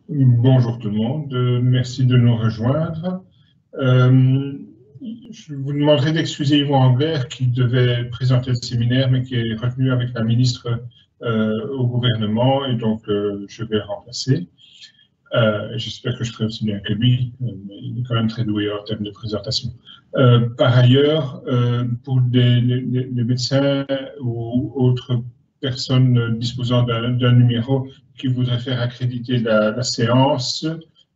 Bonjour tout le monde, merci de nous rejoindre. Je vous demanderai d'excuser Yvon Ambler qui devait présenter le séminaire mais qui est revenu avec la ministre au gouvernement et donc je vais le remplacer. J'espère que je ferai aussi bien que lui, mais il est quand même très doué en termes de présentation. Par ailleurs, pour les médecins ou autres personnes disposant d'un numéro qui voudraient faire accréditer la séance,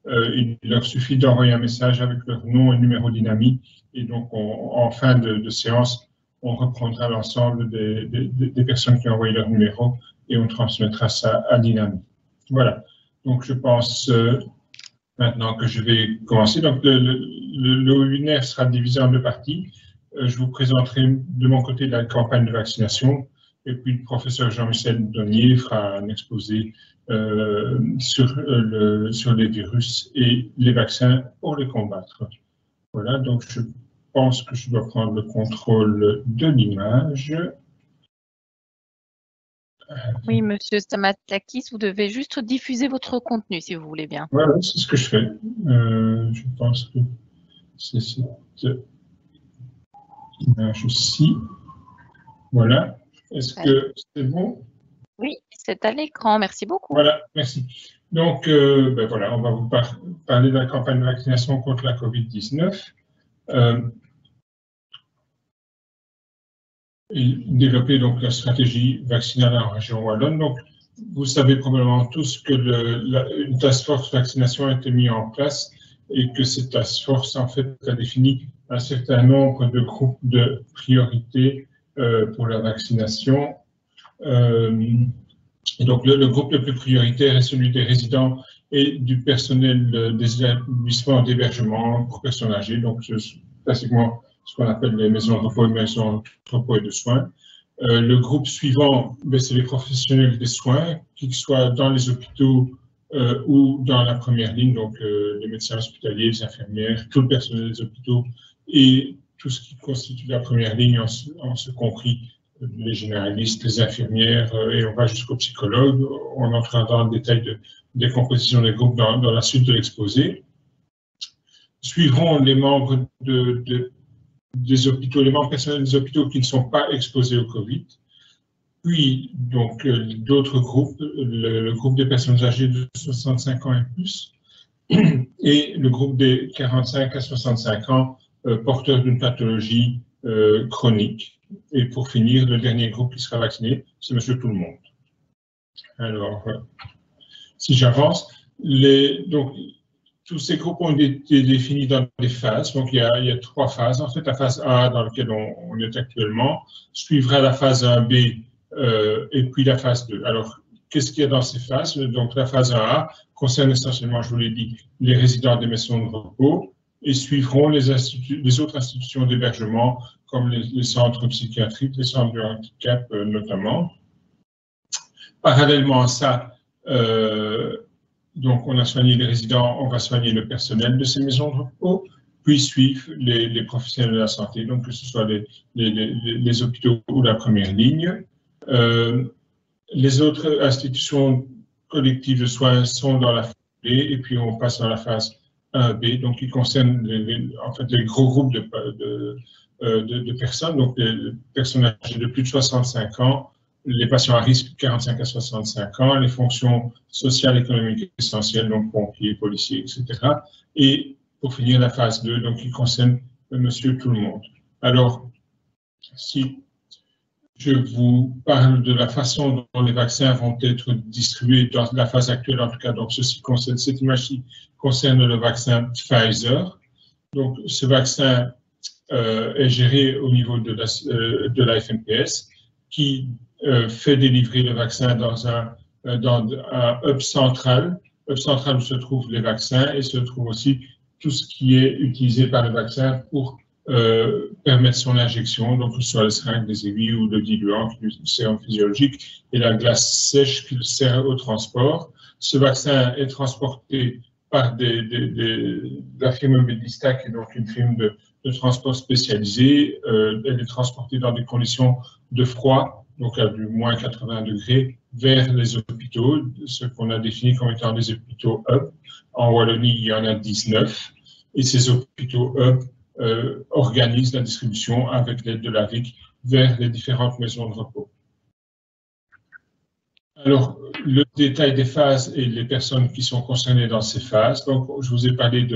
il leur suffit d'envoyer un message avec leur nom et numéro d'INAMI, et donc en fin de séance, on reprendra l'ensemble des personnes qui ont envoyé leur numéro et on transmettra ça à l'INAMI. Voilà. Donc, je pense maintenant que je vais commencer. Donc, le webinaire sera divisé en deux parties. Je vous présenterai de mon côté la campagne de vaccination et puis le professeur Jean-Michel Donnier fera un exposé sur les virus et les vaccins pour les combattre. Voilà, donc je pense que je dois prendre le contrôle de l'image. Oui, monsieur Stamatakis, vous devez juste diffuser votre contenu, si vous voulez bien. Voilà, c'est ce que je fais. Je pense que c'est cette image-ci. Voilà. Est-ce que c'est bon? Oui, c'est à l'écran. Merci beaucoup. Voilà, merci. Donc, voilà, on va vous parler de la campagne de vaccination contre la COVID-19. Et développer donc la stratégie vaccinale en région wallonne. Donc, vous savez probablement tous que une task force vaccination a été mise en place et que cette task force, en fait, a défini un certain nombre de groupes de priorités pour la vaccination. Et donc, le groupe le plus prioritaire est celui des résidents et du personnel des établissements d'hébergement pour personnes âgées. Donc, classiquement, ce qu'on appelle les maisons de repos et maisons de repos et de soins. Le groupe suivant, c'est les professionnels des soins, qu'ils soient dans les hôpitaux ou dans la première ligne, donc les médecins hospitaliers, les infirmières, tout le personnel des hôpitaux et tout ce qui constitue la première ligne, en ce compris les généralistes, les infirmières, et on va jusqu'aux psychologues. On entrera dans le détail des compositions des groupes dans la suite de l'exposé. Suivront les membres des hôpitaux, les membres personnels des hôpitaux qui ne sont pas exposés au Covid. Puis, donc, d'autres groupes, le groupe des personnes âgées de 65 ans et plus, et le groupe des 45 à 65 ans porteurs d'une pathologie chronique. Et pour finir, le dernier groupe qui sera vacciné, c'est Monsieur Tout le Monde. Alors, si j'avance, donc, tous ces groupes ont été définis dans des phases. Donc, il y a 3 phases. En fait, la phase A, dans laquelle on est actuellement, suivra la phase 1B et puis la phase 2. Alors, qu'est-ce qu'il y a dans ces phases? Donc, la phase 1A concerne essentiellement, je vous l'ai dit, les résidents des maisons de repos et suivront les autres institutions d'hébergement, comme les centres psychiatriques, les centres de handicap notamment. Parallèlement à ça, donc, on a soigné les résidents, on va soigner le personnel de ces maisons de repos, puis suivent les professionnels de la santé, donc que ce soit les hôpitaux ou la première ligne. Les autres institutions collectives de soins sont dans la phase B, et puis on passe dans la phase 1B, donc qui concerne en fait les gros groupes de personnes, donc les personnes âgées de plus de 65 ans, les patients à risque de 45 à 65 ans, les fonctions sociales, économiques essentielles, donc pompiers, policiers, etc. Et pour finir, la phase 2, donc qui concerne Monsieur Tout le Monde. Alors, si je vous parle de la façon dont les vaccins vont être distribués dans la phase actuelle, en tout cas, donc cette image-ci concerne le vaccin Pfizer. Donc, ce vaccin est géré au niveau de la FMPS, qui fait délivrer le vaccin dans un hub central où se trouvent les vaccins et se trouve aussi tout ce qui est utilisé par le vaccin pour permettre son injection, donc que ce soit le seringue, des aiguilles ou le diluant, le sérum physiologique et la glace sèche qui sert au transport. Ce vaccin est transporté par la firme Medistac, qui est donc une firme de transport spécialisée. Elle est transportée dans des conditions de froid, donc à du moins 80 degrés, vers les hôpitaux, ce qu'on a défini comme étant des hôpitaux hub. En Wallonie, il y en a 19, et ces hôpitaux hub organisent la distribution avec l'aide de la RIC vers les différentes maisons de repos. Alors, le détail des phases et les personnes qui sont concernées dans ces phases. Donc, je vous ai parlé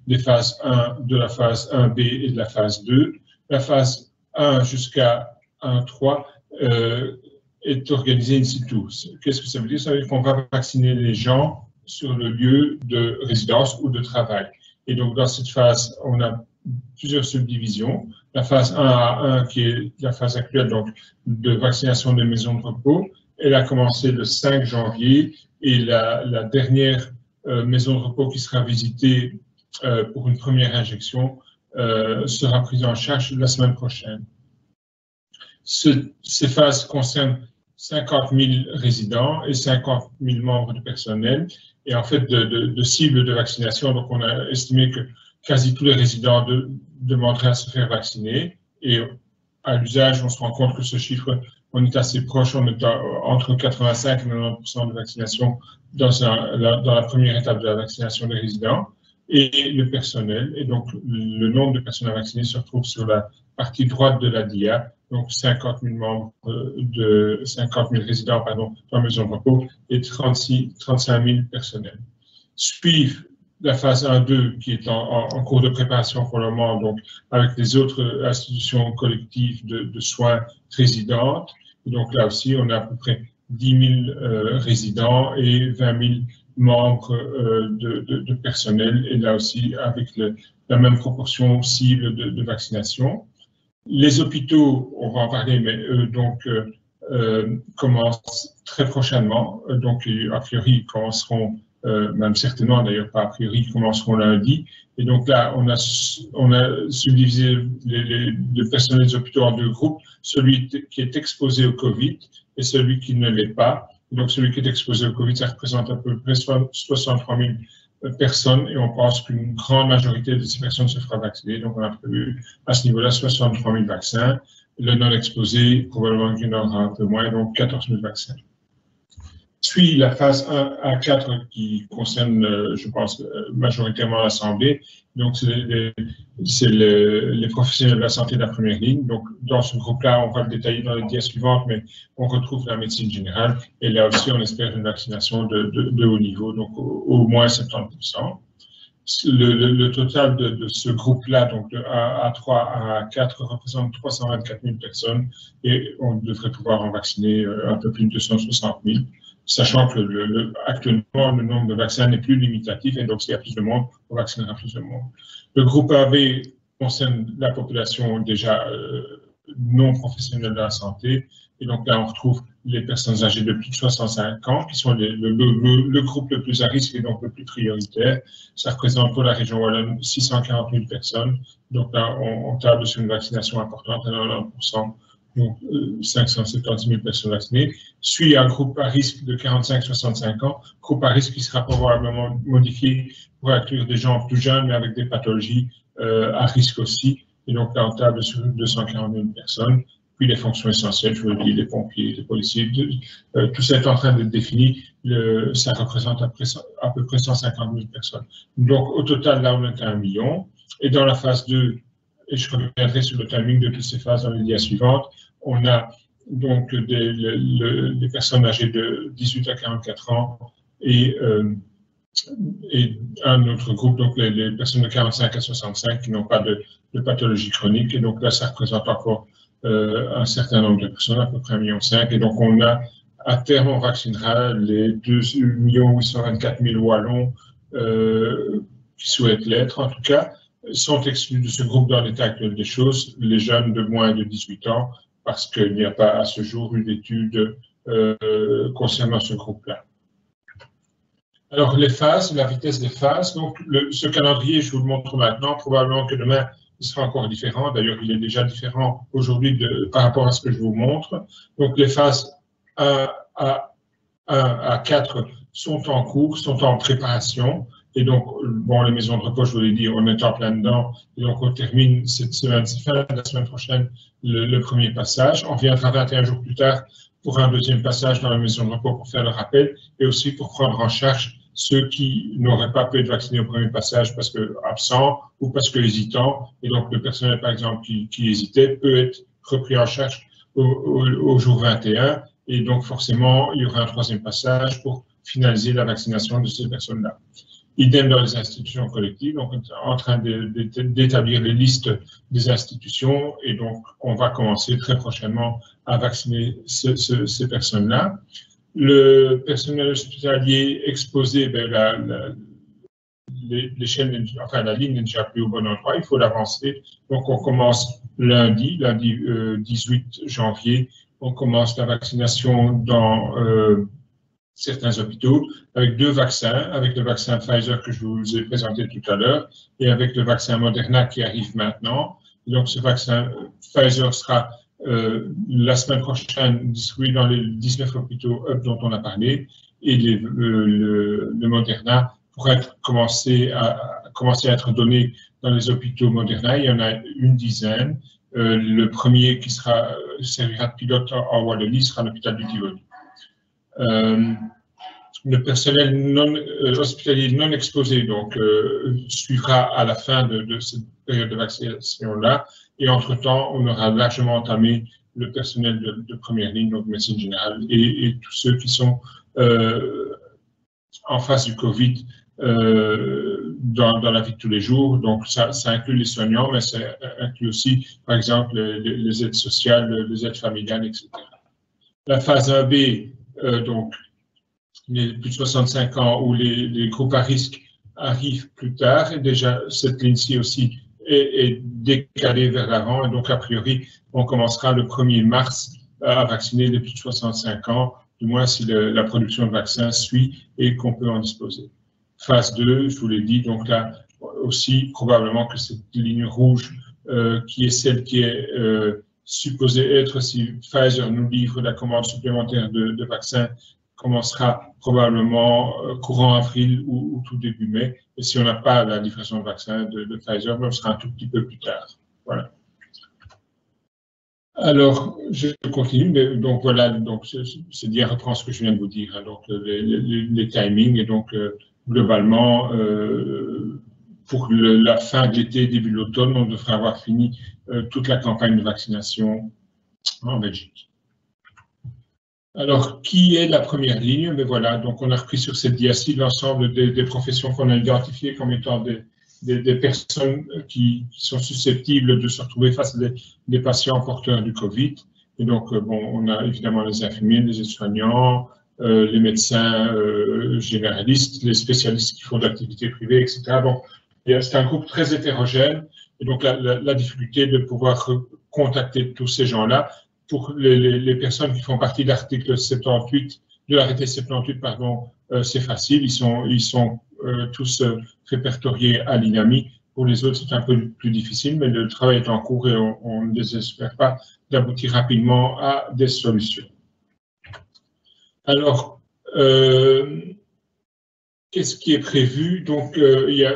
des phases 1, de la phase 1B et de la phase 2. La phase 1 jusqu'à 1-3 est organisée in situ. Qu'est-ce que ça veut dire? Ça veut dire qu'on va vacciner les gens sur le lieu de résidence ou de travail. Et donc, dans cette phase, on a plusieurs subdivisions. La phase 1A1, qui est la phase actuelle donc, de vaccination des maisons de repos, elle a commencé le 5 janvier et la dernière maison de repos qui sera visitée pour une première injection sera prise en charge la semaine prochaine. Ces phases concernent 50 000 résidents et 50 000 membres du personnel. Et en fait, de cibles de vaccination, donc on a estimé que quasi tous les résidents demanderaient à se faire vacciner. Et à l'usage, on se rend compte que ce chiffre, on est assez proche, on est entre 85 et 90% de vaccination dans la première étape de la vaccination des résidents et le personnel. Et donc, le nombre de personnes vaccinées se retrouve sur la partie droite de la DIA, donc 50 000 résidents dans la maison de repos et 35 000 personnels. Suivent la phase 1-2 qui est en cours de préparation pour le moment, donc avec les autres institutions collectives de soins résidentes. Et donc là aussi, on a à peu près 10 000 résidents et 20 000 membres de personnel, et là aussi avec la même proportion cible de vaccination. Les hôpitaux, on va en parler, mais commencent très prochainement. Donc, a priori, ils commenceront, même certainement d'ailleurs, pas a priori, ils commenceront lundi. Et donc là, on a subdivisé le personnel des hôpitaux en deux groupes, celui qui est exposé au Covid et celui qui ne l'est pas. Donc, celui qui est exposé au Covid, ça représente à peu près 63 000 personnes et on pense qu'une grande majorité de ces personnes se fera vacciner. Donc, on a prévu à ce niveau-là 63 000 vaccins. Le non exposé, probablement qu'il y en aura un peu moins, donc 14 000 vaccins. Suit la phase 1 à 4 qui concerne, je pense, majoritairement l'Assemblée. Donc, c'est les professionnels de la santé de la première ligne. Donc, dans ce groupe-là, on va le détailler dans les dias suivantes, mais on retrouve la médecine générale. Et là aussi, on espère une vaccination de haut niveau, donc au moins 70%. Le total de ce groupe-là, donc de A3 à A4, représente 324 000 personnes et on devrait pouvoir en vacciner un peu plus de 260 000. Sachant que actuellement, le nombre de vaccins n'est plus limitatif et donc s'il y a plus de monde, on vaccinera plus de monde. Le groupe AB concerne la population déjà non professionnelle de la santé et donc là, on retrouve les personnes âgées de plus de 65 ans qui sont le groupe le plus à risque et donc le plus prioritaire. Ça représente pour la région wallonne 640 000 personnes. Donc là, on table sur une vaccination importante à 90%. Donc 570 000 personnes vaccinées, suit un groupe à risque de 45-65 ans, groupe à risque qui sera probablement modifié pour inclure des gens plus jeunes mais avec des pathologies à risque aussi. Et donc là, on table sur 240 000 personnes. Puis les fonctions essentielles, je vous le dis, les pompiers, les policiers, tout ça est en train d'être défini. Ça représente à peu près 150 000 personnes. Donc au total, là, on est à 1 million. Et dans la phase 2, et je reviendrai sur le timing de toutes ces phases dans les dias suivantes, on a donc des personnes âgées de 18 à 44 ans et un autre groupe, donc les personnes de 45 à 65 qui n'ont pas de pathologie chronique. Et donc là, ça représente encore un certain nombre de personnes, à peu près 1,5 million. Et donc on a, à terme, on vaccinera les 2 824 000 Wallons qui souhaitent l'être, en tout cas, sont exclus de ce groupe dans l'état actuel des choses, les jeunes de moins de 18 ans, parce qu'il n'y a pas à ce jour eu d'études concernant ce groupe-là. Alors, les phases, la vitesse des phases, donc ce calendrier, je vous le montre maintenant, probablement que demain, il sera encore différent. D'ailleurs, il est déjà différent aujourd'hui par rapport à ce que je vous montre. Donc, les phases 1 à 4 sont en cours, sont en préparation. Et donc, bon, les maisons de repos, je vous l'ai dit, on est en plein dedans. Et donc, on termine cette semaine, fin de la semaine prochaine, le premier passage. On viendra 21 jours plus tard pour un deuxième passage dans la maison de repos pour faire le rappel et aussi pour prendre en charge ceux qui n'auraient pas pu être vaccinés au premier passage parce que absents ou parce que hésitants. Et donc, le personnel, par exemple, qui hésitait peut être repris en charge au jour 21. Et donc, forcément, il y aura un troisième passage pour finaliser la vaccination de ces personnes-là. Idem dans les institutions collectives, donc on est en train d'établir les listes des institutions et donc on va commencer très prochainement à vacciner ces personnes-là. Le personnel hospitalier exposé, la ligne n'est déjà plus au bon endroit, il faut l'avancer. Donc on commence lundi 18 janvier, on commence la vaccination dans certains hôpitaux avec 2 vaccins, avec le vaccin Pfizer que je vous ai présenté tout à l'heure et avec le vaccin Moderna qui arrive maintenant. Donc ce vaccin Pfizer sera la semaine prochaine distribué dans les 19 hôpitaux dont on a parlé et le Moderna pourrait commencer à être donné dans les hôpitaux Moderna. Il y en a une dizaine. Le premier qui servira de pilote en Wallonie sera l'hôpital du Tivoli. Le personnel hospitalier non exposé donc suivra à la fin de cette période de vaccination-là et entre-temps, on aura largement entamé le personnel de première ligne, donc médecine générale et tous ceux qui sont en face du Covid dans la vie de tous les jours. Donc, ça inclut les soignants, mais ça inclut aussi, par exemple, les aides sociales, les aides familiales, etc. La phase 1B, donc, les plus de 65 ans ou les groupes à risque arrivent plus tard. Et déjà, cette ligne-ci aussi est décalée vers l'avant. Et donc, a priori, on commencera le 1er mars à vacciner les plus de 65 ans, du moins si la production de vaccins suit et qu'on peut en disposer. Phase 2, je vous l'ai dit, donc là aussi, probablement que cette ligne rouge, qui est celle qui est supposée être, si Pfizer nous livre la commande supplémentaire de vaccins, commencera probablement courant avril ou tout début mai. Et si on n'a pas la livraison de vaccins de Pfizer, on sera un tout petit peu plus tard. Voilà. Alors, je continue, mais donc voilà, donc c'est bien reprendre ce que je viens de vous dire, hein, donc les timings, et donc globalement, pour la fin de l'été, début de l'automne, on devrait avoir fini toute la campagne de vaccination en Belgique. Alors, qui est la première ligne? Mais voilà, donc on a repris sur cette diapositive l'ensemble des professions qu'on a identifiées comme étant des personnes qui sont susceptibles de se retrouver face à des patients porteurs du Covid. Et donc, bon, on a évidemment les infirmiers, les aides-soignants, les médecins généralistes, les spécialistes qui font de l'activité privée, etc. Donc, c'est un groupe très hétérogène. Et donc, la difficulté de pouvoir contacter tous ces gens-là, pour les personnes qui font partie de l'article 78, de l'arrêté 78, pardon, c'est facile, ils sont tous répertoriés à l'INAMI. Pour les autres, c'est un peu plus difficile, mais le travail est en cours et on ne désespère pas d'aboutir rapidement à des solutions. Alors, qu'est-ce qui est prévu? Donc, il y a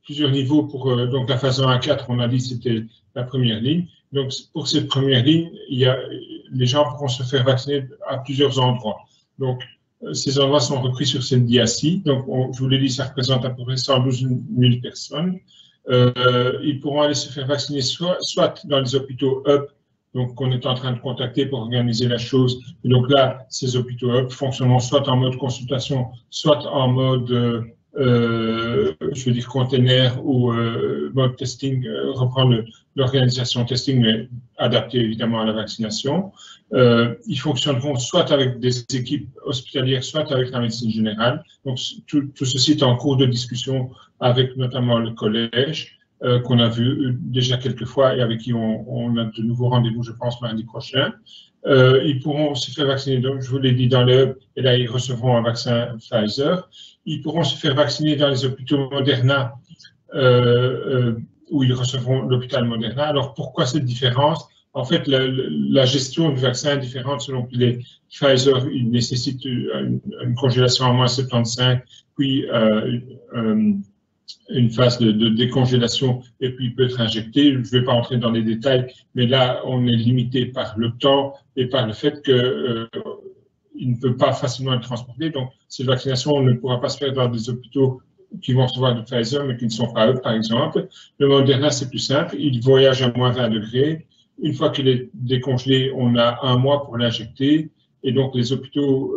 plusieurs niveaux pour donc la phase 1 à 4, on a dit c'était la première ligne. Donc, pour cette première ligne, les gens pourront se faire vacciner à plusieurs endroits. Donc, ces endroits sont repris sur cette diapositive. Donc, je vous l'ai dit, ça représente à peu près 112 000 personnes. Ils pourront aller se faire vacciner soit dans les hôpitaux hub, donc qu'on est en train de contacter pour organiser la chose. Et donc là, ces hôpitaux hub fonctionneront soit en mode consultation, soit en mode je veux dire container ou mode testing, reprendre l'organisation testing, mais adaptée évidemment à la vaccination. Ils fonctionneront soit avec des équipes hospitalières, soit avec la médecine générale. Donc tout ceci est en cours de discussion avec notamment le collège, qu'on a vu déjà quelques fois et avec qui on a de nouveaux rendez-vous, je pense, mardi prochain. Ils pourront se faire vacciner, donc je vous l'ai dit, dans les hubs, et là ils recevront un vaccin Pfizer. Ils pourront se faire vacciner dans les hôpitaux Moderna, où ils recevront l'hôpital Moderna. Alors pourquoi cette différence? En fait, la gestion du vaccin est différente selon que les Pfizer, il nécessite une congélation à moins 75, puis une phase de décongélation et puis il peut être injecté. Je ne vais pas entrer dans les détails, mais là, on est limité par le temps et par le fait que il ne peut pas facilement être transporté. Donc, cette vaccination, on ne pourra pas se faire dans des hôpitaux qui vont recevoir de Pfizer, mais qui ne sont pas eux, par exemple. Le Moderna, c'est plus simple. Il voyage à moins 20 degrés. Une fois qu'il est décongelé, on a 1 mois pour l'injecter. Et donc, les hôpitaux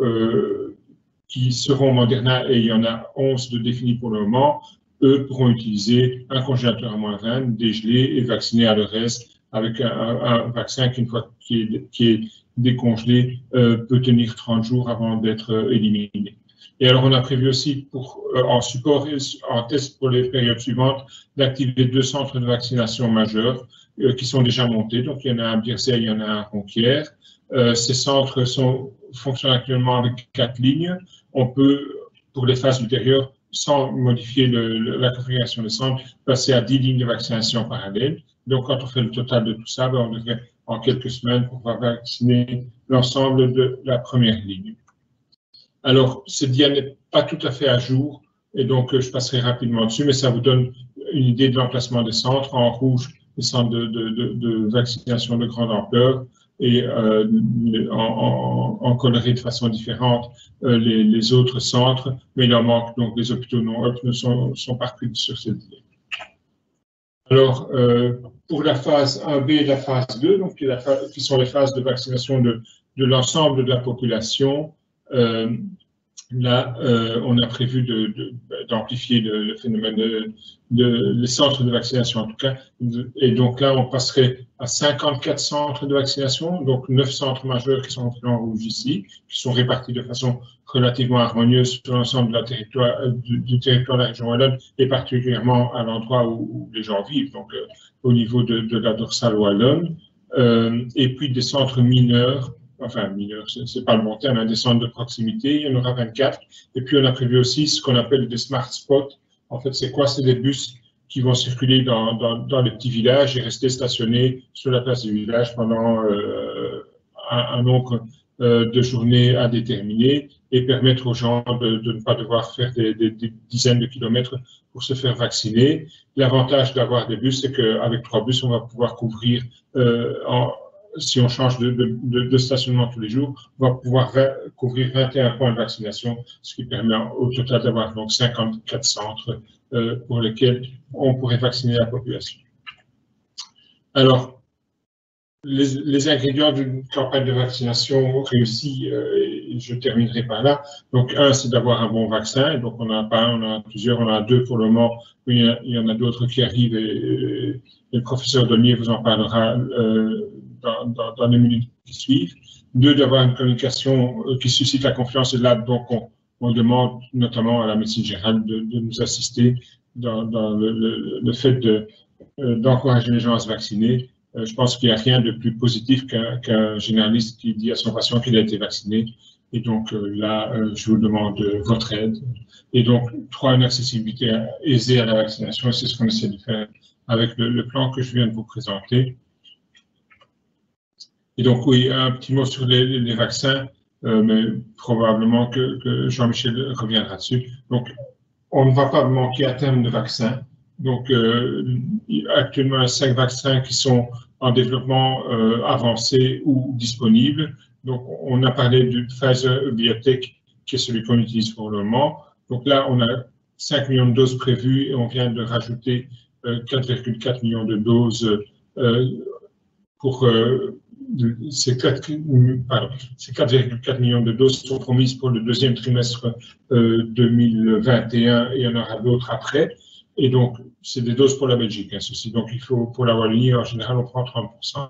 qui seront Moderna, et il y en a 11 de définis pour le moment, eux pourront utiliser un congélateur à moins 20, dégelé et vacciner à leur reste avec un vaccin qui, une fois qui est décongelé, peut tenir 30 jours avant d'être éliminé. Et alors, on a prévu aussi, en support et en test pour les périodes suivantes, d'activer 2 centres de vaccination majeurs qui sont déjà montés. Donc, il y en a un à Bierzet, il y en a un à Ronquière. Ces centres fonctionnent actuellement avec 4 lignes. On peut, pour les phases ultérieures, sans modifier la configuration des centres, passer à 10 lignes de vaccination parallèles. Donc, quand on fait le total de tout ça, on devrait, en quelques semaines, pouvoir vacciner l'ensemble de la première ligne. Alors, cette dia n'est pas tout à fait à jour, et donc je passerai rapidement dessus, mais ça vous donne une idée de l'emplacement des centres. En rouge, les centres de vaccination de grande ampleur, et en coloré de façon différente les autres centres, mais il en manque, donc les hôpitaux non-up ne sont pas inclus sur cette ligne. Alors, pour la phase 1B et la phase 2, donc, qui sont les phases de vaccination de l'ensemble de la population, là, on a prévu d'amplifier le phénomène les centres de vaccination en tout cas. Et donc là, on passerait à 54 centres de vaccination, donc 9 centres majeurs qui sont entrés en rouge ici, qui sont répartis de façon relativement harmonieuse sur l'ensemble du territoire de la région wallonne et particulièrement à l'endroit où les gens vivent, donc au niveau de la dorsale wallonne. Et puis des centres mineurs, enfin mineurs, c'est pas le bon terme, des centres de proximité, il y en aura 24. Et puis on a prévu aussi ce qu'on appelle des smart spots. En fait, c'est quoi? C'est des bus qui vont circuler dans les petits villages et rester stationnés sur la place du village pendant un nombre de journées à déterminer et permettre aux gens de ne pas devoir faire des dizaines de kilomètres pour se faire vacciner. L'avantage d'avoir des bus, c'est qu'avec 3 bus, on va pouvoir couvrir, si on change de stationnement tous les jours, on va pouvoir couvrir 21 points de vaccination, ce qui permet au total d'avoir donc 54 centres pour lesquels on pourrait vacciner la population. Alors, les ingrédients d'une campagne de vaccination réussie, et je terminerai par là. Donc, un, c'est d'avoir un bon vaccin. Et donc, on n'en a pas un, on en a plusieurs, on en a 2 pour le moment. Il y en a d'autres qui arrivent et le professeur Donnier vous en parlera dans les minutes qui suivent. 2, d'avoir une communication qui suscite la confiance. Et là, donc, on demande notamment à la médecine générale de nous assister dans le fait d'encourager les gens à se vacciner. Je pense qu'il n'y a rien de plus positif qu'un généraliste qui dit à son patient qu'il a été vacciné. Et donc là, je vous demande votre aide. Et donc, 3, une accessibilité aisée à la vaccination. Et c'est ce qu'on essaie de faire avec le plan que je viens de vous présenter. Et donc, oui, un petit mot sur les vaccins, mais probablement que Jean-Michel reviendra dessus. Donc, on ne va pas manquer à terme de vaccins. Donc, actuellement, il y a 5 vaccins qui sont en développement avancé ou disponibles. Donc, on a parlé du Pfizer Biotech, qui est celui qu'on utilise pour le moment. Donc là, on a 5 millions de doses prévues et on vient de rajouter 4,4 millions de doses pour ces 4,4 millions de doses sont promises pour le 2e trimestre 2021 et il y en aura d'autres après. Et donc, c'est des doses pour la Belgique, hein, ceci. Donc, il faut, pour la Wallonie, en général, on prend 30%.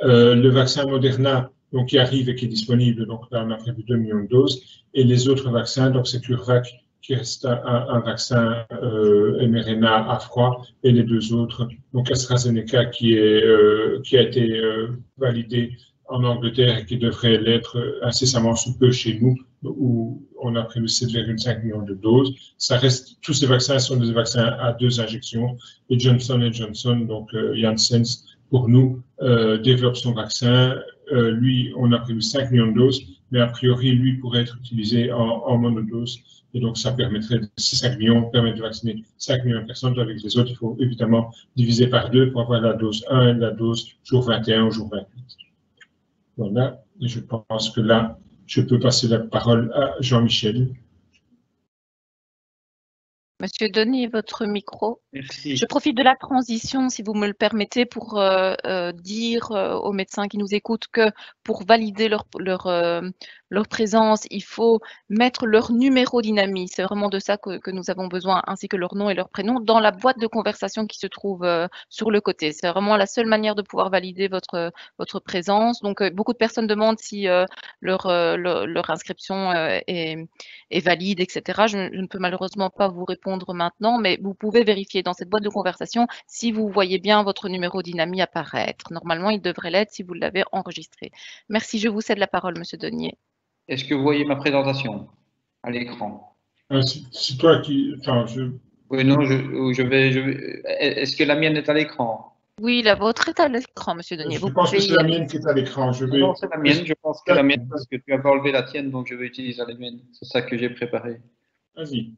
Le vaccin Moderna, donc, qui arrive et qui est disponible, donc là, on a prévu 2 millions de doses. Et les autres vaccins, donc, c'est CureVac, qui reste un vaccin mRNA à froid, et les 2 autres, donc AstraZeneca, qui a été validé en Angleterre et qui devrait l'être incessamment sous peu chez nous, où on a prévu 7,5 millions de doses. Ça reste, tous ces vaccins sont des vaccins à 2 injections. Et Johnson & Johnson, donc Janssen, pour nous, développe son vaccin. Lui, on a prévu 5 millions de doses. mais a priori, lui pourrait être utilisé en monodose. Et donc, ça permettrait, si 5 millions permettent de vacciner 5 millions de personnes, avec les autres, il faut évidemment diviser par 2 pour avoir la dose 1 et la dose jour 21 ou jour 28. Voilà, et je pense que là, je peux passer la parole à Jean-Michel. Monsieur Denis, votre micro. Merci. Je profite de la transition, si vous me le permettez, pour dire aux médecins qui nous écoutent que pour valider leur présence, il faut mettre leur numéro dynamique. C'est vraiment de ça que nous avons besoin, ainsi que leur nom et leur prénom, dans la boîte de conversation qui se trouve sur le côté. C'est vraiment la seule manière de pouvoir valider votre présence. Donc, beaucoup de personnes demandent si leur inscription est valide, etc. Je ne peux malheureusement pas vous répondre maintenant, mais vous pouvez vérifier dans cette boîte de conversation si vous voyez bien votre numéro dynamique apparaître. Normalement, il devrait l'être si vous l'avez enregistré. Merci, je vous cède la parole, Monsieur Denier. Est-ce que vous voyez ma présentation à l'écran? C'est toi qui... Enfin, Oui, non, je vais... Est-ce que la mienne est à l'écran? Oui, la vôtre est à l'écran, Monsieur Denier. Je pense que c'est la mienne qui est à l'écran. Non, c'est la mienne. Je pense que la mienne, parce que tu n'as pas enlevé la tienne, donc je vais utiliser la mienne. C'est ça que j'ai préparé. Vas-y.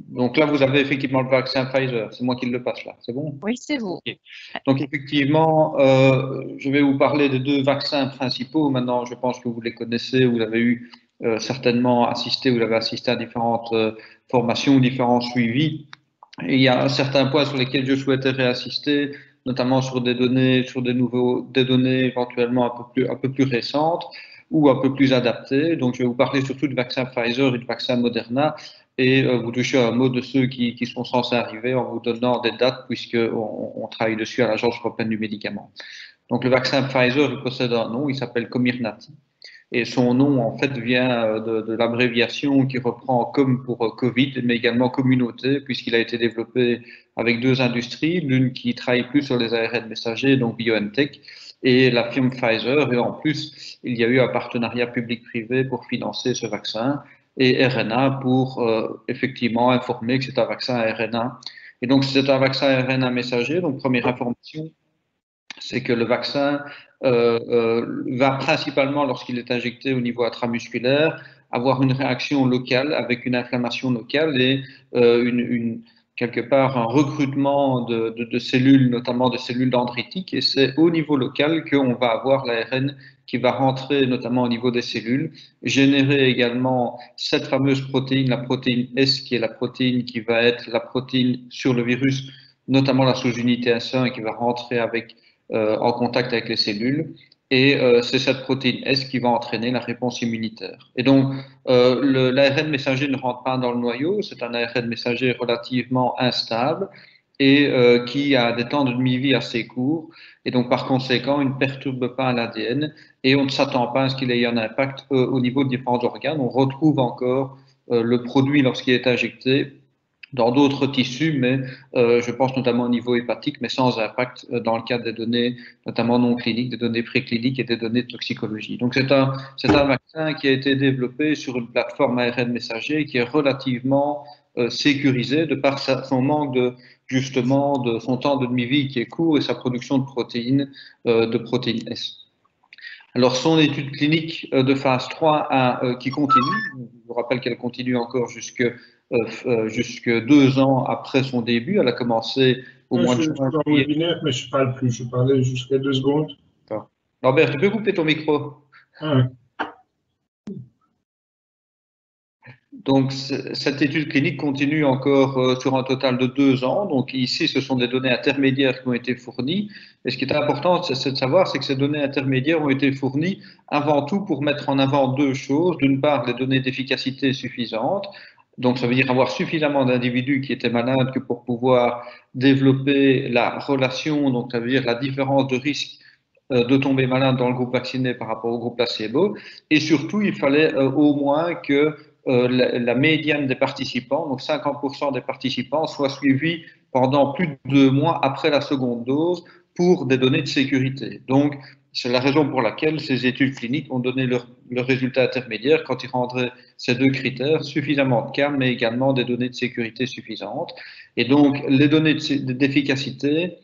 Donc là, vous avez effectivement le vaccin Pfizer. C'est moi qui le passe là. C'est bon? Oui, c'est vous. Okay. Donc effectivement, je vais vous parler des 2 vaccins principaux. Maintenant, je pense que vous les connaissez. Vous avez eu certainement assisté, vous avez assisté à différentes formations, différents suivis. Et il y a certains points sur lesquels je souhaitais réassister, notamment sur des données, des données éventuellement un peu plus récentes ou un peu plus adaptées. Donc, je vais vous parler surtout du vaccin Pfizer et du vaccin Moderna et vous toucher un mot de ceux qui sont censés arriver en vous donnant des dates puisqu'on travaille dessus à l'Agence européenne du médicament. Donc, le vaccin Pfizer, il possède un nom, il s'appelle Comirnaty. Et son nom, en fait, vient de l'abréviation qui reprend comme pour Covid, mais également communauté, puisqu'il a été développé avec 2 industries, l'une qui travaille plus sur les ARN messagers, donc BioNTech, et la firme Pfizer. Et en plus, il y a eu un partenariat public-privé pour financer ce vaccin, et RNA pour effectivement informer que c'est un vaccin à RNA. Et donc, c'est un vaccin à RNA messager. Donc, première information, c'est que le vaccin va principalement, lorsqu'il est injecté au niveau intramusculaire, avoir une réaction locale avec une inflammation locale et quelque part un recrutement de cellules, notamment de cellules dendritiques. Et c'est au niveau local qu'on va avoir l'ARN qui va rentrer notamment au niveau des cellules, générer également cette fameuse protéine, la protéine S, qui est la protéine qui va être la protéine sur le virus, notamment la sous-unité S1, qui va rentrer en contact avec les cellules. Et c'est cette protéine S qui va entraîner la réponse immunitaire. Et donc, l'ARN messager ne rentre pas dans le noyau, c'est un ARN messager relativement instable et qui a des temps de demi-vie assez courts. Et donc, par conséquent, il ne perturbe pas l'ADN et on ne s'attend pas à ce qu'il ait un impact au niveau de différents organes. On retrouve encore le produit lorsqu'il est injecté dans d'autres tissus, mais je pense notamment au niveau hépatique, mais sans impact dans le cadre des données, notamment non cliniques, des données précliniques et des données de toxicologie. Donc c'est un vaccin qui a été développé sur une plateforme ARN messager qui est relativement sécurisée de par son manque justement de son temps de demi-vie qui est court et sa production de protéines S. Alors, son étude clinique de phase 3 qui continue, je vous rappelle qu'elle continue encore jusque 2 ans après son début. Elle a commencé au mois de juin. Je suis en webinaire, mais je ne parle plus. Je parlais jusqu'à 2 secondes. Norbert, tu peux couper ton micro? Donc, cette étude clinique continue encore sur un total de 2 ans. Donc, ici, ce sont des données intermédiaires qui ont été fournies. Et ce qui est important, c'est de savoir, c'est que ces données intermédiaires ont été fournies avant tout pour mettre en avant 2 choses. D'une part, des données d'efficacité suffisantes. Donc, ça veut dire avoir suffisamment d'individus qui étaient malades que pour pouvoir développer la relation, donc ça veut dire la différence de risque de tomber malade dans le groupe vacciné par rapport au groupe placebo. Et surtout, il fallait au moins que la médiane des participants, donc 50% des participants, soit suivis pendant plus de 2 mois après la seconde dose pour des données de sécurité. Donc, c'est la raison pour laquelle ces études cliniques ont donné leurs résultats intermédiaires quand ils rendraient ces 2 critères, suffisamment de cas, mais également des données de sécurité suffisantes. Et donc, les données d'efficacité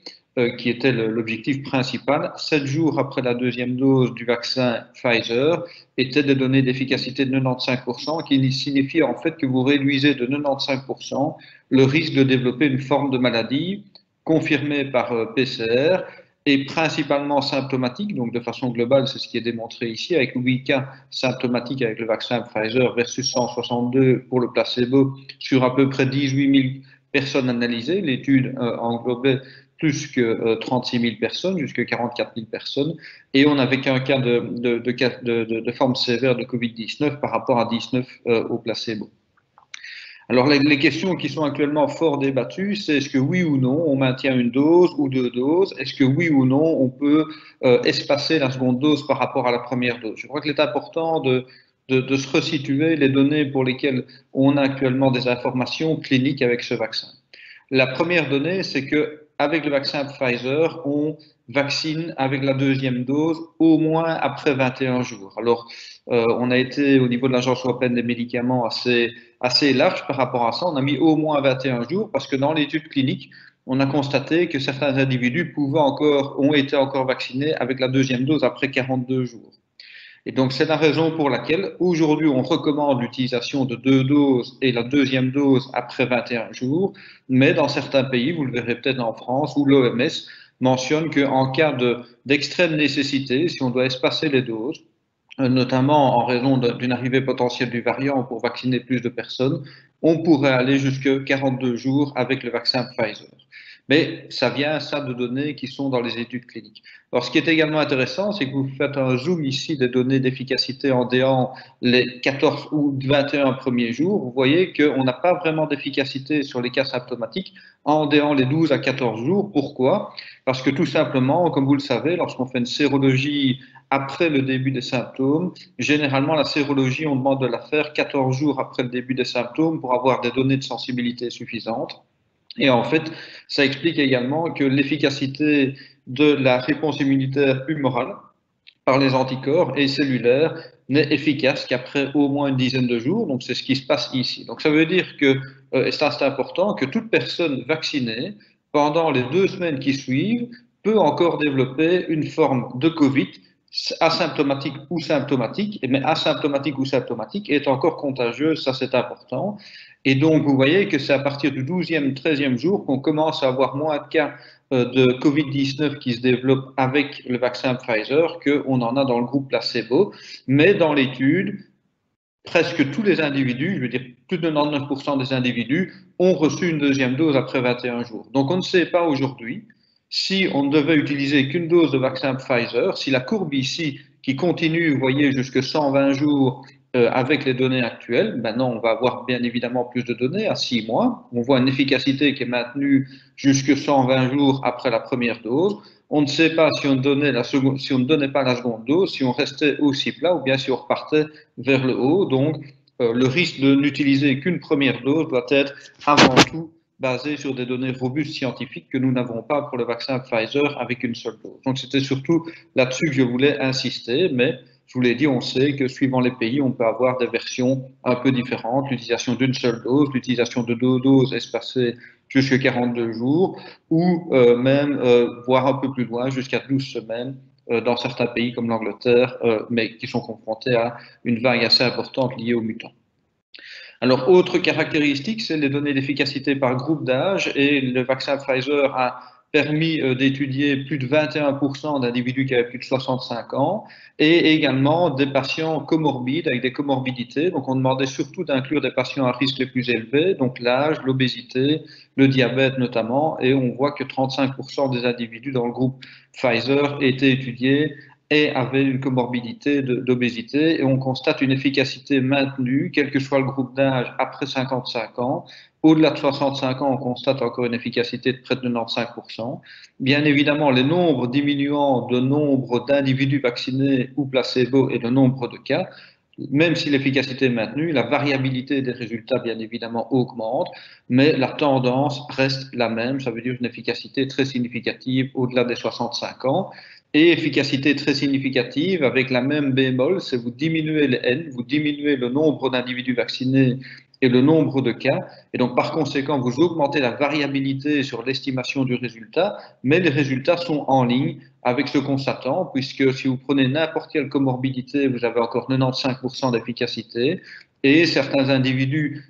qui était l'objectif principal, 7 jours après la deuxième dose du vaccin Pfizer, étaient des données d'efficacité de 95%, qui signifie en fait que vous réduisez de 95% le risque de développer une forme de maladie confirmée par PCR et principalement symptomatique, donc de façon globale, c'est ce qui est démontré ici, avec 8 cas symptomatiques avec le vaccin Pfizer versus 162 pour le placebo sur à peu près 18 000 personnes analysées. L'étude englobait plus que 36 000 personnes, jusqu'à 44 000 personnes, et on n'avait qu'un cas de forme sévère de Covid-19 par rapport à 19 au placebo. Alors, les questions qui sont actuellement fort débattues, c'est est-ce que oui ou non, on maintient une dose ou 2 doses? Est-ce que oui ou non, on peut espacer la seconde dose par rapport à la première dose? Je crois qu'il est important de se resituer les données pour lesquelles on a actuellement des informations cliniques avec ce vaccin. La première donnée, c'est que avec le vaccin Pfizer, on vaccine avec la deuxième dose au moins après 21 jours. Alors, on a été au niveau de l'Agence européenne des médicaments assez large par rapport à ça. On a mis au moins 21 jours parce que dans l'étude clinique, on a constaté que certains individus ont été encore vaccinés avec la deuxième dose après 42 jours. Et donc, c'est la raison pour laquelle aujourd'hui, on recommande l'utilisation de 2 doses et la deuxième dose après 21 jours. Mais dans certains pays, vous le verrez peut-être en France, où l'OMS mentionne qu'en cas d'extrême nécessité, si on doit espacer les doses, notamment en raison d'une arrivée potentielle du variant pour vacciner plus de personnes, on pourrait aller jusqu'à 42 jours avec le vaccin Pfizer. Mais ça vient de données qui sont dans les études cliniques. Alors, ce qui est également intéressant, c'est que vous faites un zoom ici des données d'efficacité en déant les 14 ou 21 premiers jours. Vous voyez qu'on n'a pas vraiment d'efficacité sur les cas symptomatiques en déant les 12 à 14 jours. Pourquoi? Parce que tout simplement, comme vous le savez, lorsqu'on fait une sérologie après le début des symptômes, généralement la sérologie, on demande de la faire 14 jours après le début des symptômes pour avoir des données de sensibilité suffisantes. Et en fait, ça explique également que l'efficacité de la réponse immunitaire humorale par les anticorps et cellulaires n'est efficace qu'après au moins une dizaine de jours. Donc, c'est ce qui se passe ici. Donc, ça veut dire que, et ça c'est important, que toute personne vaccinée, pendant les 2 semaines qui suivent, peut encore développer une forme de Covid asymptomatique ou symptomatique, mais asymptomatique ou symptomatique est encore contagieuse, ça c'est important. Et donc, vous voyez que c'est à partir du 12e, 13e jour qu'on commence à avoir moins de cas de Covid-19 qui se développent avec le vaccin Pfizer qu'on en a dans le groupe placebo. Mais dans l'étude, presque tous les individus, je veux dire plus de 99% des individus, ont reçu une deuxième dose après 21 jours. Donc, on ne sait pas aujourd'hui si on ne devait utiliser qu'une dose de vaccin Pfizer, si la courbe ici qui continue, vous voyez, jusque 120 jours avec les données actuelles, maintenant on va avoir bien évidemment plus de données à 6 mois. On voit une efficacité qui est maintenue jusque 120 jours après la première dose. On ne sait pas si on donnait si on ne donnait pas la seconde dose, si on restait aussi plat ou bien si on repartait vers le haut. Donc le risque de n'utiliser qu'une première dose doit être avant tout basé sur des données robustes scientifiques que nous n'avons pas pour le vaccin Pfizer avec une seule dose. Donc c'était surtout là-dessus que je voulais insister, mais je vous l'ai dit, on sait que suivant les pays, on peut avoir des versions un peu différentes, l'utilisation d'une seule dose, l'utilisation de 2 doses espacées jusqu'à 42 jours, ou même voire un peu plus loin, jusqu'à 12 semaines dans certains pays comme l'Angleterre, mais qui sont confrontés à une vague assez importante liée aux mutants. Alors, autre caractéristique, c'est les données d'efficacité par groupe d'âge, et le vaccin Pfizer a permis d'étudier plus de 21% d'individus qui avaient plus de 65 ans, et également des patients comorbides avec des comorbidités. Donc, on demandait surtout d'inclure des patients à risque les plus élevés, donc l'âge, l'obésité, le diabète notamment, et on voit que 35% des individus dans le groupe Pfizer étaient étudiés et avaient une comorbidité d'obésité, et on constate une efficacité maintenue, quel que soit le groupe d'âge, après 55 ans. Au-delà de 65 ans, on constate encore une efficacité de près de 95%. Bien évidemment, les nombres diminuant de nombre d'individus vaccinés ou placebo et de nombre de cas, même si l'efficacité est maintenue, la variabilité des résultats, bien évidemment, augmente, mais la tendance reste la même. Ça veut dire une efficacité très significative au-delà des 65 ans. Et efficacité très significative avec la même bémol, c'est vous diminuez les N, vous diminuez le nombre d'individus vaccinés et le nombre de cas. Et donc, par conséquent, vous augmentez la variabilité sur l'estimation du résultat, mais les résultats sont en ligne avec ce qu'on s'attend, puisque si vous prenez n'importe quelle comorbidité, vous avez encore 95% d'efficacité. Et certains individus,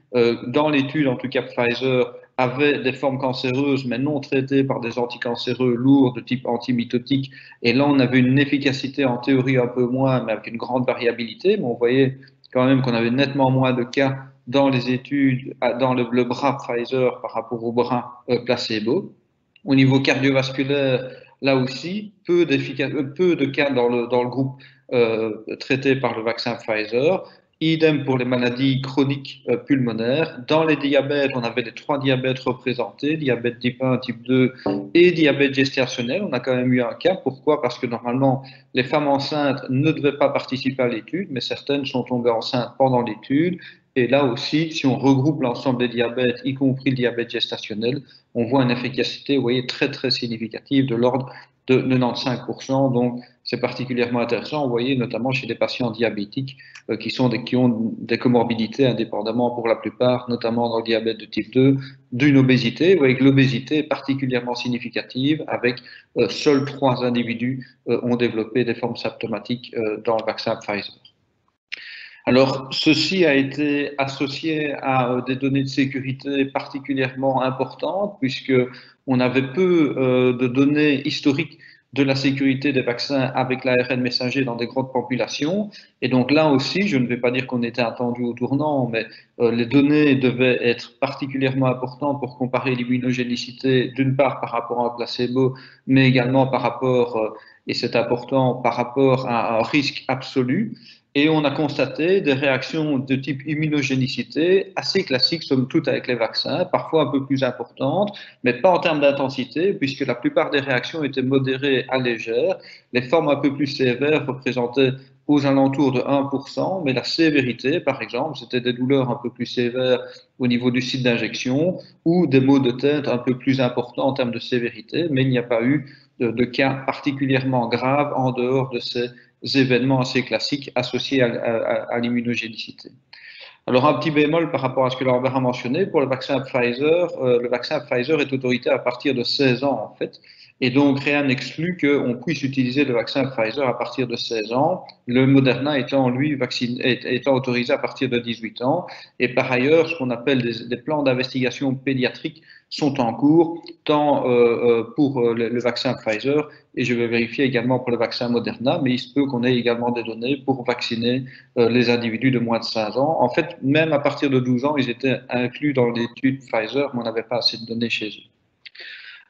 dans l'étude, en tout cas Pfizer, avaient des formes cancéreuses, mais non traitées par des anticancéreux lourds de type antimitotique. Et là, on avait une efficacité en théorie un peu moins, mais avec une grande variabilité. Mais on voyait quand même qu'on avait nettement moins de cas dans les études, dans le bras Pfizer par rapport au bras placebo. Au niveau cardiovasculaire, là aussi, peu de cas dans le groupe traité par le vaccin Pfizer. Idem pour les maladies chroniques pulmonaires. Dans les diabètes, on avait les 3 diabètes représentés, diabète type 1, type 2 et diabète gestationnel. On a quand même eu un cas. Pourquoi? Parce que normalement, les femmes enceintes ne devaient pas participer à l'étude, mais certaines sont tombées enceintes pendant l'étude. Et là aussi, si on regroupe l'ensemble des diabètes, y compris le diabète gestationnel, on voit une efficacité, vous voyez, très, très significative de l'ordre de 95%. Donc, c'est particulièrement intéressant, vous voyez, notamment chez des patients diabétiques qui ont des comorbidités indépendamment pour la plupart, notamment dans le diabète de type 2, d'une obésité. Vous voyez que l'obésité est particulièrement significative avec seuls 3 individus ont développé des formes symptomatiques dans le vaccin Pfizer. Alors, ceci a été associé à des données de sécurité particulièrement importantes, puisqu'on avait peu de données historiques de la sécurité des vaccins avec l'ARN messager dans des grandes populations. Et donc là aussi, je ne vais pas dire qu'on était attendu au tournant, mais les données devaient être particulièrement importantes pour comparer l'immunogénicité, d'une part par rapport à un placebo, mais également par rapport, et c'est important, par rapport à un risque absolu. Et on a constaté des réactions de type immunogénicité assez classiques, somme toute, avec les vaccins, parfois un peu plus importantes, mais pas en termes d'intensité, puisque la plupart des réactions étaient modérées à légères. Les formes un peu plus sévères représentaient aux alentours de 1%, mais la sévérité, par exemple, c'était des douleurs un peu plus sévères au niveau du site d'injection ou des maux de tête un peu plus importants en termes de sévérité, mais il n'y a pas eu de cas particulièrement graves en dehors de ces événements assez classiques associés à l'immunogénicité. Alors, un petit bémol par rapport à ce que Lambert a mentionné, pour le vaccin Pfizer est autorisé à partir de 16 ans, en fait. Et donc, rien n'exclut qu'on puisse utiliser le vaccin Pfizer à partir de 16 ans, le Moderna étant, lui, étant autorisé à partir de 18 ans. Et par ailleurs, ce qu'on appelle des plans d'investigation pédiatrique sont en cours, tant pour le vaccin Pfizer, et je vais vérifier également pour le vaccin Moderna, mais il se peut qu'on ait également des données pour vacciner les individus de moins de 5 ans. En fait, même à partir de 12 ans, ils étaient inclus dans l'étude Pfizer, mais on n'avait pas assez de données chez eux.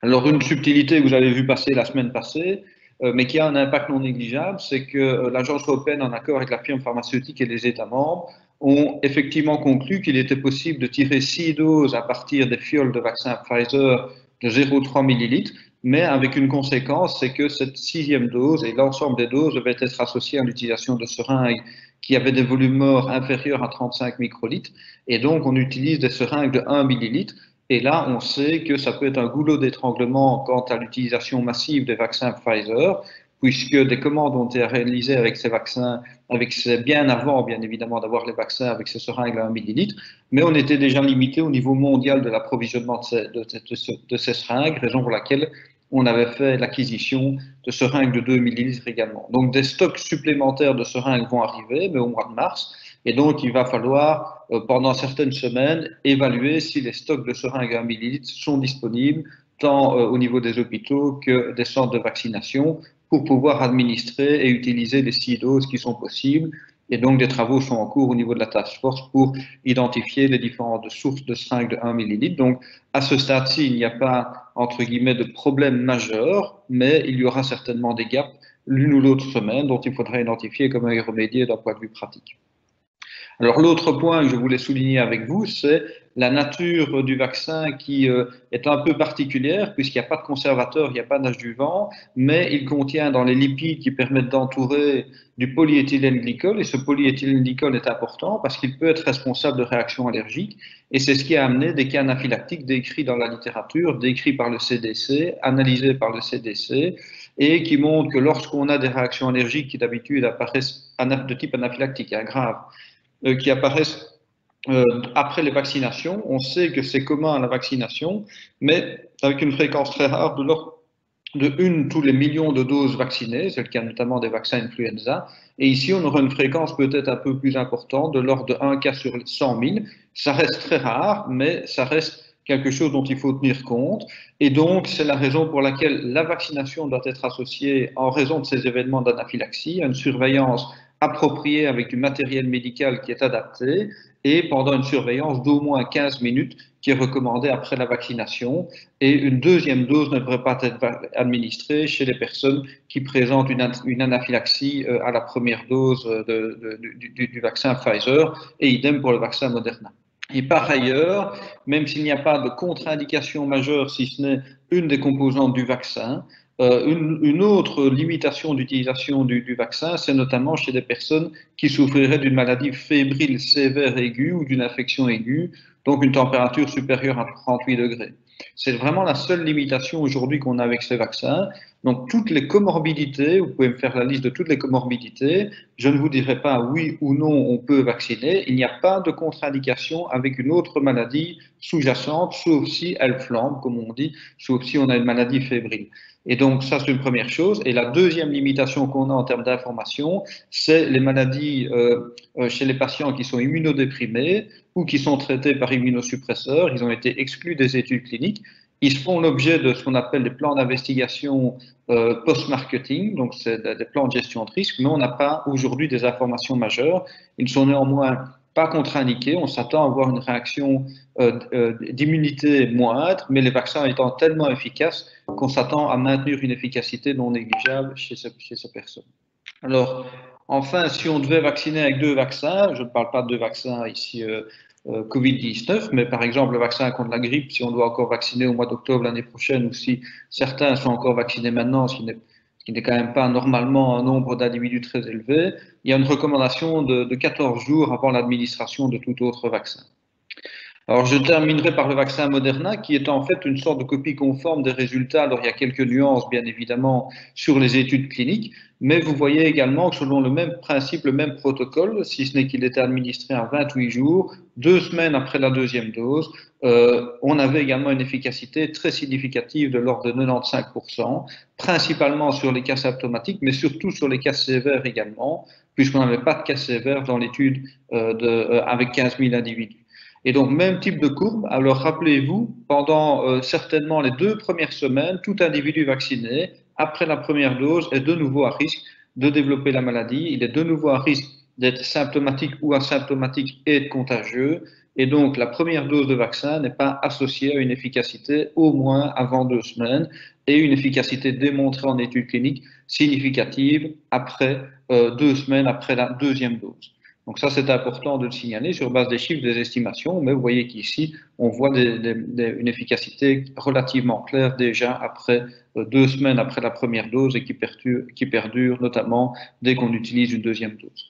Alors, une subtilité que vous avez vu passer la semaine passée, mais qui a un impact non négligeable, c'est que l'Agence européenne, en accord avec la firme pharmaceutique et les États membres, ont effectivement conclu qu'il était possible de tirer 6 doses à partir des fioles de vaccin Pfizer de 0,3 millilitres, mais avec une conséquence, c'est que cette 6e dose et l'ensemble des doses devaient être associées à l'utilisation de seringues qui avaient des volumes morts inférieurs à 35 microlitres, et donc on utilise des seringues de 1 millilitre. Et là, on sait que ça peut être un goulot d'étranglement quant à l'utilisation massive des vaccins Pfizer, puisque des commandes ont été réalisées avec ces vaccins, bien avant, bien évidemment, d'avoir les vaccins avec ces seringues à 1 millilitre, mais on était déjà limité au niveau mondial de l'approvisionnement de ces seringues, raison pour laquelle on avait fait l'acquisition de seringues de 2 millilitres également. Donc, des stocks supplémentaires de seringues vont arriver, mais au mois de mars. Et donc, il va falloir, pendant certaines semaines, évaluer si les stocks de seringues à 1 millilitre sont disponibles, tant au niveau des hôpitaux que des centres de vaccination, pour pouvoir administrer et utiliser les 6 doses qui sont possibles. Et donc, des travaux sont en cours au niveau de la task force pour identifier les différentes sources de seringues de 1 millilitre. Donc, à ce stade-ci, il n'y a pas, entre guillemets, de problème majeur, mais il y aura certainement des gaps l'une ou l'autre semaine dont il faudra identifier comment y remédier d'un point de vue pratique. Alors, l'autre point que je voulais souligner avec vous, c'est la nature du vaccin qui est un peu particulière puisqu'il n'y a pas de conservateur, il n'y a pas d'adjuvant, mais il contient dans les lipides qui permettent d'entourer du polyéthylène glycol, et ce polyéthylène glycol est important parce qu'il peut être responsable de réactions allergiques, et c'est ce qui a amené des cas anaphylactiques décrits dans la littérature, décrits par le CDC, analysés par le CDC, et qui montrent que lorsqu'on a des réactions allergiques qui d'habitude apparaissent de type anaphylactique, grave, qui apparaissent après les vaccinations. On sait que c'est commun à la vaccination, mais avec une fréquence très rare de l'ordre de 1 tous les millions de doses vaccinées, c'est le cas notamment des vaccins influenza. Et ici, on aura une fréquence peut-être un peu plus importante, de l'ordre de 1 cas sur 100 000. Ça reste très rare, mais ça reste quelque chose dont il faut tenir compte. Et donc, c'est la raison pour laquelle la vaccination doit être associée, en raison de ces événements d'anaphylaxie, à une surveillance appropriée avec du matériel médical qui est adapté et pendant une surveillance d'au moins 15 minutes qui est recommandée après la vaccination. Et une deuxième dose ne devrait pas être administrée chez les personnes qui présentent une anaphylaxie à la première dose du vaccin Pfizer, et idem pour le vaccin Moderna. Et par ailleurs, même s'il n'y a pas de contre-indication majeure, si ce n'est une des composantes du vaccin, une autre limitation d'utilisation du vaccin, c'est notamment chez des personnes qui souffriraient d'une maladie fébrile sévère aiguë ou d'une infection aiguë, donc une température supérieure à 38 degrés. C'est vraiment la seule limitation aujourd'hui qu'on a avec ces vaccins. Donc toutes les comorbidités, vous pouvez me faire la liste de toutes les comorbidités, je ne vous dirai pas oui ou non on peut vacciner, il n'y a pas de contre-indication avec une autre maladie sous-jacente, sauf si elle flambe, comme on dit, sauf si on a une maladie fébrile. Et donc, ça, c'est une première chose. Et la deuxième limitation qu'on a en termes d'information, c'est les maladies chez les patients qui sont immunodéprimés ou qui sont traités par immunosuppresseurs. Ils ont été exclus des études cliniques. Ils font l'objet de ce qu'on appelle des plans d'investigation post-marketing, donc c'est des plans de gestion de risque, mais on n'a pas aujourd'hui des informations majeures. Ils ne sont néanmoins pas contre-indiqués. On s'attend à avoir une réaction d'immunité moindre, mais les vaccins étant tellement efficaces qu'on s'attend à maintenir une efficacité non négligeable chez ces personnes. Alors, enfin, si on devait vacciner avec 2 vaccins, je ne parle pas de 2 vaccins ici Covid-19, mais par exemple le vaccin contre la grippe, si on doit encore vacciner au mois d'octobre l'année prochaine, ou si certains sont encore vaccinés maintenant, ce qui n'est quand même pas normalement un nombre d'individus très élevé, il y a une recommandation de 14 jours avant l'administration de tout autre vaccin. Alors, je terminerai par le vaccin Moderna, qui est en fait une sorte de copie conforme des résultats. Alors, il y a quelques nuances, bien évidemment, sur les études cliniques, mais vous voyez également que selon le même principe, le même protocole, si ce n'est qu'il était administré à 28 jours, 2 semaines après la deuxième dose, on avait également une efficacité très significative de l'ordre de 95%, principalement sur les cas symptomatiques, mais surtout sur les cas sévères également, puisqu'on n'avait pas de cas sévères dans l'étude avec 15 000 individus. Et donc, même type de courbe. Alors, rappelez-vous, pendant certainement les 2 premières semaines, tout individu vacciné, après la première dose, est de nouveau à risque de développer la maladie. Il est de nouveau à risque d'être symptomatique ou asymptomatique et être contagieux. Et donc, la première dose de vaccin n'est pas associée à une efficacité au moins avant 2 semaines et une efficacité démontrée en études cliniques significative après 2 semaines après la deuxième dose. Donc ça, c'est important de le signaler sur base des chiffres, des estimations, mais vous voyez qu'ici, on voit une efficacité relativement claire déjà après 2 semaines après la première dose et qui perdure notamment dès qu'on utilise une deuxième dose.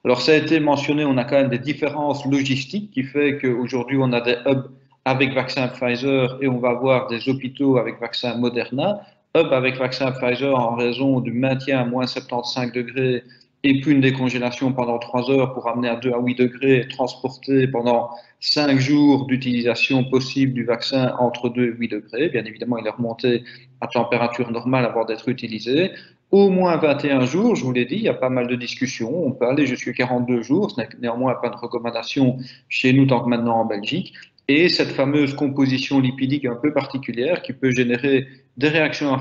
Alors ça a été mentionné, on a quand même des différences logistiques qui fait qu'aujourd'hui, on a des hubs avec vaccin Pfizer et on va avoir des hôpitaux avec vaccin Moderna. Hub avec vaccin Pfizer en raison du maintien à moins 75 degrés et puis une décongélation pendant 3 heures pour amener à 2 à 8 degrés et transporter pendant 5 jours d'utilisation possible du vaccin entre 2 et 8 degrés. Bien évidemment, il est remonté à température normale avant d'être utilisé. Au moins 21 jours, je vous l'ai dit, il y a pas mal de discussions. On peut aller jusqu'à 42 jours, ce n'est néanmoins pas de recommandation chez nous tant que maintenant en Belgique. Et cette fameuse composition lipidique un peu particulière qui peut générer des réactions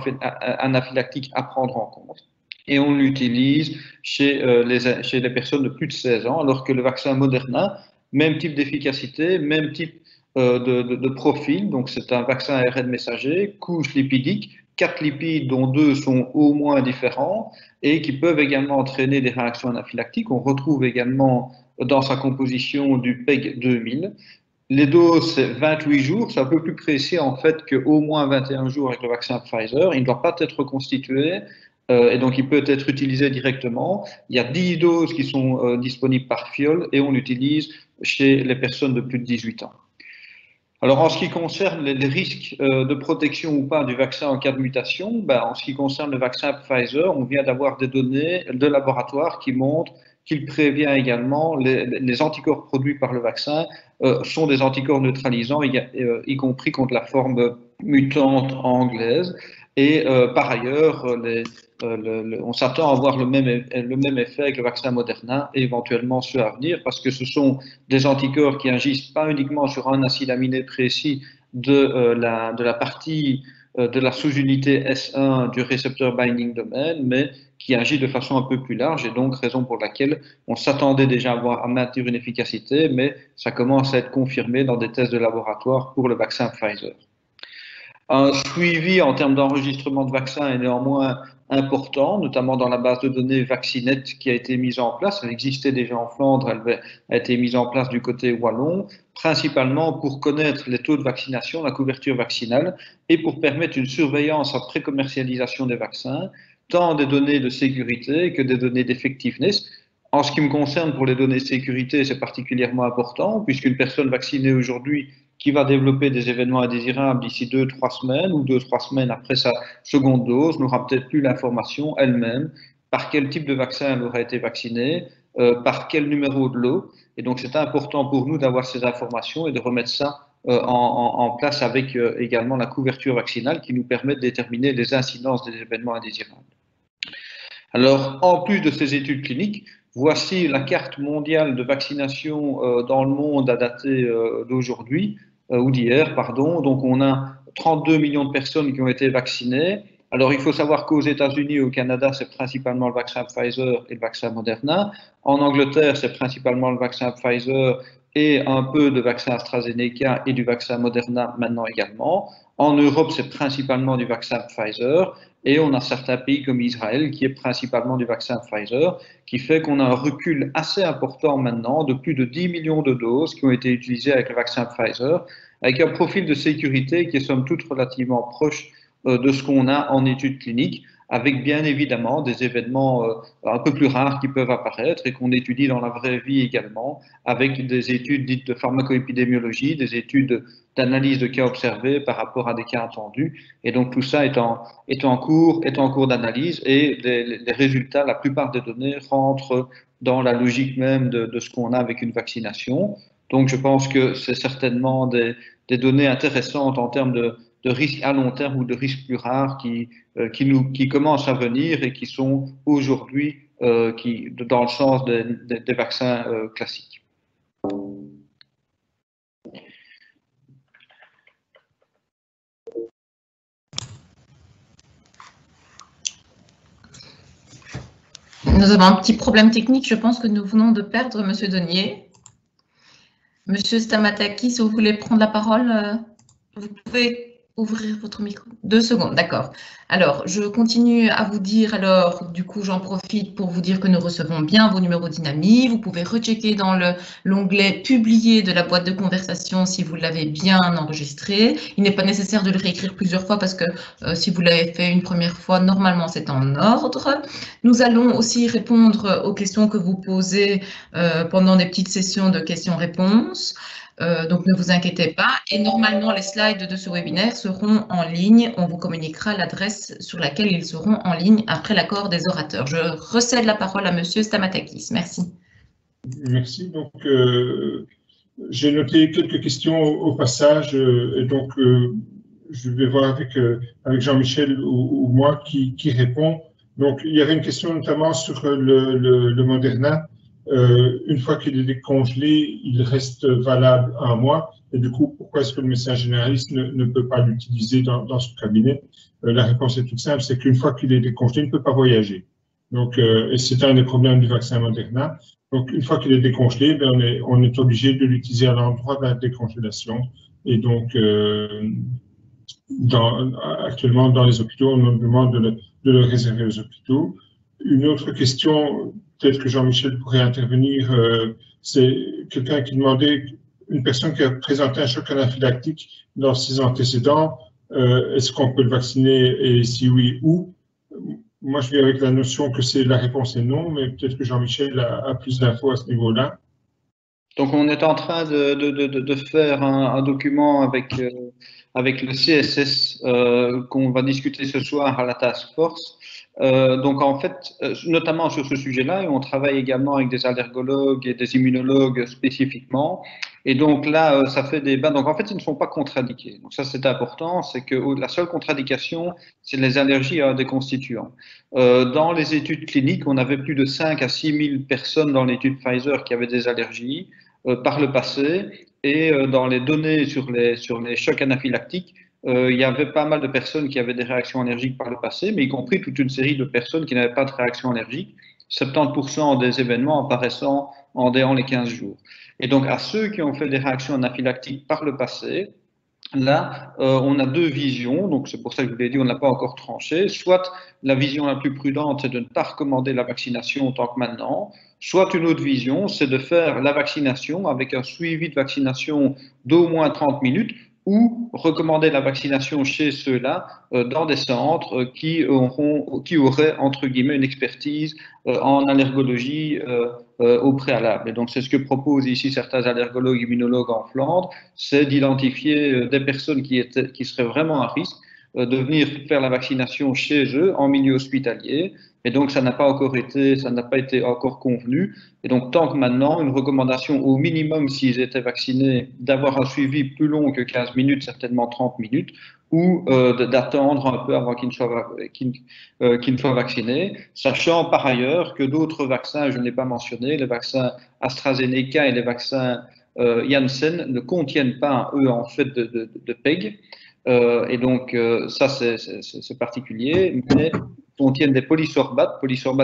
anaphylactiques à prendre en compte. Et on l'utilise chez les personnes de plus de 16 ans, alors que le vaccin Moderna, même type d'efficacité, même type de profil, donc c'est un vaccin ARN messager, couche lipidique, 4 lipides dont 2 sont au moins différents et qui peuvent également entraîner des réactions anaphylactiques. On retrouve également dans sa composition du PEG 2000. Les doses, c'est 28 jours, c'est un peu plus précis en fait qu'au moins 21 jours avec le vaccin Pfizer. Il ne doit pas être reconstitué. Et donc, il peut être utilisé directement. Il y a 10 doses qui sont disponibles par fiole et on l'utilise chez les personnes de plus de 18 ans. Alors, en ce qui concerne les risques de protection ou pas du vaccin en cas de mutation, en ce qui concerne le vaccin Pfizer, on vient d'avoir des données de laboratoire qui montrent qu'il prévient également les anticorps produits par le vaccin sont des anticorps neutralisants, y compris contre la forme mutante anglaise. Et par ailleurs, on s'attend à avoir le même effet avec le vaccin Moderna et éventuellement ceux à venir, parce que ce sont des anticorps qui agissent pas uniquement sur un acide aminé précis de la partie de la sous-unité S1 du récepteur binding domain, mais qui agit de façon un peu plus large, et donc raison pour laquelle on s'attendait déjà à maintenir une efficacité, mais ça commence à être confirmé dans des tests de laboratoire pour le vaccin Pfizer. Un suivi en termes d'enregistrement de vaccins est néanmoins important, notamment dans la base de données Vaccinet qui a été mise en place. Elle existait déjà en Flandre, elle a été mise en place du côté wallon, principalement pour connaître les taux de vaccination, la couverture vaccinale, et pour permettre une surveillance en pré-commercialisation des vaccins, tant des données de sécurité que des données d'effectiveness. En ce qui me concerne, pour les données de sécurité, c'est particulièrement important, puisqu'une personne vaccinée aujourd'hui qui va développer des événements indésirables d'ici 2-3 semaines ou 2-3 semaines après sa seconde dose n'aura peut-être plus l'information elle-même par quel type de vaccin elle aura été vaccinée, par quel numéro de lot. Et donc, c'est important pour nous d'avoir ces informations et de remettre ça en place avec également la couverture vaccinale qui nous permet de déterminer les incidences des événements indésirables. Alors, en plus de ces études cliniques, voici la carte mondiale de vaccination dans le monde à dater d'aujourd'hui, ou d'hier, pardon. Donc, on a 32 millions de personnes qui ont été vaccinées. Alors, il faut savoir qu'aux États-Unis et au Canada, c'est principalement le vaccin Pfizer et le vaccin Moderna. En Angleterre, c'est principalement le vaccin Pfizer et un peu de vaccin AstraZeneca et du vaccin Moderna maintenant également. En Europe, c'est principalement du vaccin Pfizer. Et on a certains pays comme Israël qui est principalement du vaccin Pfizer, qui fait qu'on a un recul assez important maintenant de plus de 10 millions de doses qui ont été utilisées avec le vaccin Pfizer, avec un profil de sécurité qui est somme toute relativement proche de ce qu'on a en études cliniques, avec bien évidemment des événements un peu plus rares qui peuvent apparaître et qu'on étudie dans la vraie vie également, avec des études dites de pharmacoépidémiologie, des études d'analyse de cas observés par rapport à des cas attendus. Et donc tout ça est en cours d'analyse et les résultats, la plupart des données rentrent dans la logique même de ce qu'on a avec une vaccination. Donc je pense que c'est certainement des données intéressantes en termes de risques à long terme ou de risques plus rares qui commencent à venir et qui sont aujourd'hui dans le sens des vaccins classiques. Nous avons un petit problème technique. Je pense que nous venons de perdre Monsieur Denier. Monsieur Stamatakis, si vous voulez prendre la parole, vous pouvez ouvrir votre micro. 2 secondes, d'accord. Alors, je continue à vous dire, alors, du coup, j'en profite pour vous dire que nous recevons bien vos numéros d'INAMI. Vous pouvez rechecker dans l'onglet « Publier » de la boîte de conversation si vous l'avez bien enregistré. Il n'est pas nécessaire de le réécrire plusieurs fois parce que si vous l'avez fait une première fois, normalement, c'est en ordre. Nous allons aussi répondre aux questions que vous posez pendant des petites sessions de questions-réponses. Donc, ne vous inquiétez pas. Et normalement, les slides de ce webinaire seront en ligne. On vous communiquera l'adresse sur laquelle ils seront en ligne après l'accord des orateurs. Je recède la parole à Monsieur Stamatakis. Merci. Merci. Donc, j'ai noté quelques questions au passage. Et donc, je vais voir avec Jean-Michel ou moi qui répond. Donc, il y avait une question notamment sur le Moderna. Une fois qu'il est décongelé, il reste valable 1 mois. Et du coup, pourquoi est-ce que le médecin généraliste ne peut pas l'utiliser dans son cabinet? La réponse est toute simple, c'est qu'une fois qu'il est décongelé, il ne peut pas voyager. Donc, et c'est un des problèmes du vaccin Moderna. Donc, une fois qu'il est décongelé, on est obligé de l'utiliser à l'endroit de la décongélation. Et donc, actuellement, dans les hôpitaux, on nous demande de le réserver aux hôpitaux. Une autre question, peut-être que Jean-Michel pourrait intervenir, c'est quelqu'un qui demandait, une personne qui a présenté un choc anaphylactique dans ses antécédents, est-ce qu'on peut le vacciner et si oui, où? Moi, je vais avec la notion que la réponse est non, mais peut-être que Jean-Michel a plus d'infos à ce niveau-là. Donc, on est en train de faire un document avec le CSS qu'on va discuter ce soir à la Task Force. Donc en fait, notamment sur ce sujet-là, et on travaille également avec des allergologues et des immunologues spécifiquement. Et donc là, ça fait débat. Donc en fait, ils ne sont pas contre-indiqués. Donc ça, c'est important, c'est que la seule contre-indication, c'est les allergies à des constituants. Dans les études cliniques, on avait plus de 5 à 6 000 personnes dans l'étude Pfizer qui avaient des allergies par le passé. Et dans les données sur les chocs anaphylactiques, il y avait pas mal de personnes qui avaient des réactions allergiques par le passé, mais y compris toute une série de personnes qui n'avaient pas de réaction allergique, 70% des événements apparaissant en déant les 15 jours. Et donc, à ceux qui ont fait des réactions anaphylactiques par le passé, là, on a deux visions, donc c'est pour ça que je vous l'ai dit, on n'a pas encore tranché. Soit la vision la plus prudente, c'est de ne pas recommander la vaccination tant que maintenant, soit une autre vision, c'est de faire la vaccination avec un suivi de vaccination d'au moins 30 minutes, ou recommander la vaccination chez ceux-là dans des centres qui auraient, entre guillemets, une expertise en allergologie au préalable. Et donc, c'est ce que proposent ici certains allergologues immunologues en Flandre, c'est d'identifier des personnes qui seraient vraiment à risque, de venir faire la vaccination chez eux en milieu hospitalier. Et donc, ça n'a pas été encore convenu. Et donc, tant que maintenant, une recommandation au minimum, s'ils étaient vaccinés, d'avoir un suivi plus long que 15 minutes, certainement 30 minutes, ou d'attendre un peu avant qu'ils ne soient vaccinés, sachant par ailleurs que d'autres vaccins, je ne l'ai pas mentionné, les vaccins AstraZeneca et les vaccins Janssen ne contiennent pas, eux, en fait, de PEG. Et donc, ça, c'est particulier, mais contiennent des polysorbates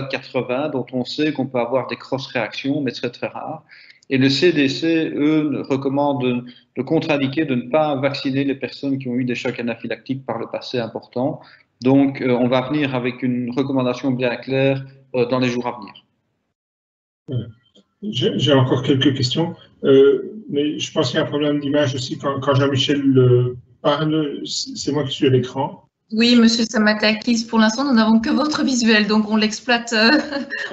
80, dont on sait qu'on peut avoir des cross-réactions, mais très très rares. Et le CDC, eux, recommande de contre-indiquer, de ne pas vacciner les personnes qui ont eu des chocs anaphylactiques par le passé importants. Donc, on va venir avec une recommandation bien claire dans les jours à venir. J'ai encore quelques questions, mais je pense qu'il y a un problème d'image aussi quand Jean-Michel parle, c'est moi qui suis à l'écran. Oui, Monsieur Stamatakis, pour l'instant, nous n'avons que votre visuel, donc on l'exploite.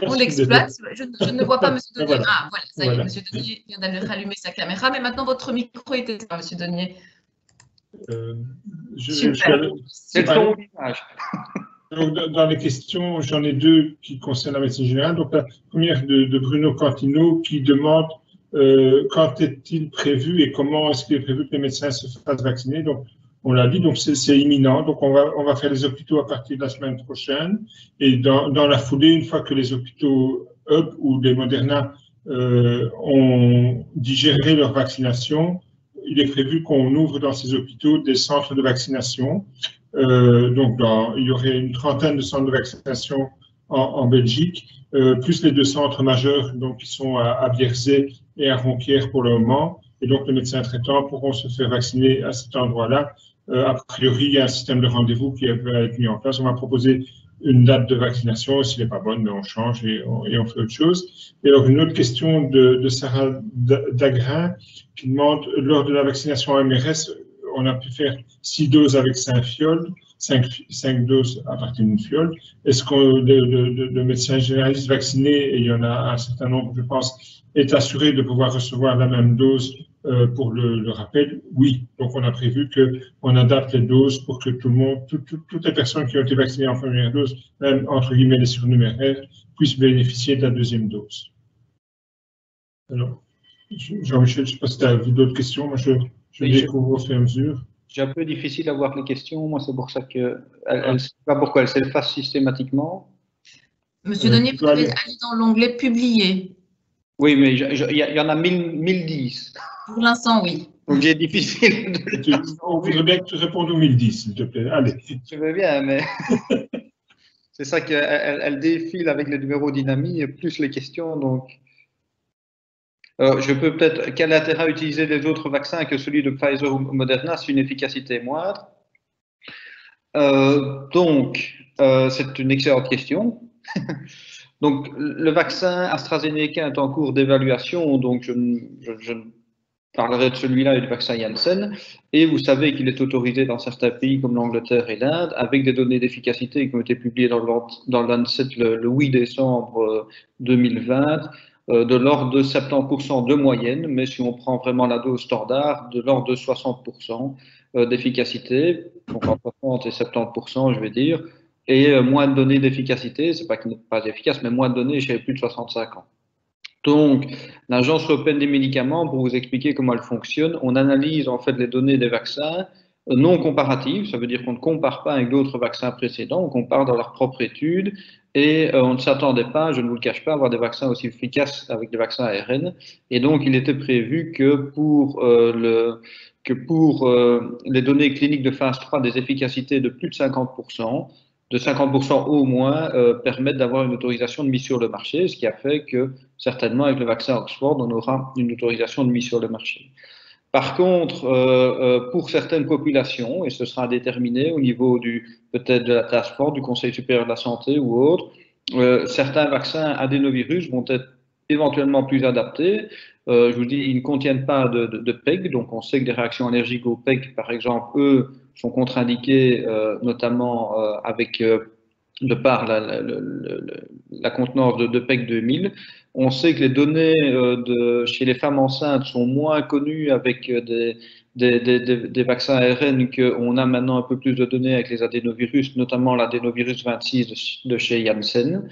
On l'exploite. Je ne vois pas Monsieur Denier. Voilà. Ah, voilà, ça y est, Monsieur Denier vient d'aller rallumer sa caméra, mais maintenant votre micro est éteint, Monsieur Denier. C'est le ton d'image. Dans les questions, j'en ai deux qui concernent la médecine générale. Donc, la première de Bruno Cantino qui demande quand est-il prévu et comment est-ce qu'il est prévu que les médecins se fassent vacciner. Donc, on l'a dit, donc c'est imminent. Donc, on va faire les hôpitaux à partir de la semaine prochaine. Et dans la foulée, une fois que les hôpitaux Hub ou les Moderna ont digéré leur vaccination, il est prévu qu'on ouvre dans ces hôpitaux des centres de vaccination. Donc, il y aurait une trentaine de centres de vaccination en Belgique, plus les deux centres majeurs donc, qui sont à Vierzey et à Ronquière pour le moment. Et donc, les médecins traitants pourront se faire vacciner à cet endroit-là. A priori, il y a un système de rendez-vous qui va être mis en place. On va proposer une date de vaccination. S'il n'est pas bonne, on change et on fait autre chose. Et alors, une autre question de Sarah Dagrin qui demande, lors de la vaccination à MRS, on a pu faire 6 doses avec 5 fioles, 5 doses à partir d'une fiole. Est-ce que le médecin généraliste vacciné, et il y en a un certain nombre, je pense, est assuré de pouvoir recevoir la même dose pour le rappel? Oui. Donc, on a prévu qu'on adapte les doses pour que tout le monde, toutes les personnes qui ont été vaccinées en première dose, même entre guillemets les surnuméraires, puissent bénéficier de la deuxième dose. Alors, Jean-Michel, je ne sais pas si tu as vu d'autres questions. Moi, je découvre au fur et à mesure. C'est un peu difficile d'avoir les questions. Moi, c'est pour ça que elle ne sait pas pourquoi elle s'efface systématiquement. Monsieur Denier, vous devez aller dans l'onglet Publier. Oui, mais il y en a 1010. Pour l'instant, oui. Donc, c'est difficile. On voudrait bien que tu répondes aux 1010, s'il te plaît. Allez. Je veux bien, mais c'est ça qu'elle défile avec les numéros dynamiques et plus les questions. Donc, je peux peut-être. Quel intérêt à utiliser les autres vaccins que celui de Pfizer ou Moderna si une efficacité moindre? Donc, c'est une excellente question. Donc, le vaccin AstraZeneca est en cours d'évaluation, donc je parlerai de celui-là et du vaccin Janssen. Et vous savez qu'il est autorisé dans certains pays comme l'Angleterre et l'Inde, avec des données d'efficacité qui ont été publiées dans le Lancet le 8 décembre 2020, de l'ordre de 70% de moyenne, mais si on prend vraiment la dose standard, de l'ordre de 60% d'efficacité, donc entre 60 et 70%, je vais dire. et moins de données d'efficacité, c'est pas qu'il n'est pas efficace, mais moins de données chez les plus de 65 ans. Donc, l'Agence européenne des médicaments, pour vous expliquer comment elle fonctionne, on analyse en fait les données des vaccins non comparatives, ça veut dire qu'on ne compare pas avec d'autres vaccins précédents, on compare dans leur propre étude, et on ne s'attendait pas, je ne vous le cache pas, à avoir des vaccins aussi efficaces avec des vaccins ARN, et donc il était prévu que pour les données cliniques de phase 3 des efficacités de plus de 50%, au moins, permettent d'avoir une autorisation de mise sur le marché, ce qui a fait que certainement avec le vaccin Oxford, on aura une autorisation de mise sur le marché. Par contre, pour certaines populations, et ce sera déterminé au niveau peut-être de la task force, du Conseil supérieur de la santé ou autre, certains vaccins adénovirus vont être éventuellement plus adaptés. Je vous dis, ils ne contiennent pas de PEG, donc on sait que des réactions allergiques au PEG, par exemple, eux, sont contre-indiqués, notamment avec de par la contenance de PEG 2000. On sait que les données chez les femmes enceintes sont moins connues avec des vaccins ARN, qu'on a maintenant un peu plus de données avec les adénovirus, notamment l'adénovirus 26 de chez Janssen.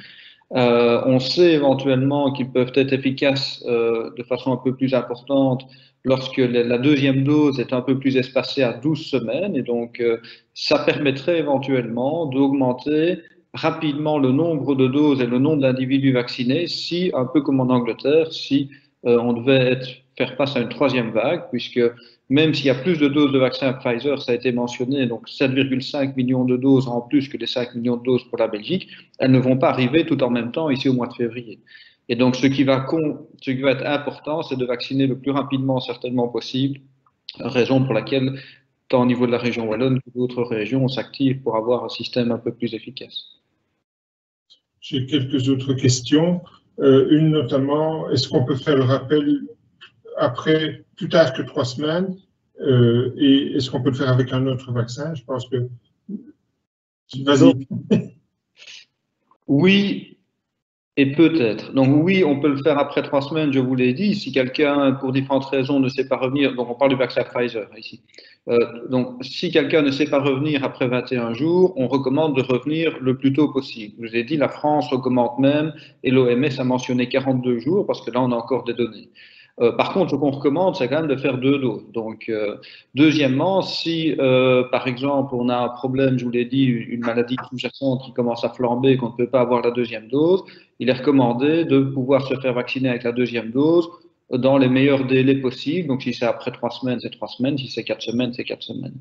On sait éventuellement qu'ils peuvent être efficaces de façon un peu plus importante lorsque la deuxième dose est un peu plus espacée à 12 semaines. Et donc, ça permettrait éventuellement d'augmenter rapidement le nombre de doses et le nombre d'individus vaccinés si, un peu comme en Angleterre, si on devait faire face à une troisième vague, puisque même s'il y a plus de doses de vaccin Pfizer, ça a été mentionné, donc 7,5 millions de doses en plus que les 5 millions de doses pour la Belgique, elles ne vont pas arriver tout en même temps ici au mois de février. Et donc, ce qui va être important, c'est de vacciner le plus rapidement, certainement possible, raison pour laquelle, tant au niveau de la région wallonne que d'autres régions, on s'active pour avoir un système un peu plus efficace. J'ai quelques autres questions. Une notamment, est-ce qu'on peut faire le rappel après, plus tard que 3 semaines, et est-ce qu'on peut le faire avec un autre vaccin? Je pense que... Vas-y. Oui, et peut-être. Donc oui, on peut le faire après 3 semaines, je vous l'ai dit. Si quelqu'un, pour différentes raisons, ne sait pas revenir, donc on parle du vaccin Pfizer ici. Donc si quelqu'un ne sait pas revenir après 21 jours, on recommande de revenir le plus tôt possible. Je vous ai dit, la France recommande même, et l'OMS a mentionné 42 jours, parce que là, on a encore des données. Par contre, ce qu'on recommande, c'est quand même de faire 2 doses. Donc, deuxièmement, si, par exemple, on a un problème, je vous l'ai dit, une maladie sous-jacente qui commence à flamber et qu'on ne peut pas avoir la deuxième dose, il est recommandé de pouvoir se faire vacciner avec la deuxième dose dans les meilleurs délais possibles. Donc, si c'est après 3 semaines, c'est 3 semaines. Si c'est 4 semaines, c'est 4 semaines.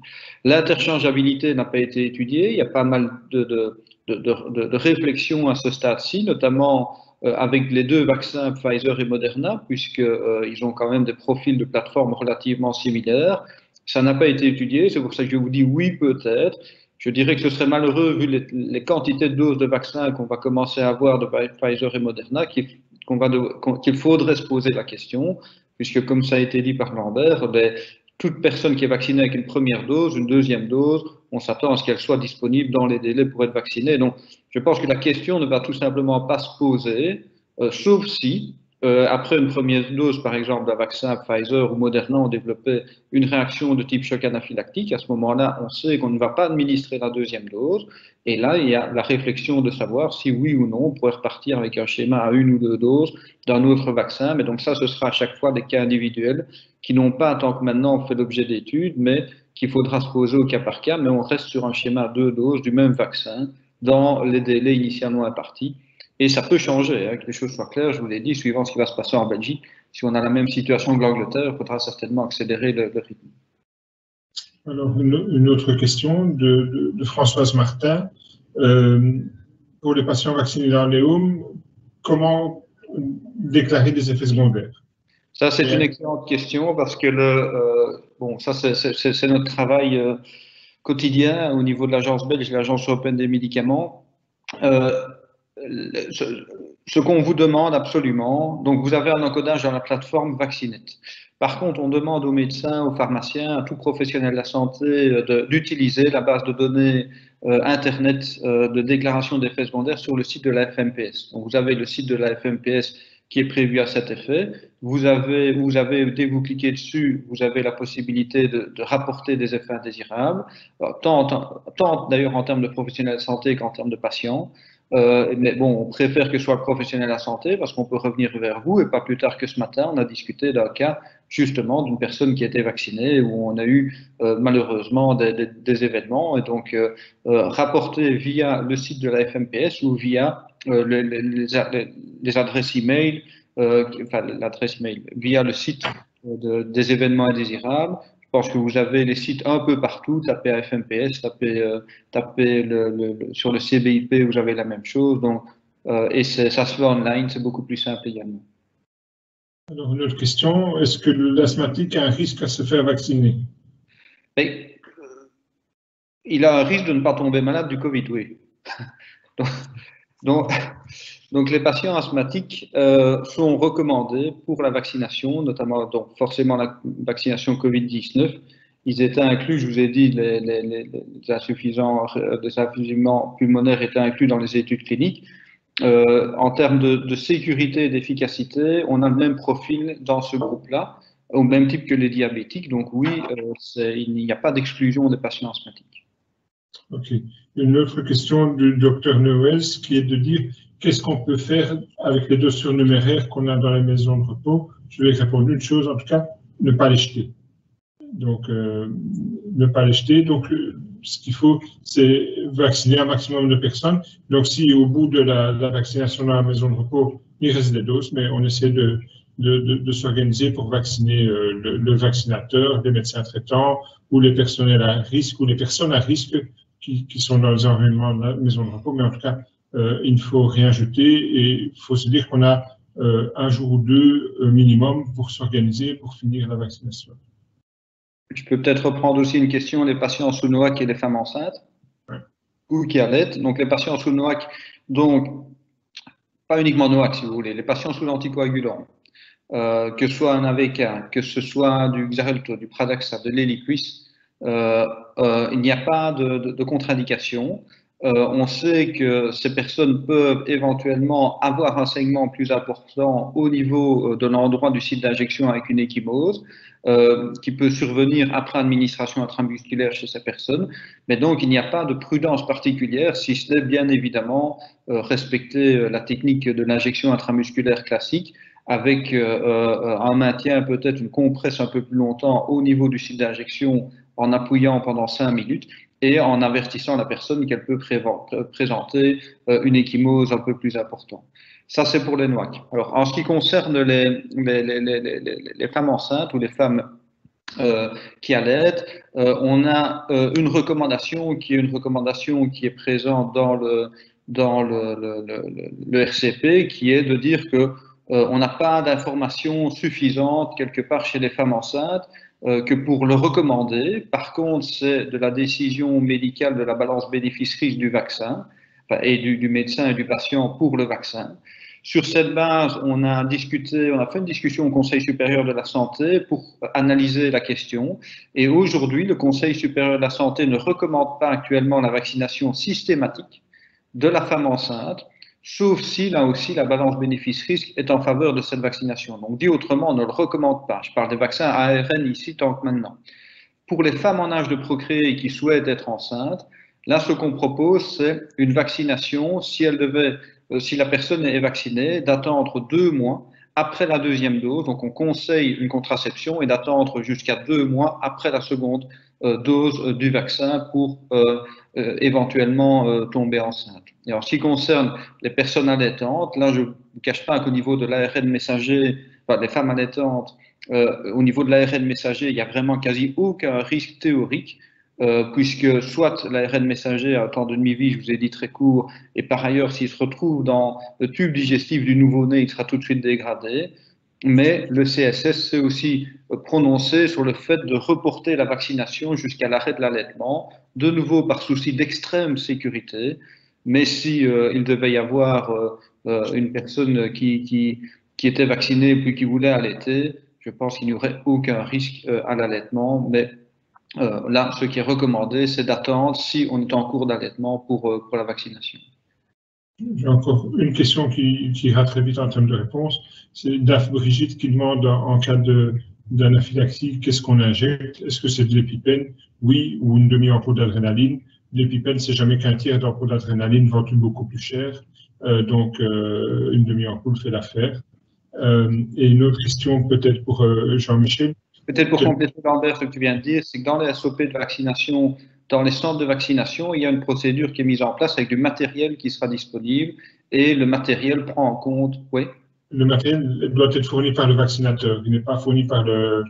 L'interchangeabilité n'a pas été étudiée. Il y a pas mal de réflexions à ce stade-ci, notamment avec les 2 vaccins Pfizer et Moderna, puisqu'ils ont quand même des profils de plateforme relativement similaires. Ça n'a pas été étudié, c'est pour ça que je vous dis oui, peut-être. Je dirais que ce serait malheureux, vu les quantités de doses de vaccins qu'on va commencer à avoir de Pfizer et Moderna, qu'il faudrait se poser la question, puisque comme ça a été dit par Lambert, toute personne qui est vaccinée avec une première dose, une deuxième dose, on s'attend à ce qu'elle soit disponible dans les délais pour être vaccinée. Donc, je pense que la question ne va tout simplement pas se poser, sauf si, après une première dose, par exemple, d'un vaccin Pfizer ou Moderna, on développait une réaction de type choc anaphylactique. À ce moment-là, on sait qu'on ne va pas administrer la deuxième dose. Et là, il y a la réflexion de savoir si oui ou non on pourrait repartir avec un schéma à 1 ou 2 doses d'un autre vaccin. Mais donc ça, ce sera à chaque fois des cas individuels qui n'ont pas, tant que maintenant, fait l'objet d'études, mais qu'il faudra se poser au cas par cas. Mais on reste sur un schéma à 2 doses du même vaccin dans les délais initialement impartis. Et ça peut changer, hein, que les choses soient claires, je vous l'ai dit, suivant ce qui va se passer en Belgique. Si on a la même situation que l'Angleterre, il faudra certainement accélérer le rythme. Alors, une autre question de Françoise Martin. Pour les patients vaccinés dans les homes, comment déclarer des effets secondaires? Ça, c'est une excellente question parce que bon, ça, c'est notre travail quotidien au niveau de l'Agence belge et l'Agence européenne des médicaments. Ce qu'on vous demande absolument, donc vous avez un encodage dans la plateforme Vaccinet. Par contre, on demande aux médecins, aux pharmaciens, à tout professionnel de la santé d'utiliser la base de données Internet de déclaration d'effets secondaires sur le site de la FMPS. Donc, vous avez le site de la FMPS qui est prévu à cet effet. Vous avez, dès que vous cliquez dessus, vous avez la possibilité de rapporter des effets indésirables, tant d'ailleurs en termes de professionnels de santé qu'en termes de patients. Mais bon, on préfère que ce soit le professionnel de la santé parce qu'on peut revenir vers vous. Et pas plus tard que ce matin, on a discuté d'un cas justement d'une personne qui était vaccinée où on a eu malheureusement des événements. Et donc, rapporté via le site de la FMPS ou via les adresses e-mail, enfin l'adresse e-mail, via le site des événements indésirables. Je pense que vous avez les sites un peu partout, tapez AFMPS, tapez sur le CBIP, vous avez la même chose. Donc, et ça se fait online, c'est beaucoup plus simple également. Alors, une autre question, est-ce que l'asthmatique a un risque à se faire vacciner? Et, il a un risque de ne pas tomber malade du Covid, oui. Donc les patients asthmatiques sont recommandés pour la vaccination, notamment donc forcément la vaccination Covid-19. Ils étaient inclus, je vous ai dit, les insuffisants pulmonaires étaient inclus dans les études cliniques. En termes de sécurité et d'efficacité, on a le même profil dans ce groupe-là, au même type que les diabétiques. Donc oui, il n'y a pas d'exclusion des patients asthmatiques. Ok. Une autre question du docteur Noël, qui est de dire qu'est-ce qu'on peut faire avec les dossiers surnuméraires qu'on a dans les maisons de repos. Je vais répondre une chose, en tout cas, ne pas les jeter. Donc, ne pas les jeter. Donc, ce qu'il faut, c'est vacciner un maximum de personnes. Donc, si au bout de la vaccination dans la maison de repos, il reste des doses, mais on essaie de s'organiser pour vacciner le vaccinateur, les médecins traitants ou les personnels à risque ou les personnes à risque qui sont dans les environnements de la maison de repos. Mais en tout cas, il ne faut rien jeter et il faut se dire qu'on a un jour ou deux minimum pour s'organiser, pour finir la vaccination. Je peux peut-être reprendre aussi une question, les patients sous NOAC et les femmes enceintes, ouais, ou qui allaitent. Donc les patients sous NOAC, donc pas uniquement NOAC si vous voulez, les patients sous l'anticoagulant, que ce soit un AVK, que ce soit du Xarelto, du Pradaxa, de l'Eliquis, il n'y a pas de contre-indication. On sait que ces personnes peuvent éventuellement avoir un saignement plus important au niveau de l'endroit du site d'injection avec une ecchymose, qui peut survenir après administration intramusculaire chez ces personnes. Mais donc, il n'y a pas de prudence particulière, si ce n'est bien évidemment respecter la technique de l'injection intramusculaire classique, avec un maintien, peut-être une compresse un peu plus longtemps au niveau du site d'injection en appuyant pendant 5 minutes et en avertissant la personne qu'elle peut présenter une ecchymose un peu plus importante. Ça, c'est pour les NOAC. Alors, en ce qui concerne les femmes enceintes ou les femmes qui allaitent, on a une recommandation qui est présente dans le RCP, qui est de dire que on n'a pas d'informations suffisantes quelque part chez les femmes enceintes que pour le recommander. Par contre, c'est de la décision médicale de la balance bénéfice-risque du vaccin et du médecin et du patient pour le vaccin. Sur cette base, on a fait une discussion au Conseil supérieur de la santé pour analyser la question. Et aujourd'hui, le Conseil supérieur de la santé ne recommande pas actuellement la vaccination systématique de la femme enceinte, sauf si, là aussi, la balance bénéfice-risque est en faveur de cette vaccination. Donc, dit autrement, on ne le recommande pas. Je parle des vaccins ARN ici, tant que maintenant. Pour les femmes en âge de procréer et qui souhaitent être enceintes, là, ce qu'on propose, c'est une vaccination, si la personne est vaccinée, d'attendre 2 mois après la deuxième dose. Donc, on conseille une contraception et d'attendre jusqu'à 2 mois après la seconde dose du vaccin pour éventuellement tomber enceinte. Et en ce qui concerne les personnes allaitantes, là, je ne vous cache pas qu'au niveau de l'ARN messager, enfin, les femmes allaitantes, au niveau de l'ARN messager, il n'y a vraiment quasi aucun risque théorique, puisque soit l'ARN messager a un temps de demi-vie, je vous ai dit très court, et par ailleurs, s'il se retrouve dans le tube digestif du nouveau-né, il sera tout de suite dégradé. Mais le CSS s'est aussi prononcé sur le fait de reporter la vaccination jusqu'à l'arrêt de l'allaitement, de nouveau par souci d'extrême sécurité. Mais si il devait y avoir une personne qui était vaccinée puis qui voulait allaiter, je pense qu'il n'y aurait aucun risque à l'allaitement. Mais là, ce qui est recommandé, c'est d'attendre si on est en cours d'allaitement pour la vaccination. J'ai encore une question qui ira très vite en termes de réponse. C'est Daph Brigitte qui demande en cas d'anaphylaxie, qu'est-ce qu'on injecte? Est-ce que c'est de l'épipène? Oui, ou une demi-ampoule d'adrénaline. L'épipène, c'est jamais qu'un tiers d'ampoule d'adrénaline vendu beaucoup plus cher. Donc, une demi-ampoule fait l'affaire. Et une autre question peut-être pour Jean-Michel. Peut-être pour compléter, Lambert, ce que tu viens de dire, c'est que dans les SOP de vaccination, dans les centres de vaccination, il y a une procédure qui est mise en place avec du matériel qui sera disponible et le matériel prend en compte, oui. Le matériel doit être fourni par le vaccinateur, il n'est pas fourni par la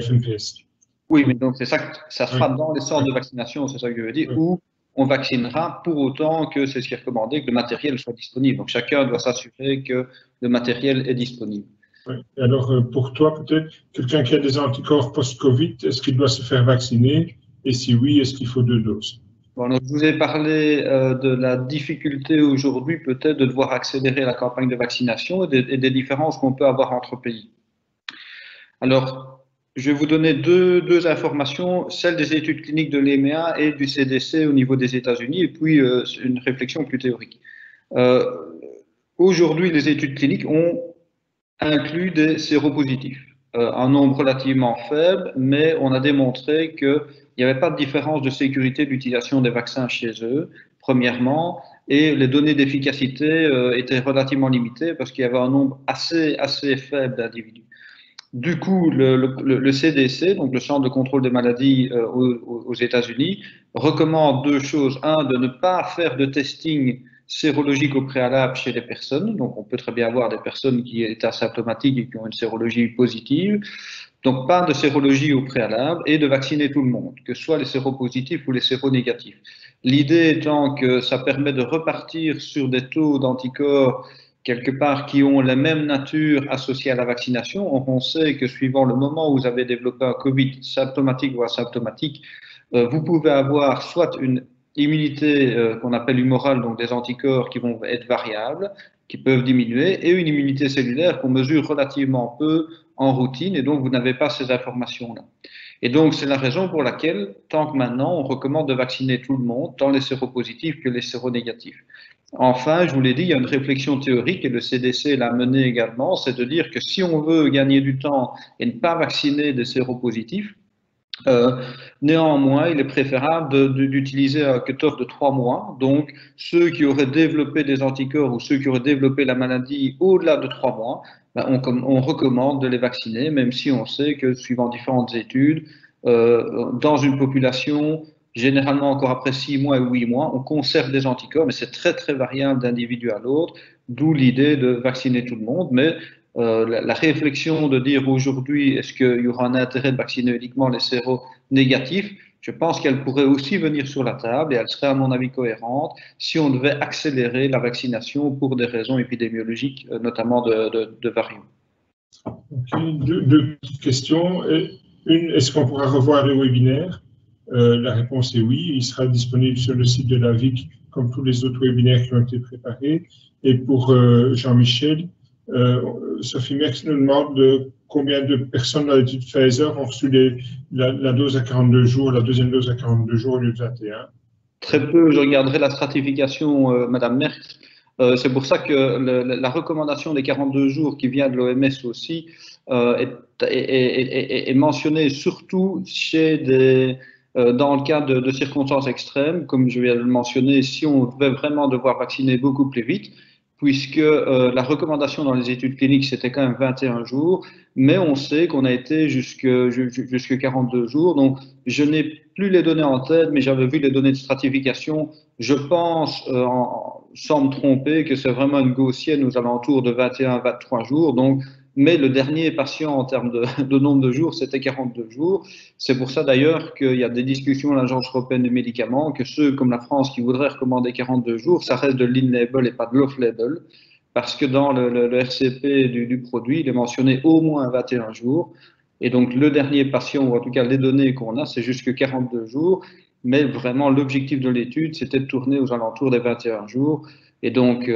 FNPS. Oui, mais donc c'est ça que ça sera dans les centres de vaccination, c'est ça que je veux dire, où on vaccinera pour autant que c'est ce qui est recommandé, que le matériel soit disponible. Donc chacun doit s'assurer que le matériel est disponible. Oui. Et alors pour toi, peut-être, quelqu'un qui a des anticorps post-Covid, est-ce qu'il doit se faire vacciner? Et si oui, est-ce qu'il faut 2 doses? Bon, donc je vous ai parlé de la difficulté aujourd'hui peut-être de devoir accélérer la campagne de vaccination et des différences qu'on peut avoir entre pays. Alors, je vais vous donner deux informations, celle des études cliniques de l'EMEA et du CDC au niveau des États-Unis, et puis une réflexion plus théorique. Aujourd'hui, les études cliniques ont inclus des séropositifs, un nombre relativement faible, mais on a démontré qu'il n'y avait pas de différence de sécurité d'utilisation des vaccins chez eux, premièrement, et les données d'efficacité étaient relativement limitées parce qu'il y avait un nombre assez faible d'individus. Du coup, le CDC, donc le Centre de contrôle des maladies aux États-Unis, recommande 2 choses. Un, de ne pas faire de testing sérologique au préalable chez les personnes. Donc, on peut très bien avoir des personnes qui étaient asymptomatiques et qui ont une sérologie positive. Donc, pas de sérologie au préalable et de vacciner tout le monde, que ce soit les séropositifs ou les séronégatifs. L'idée étant que ça permet de repartir sur des taux d'anticorps quelque part qui ont la même nature associée à la vaccination. On sait que suivant le moment où vous avez développé un Covid symptomatique ou asymptomatique, vous pouvez avoir soit une immunité qu'on appelle humorale, donc des anticorps qui vont être variables, qui peuvent diminuer, et une immunité cellulaire qu'on mesure relativement peu en routine, et donc vous n'avez pas ces informations-là. Et donc, c'est la raison pour laquelle, tant que maintenant, on recommande de vacciner tout le monde, tant les séropositifs que les séronégatifs. Enfin, je vous l'ai dit, il y a une réflexion théorique et le CDC l'a menée également, c'est de dire que si on veut gagner du temps et ne pas vacciner des séropositifs, néanmoins, il est préférable d'utiliser un cutoff de 3 mois. Donc, ceux qui auraient développé des anticorps ou ceux qui auraient développé la maladie au-delà de 3 mois, ben, on recommande de les vacciner, même si on sait que, suivant différentes études, dans une population, généralement encore après 6 mois et 8 mois, on conserve des anticorps, mais c'est très variable d'individu à l'autre, d'où l'idée de vacciner tout le monde. Mais la réflexion de dire aujourd'hui, est-ce qu'il y aura un intérêt de vacciner uniquement les séronégatifs, je pense qu'elle pourrait aussi venir sur la table et elle serait à mon avis cohérente si on devait accélérer la vaccination pour des raisons épidémiologiques, notamment de variants. Okay. Deux petites questions. Une, est-ce qu'on pourra revoir le webinaire? La réponse est oui, il sera disponible sur le site de la VIC comme tous les autres webinaires qui ont été préparés. Et pour Jean-Michel, Sophie Merckx nous demande combien de personnes dans l'étude Pfizer ont reçu la dose à 42 jours, la deuxième dose à 42 jours au lieu de 21. Très peu, je regarderai la stratification, Madame Merckx. C'est pour ça que la recommandation des 42 jours qui vient de l'OMS aussi est mentionnée surtout dans le cas de circonstances extrêmes, comme je viens de le mentionner, si on devait vraiment devoir vacciner beaucoup plus vite, puisque la recommandation dans les études cliniques, c'était quand même 21 jours, mais on sait qu'on a été jusque 42 jours. Donc, je n'ai plus les données en tête, mais j'avais vu les données de stratification. Je pense, sans me tromper, que c'est vraiment une gaussienne aux alentours de 21-23 jours. Donc, mais le dernier patient en termes de nombre de jours, c'était 42 jours. C'est pour ça d'ailleurs qu'il y a des discussions à l'Agence européenne des médicaments, que ceux comme la France qui voudraient recommander 42 jours, ça reste de l'in-label et pas de l'off-label, parce que dans le RCP du produit, il est mentionné au moins 21 jours. Et donc le dernier patient, ou en tout cas les données qu'on a, c'est jusque 42 jours. Mais vraiment, l'objectif de l'étude, c'était de tourner aux alentours des 21 jours. Et donc,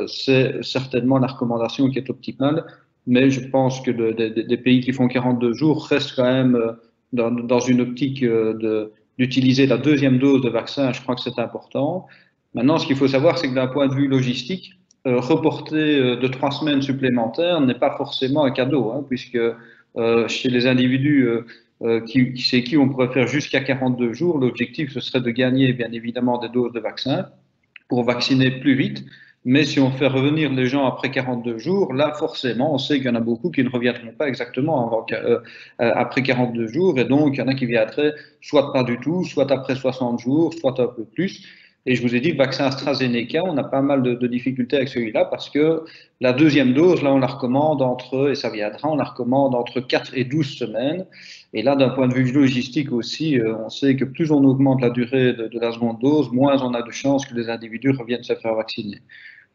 c'est certainement la recommandation qui est optimale. Mais je pense que des pays qui font 42 jours restent quand même dans une optique de d'utiliser la deuxième dose de vaccin, je crois que c'est important. Maintenant, ce qu'il faut savoir, c'est que d'un point de vue logistique, reporter de 3 semaines supplémentaires n'est pas forcément un cadeau, hein, puisque chez les individus chez qui on pourrait faire jusqu'à 42 jours, l'objectif, ce serait de gagner, bien évidemment, des doses de vaccin pour vacciner plus vite. Mais si on fait revenir les gens après 42 jours, là, forcément, on sait qu'il y en a beaucoup qui ne reviendront pas exactement après 42 jours. Et donc, il y en a qui viendraient soit pas du tout, soit après 60 jours, soit un peu plus. Et je vous ai dit, le vaccin AstraZeneca, on a pas mal de difficultés avec celui-là parce que la deuxième dose, là, on la recommande et ça viendra, on la recommande entre 4 et 12 semaines. Et là, d'un point de vue logistique aussi, on sait que plus on augmente la durée de la seconde dose, moins on a de chances que les individus reviennent se faire vacciner.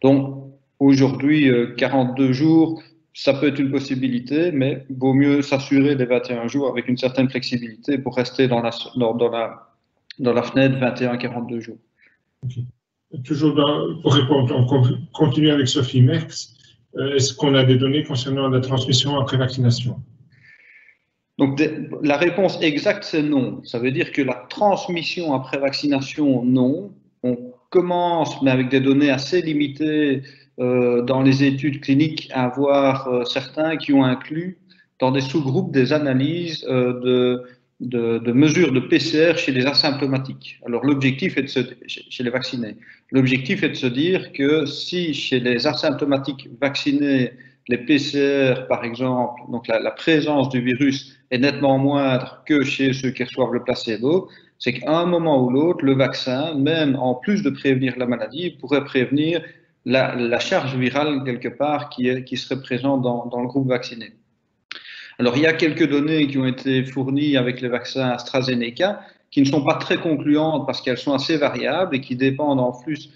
Donc, aujourd'hui, 42 jours, ça peut être une possibilité, mais il vaut mieux s'assurer des 21 jours avec une certaine flexibilité pour rester dans la fenêtre 21-42 jours. Okay. Toujours pour répondre, on continue avec Sophie Merckx. Est-ce qu'on a des données concernant la transmission après vaccination? Donc, la réponse exacte, c'est non. Ça veut dire que la transmission après vaccination, non. On commence, mais avec des données assez limitées dans les études cliniques, à avoir certains qui ont inclus dans des sous-groupes des analyses de mesures de PCR chez les asymptomatiques. Alors, l'objectif est chez les vaccinés. L'objectif est de se dire que si chez les asymptomatiques vaccinés, les PCR, par exemple, donc la présence du virus est nettement moindre que chez ceux qui reçoivent le placebo, c'est qu'à un moment ou l'autre, le vaccin, même en plus de prévenir la maladie, pourrait prévenir la charge virale quelque part qui serait présente dans le groupe vacciné. Alors, il y a quelques données qui ont été fournies avec les vaccins AstraZeneca qui ne sont pas très concluantes parce qu'elles sont assez variables et qui dépendent en plus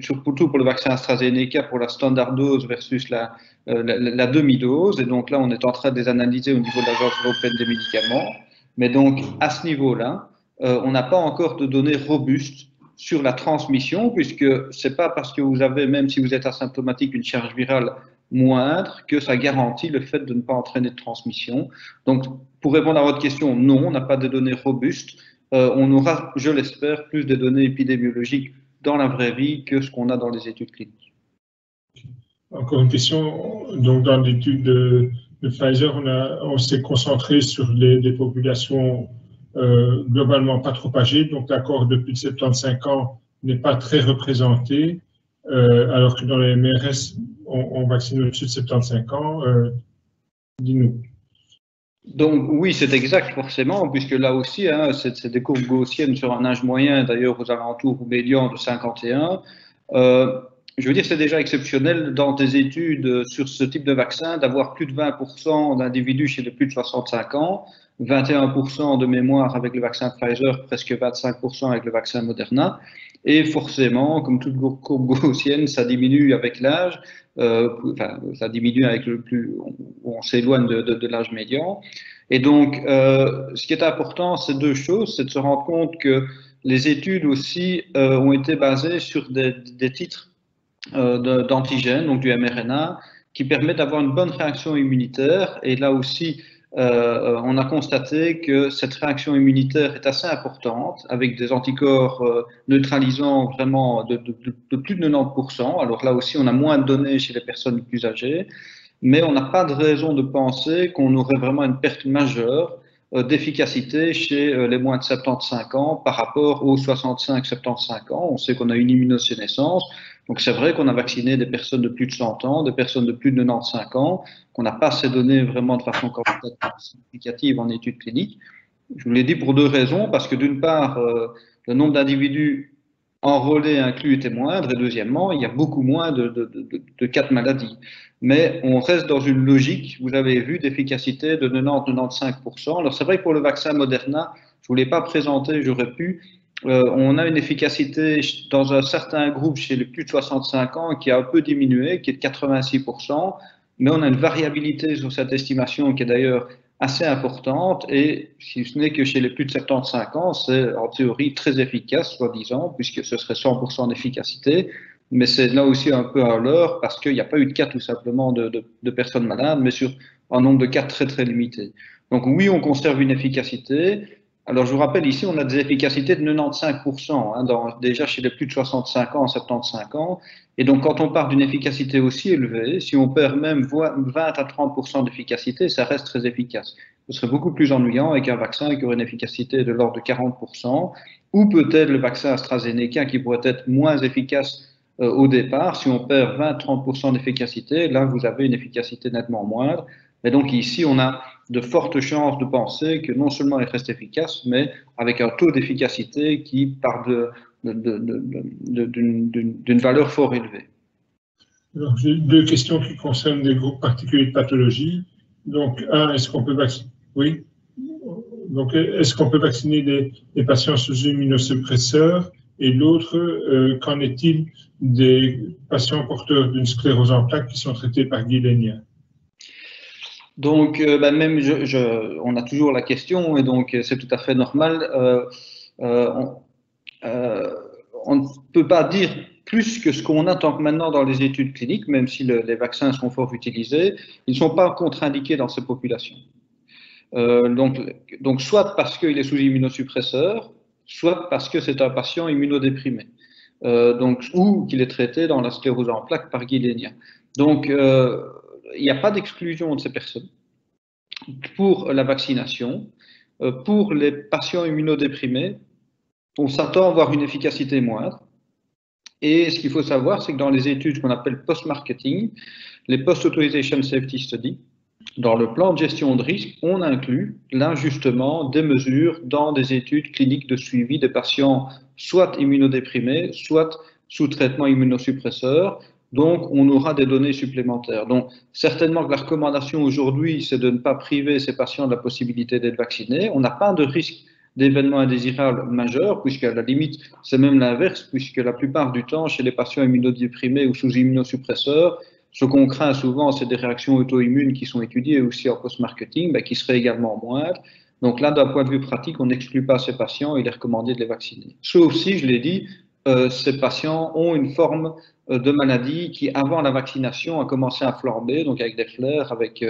surtout pour le vaccin AstraZeneca, pour la standard dose versus la demi-dose. Et donc là, on est en train de les analyser au niveau de l'Agence européenne des médicaments. Mais donc, à ce niveau-là, on n'a pas encore de données robustes sur la transmission, puisque c'est pas parce que vous avez, même si vous êtes asymptomatique, une charge virale moindre que ça garantit le fait de ne pas entraîner de transmission. Donc, pour répondre à votre question, non, on n'a pas de données robustes. On aura, je l'espère, plus de données épidémiologiques dans la vraie vie que ce qu'on a dans les études cliniques. Encore une question. Donc, dans l'étude de Pfizer, on s'est concentré sur des populations globalement pas trop âgées, donc la cohorte de plus de 75 ans n'est pas très représentée, alors que dans les MRS, on vaccine au-dessus de 75 ans. Dis-nous. Donc oui, c'est exact forcément, puisque là aussi, hein, c'est des courbes gaussiennes sur un âge moyen, d'ailleurs aux alentours ou médian de 51. Je veux dire, c'est déjà exceptionnel dans des études sur ce type de vaccin d'avoir plus de 20% d'individus chez les plus de 65 ans, 21% de mémoire avec le vaccin Pfizer, presque 25% avec le vaccin Moderna. Et forcément, comme toute courbe gaussienne, ça diminue avec l'âge. Ça diminue avec on s'éloigne de l'âge médian. Et donc, ce qui est important, c'est deux choses. C'est de se rendre compte que les études aussi ont été basées sur des titres d'antigènes, donc du mRNA, qui permettent d'avoir une bonne réaction immunitaire. Et là aussi, on a constaté que cette réaction immunitaire est assez importante, avec des anticorps neutralisants vraiment de plus de 90%. Alors là aussi, on a moins de données chez les personnes les plus âgées, mais on n'a pas de raison de penser qu'on aurait vraiment une perte majeure d'efficacité chez les moins de 75 ans par rapport aux 65-75 ans. On sait qu'on a une immunosénescence. Donc c'est vrai qu'on a vacciné des personnes de plus de 100 ans, des personnes de plus de 95 ans, qu'on n'a pas ces données vraiment de façon significative en études cliniques. Je vous l'ai dit pour deux raisons, parce que d'une part, le nombre d'individus enrôlés inclus était moindre, et deuxièmement, il y a beaucoup moins de cas de maladie. Mais on reste dans une logique, vous avez vu, d'efficacité de 90-95%. Alors c'est vrai que pour le vaccin Moderna, je ne vous l'ai pas présenté, j'aurais pu, on a une efficacité dans un certain groupe chez les plus de 65 ans qui a un peu diminué, qui est de 86%, mais on a une variabilité sur cette estimation qui est d'ailleurs assez importante, et si ce n'est que chez les plus de 75 ans, c'est en théorie très efficace, soi-disant, puisque ce serait 100% d'efficacité, mais c'est là aussi un peu un leurre, parce qu'il n'y a pas eu de cas tout simplement de personnes malades, mais sur un nombre de cas très très limité. Donc oui, on conserve une efficacité. Alors, je vous rappelle, ici, on a des efficacités de 95%, hein, déjà chez les plus de 65 ans, 75 ans. Et donc, quand on part d'une efficacité aussi élevée, si on perd même 20 à 30% d'efficacité, ça reste très efficace. Ce serait beaucoup plus ennuyant avec un vaccin qui aurait une efficacité de l'ordre de 40%, ou peut-être le vaccin AstraZeneca qui pourrait être moins efficace au départ. Si on perd 20-30% d'efficacité, là, vous avez une efficacité nettement moindre. Et donc, ici, on a de fortes chances de penser que non seulement il reste efficace, mais avec un taux d'efficacité qui part d'une valeur fort élevée. Alors, j'ai deux questions qui concernent des groupes particuliers de pathologie. Donc, un, est-ce qu'on peut vacciner? Oui. Donc, est-ce qu'on peut vacciner des patients sous immunosuppresseurs? Et l'autre, qu'en est-il des patients porteurs d'une sclérose en plaques qui sont traités par Gilenya? Donc, même on a toujours la question, et donc c'est tout à fait normal. On ne peut pas dire plus que ce qu'on attend maintenant dans les études cliniques, même si les vaccins sont fort utilisés, ils ne sont pas contre-indiqués dans ces populations. Donc, soit parce qu'il est sous immunosuppresseur, soit parce que c'est un patient immunodéprimé, ou qu'il est traité dans la sclérose en plaques par Gilenya. Donc, il n'y a pas d'exclusion de ces personnes pour la vaccination. Pour les patients immunodéprimés, on s'attend à avoir une efficacité moindre. Et ce qu'il faut savoir, c'est que dans les études qu'on appelle post-marketing, les post-authorization safety studies, dans le plan de gestion de risque, on inclut là justement des mesures dans des études cliniques de suivi des patients soit immunodéprimés, soit sous traitement immunosuppresseur. Donc, on aura des données supplémentaires. Donc, certainement que la recommandation aujourd'hui, c'est de ne pas priver ces patients de la possibilité d'être vaccinés. On n'a pas de risque d'événements indésirables majeurs, puisqu'à la limite, c'est même l'inverse, puisque la plupart du temps, chez les patients immunodéprimés ou sous immunosuppresseurs, ce qu'on craint souvent, c'est des réactions auto-immunes qui sont étudiées aussi en post-marketing, qui seraient également moindres. Donc là, d'un point de vue pratique, on n'exclut pas ces patients, il est recommandé de les vacciner. Sauf si, je l'ai dit, ces patients ont une forme de maladie qui, avant la vaccination, a commencé à flamber, donc avec des fleurs, avec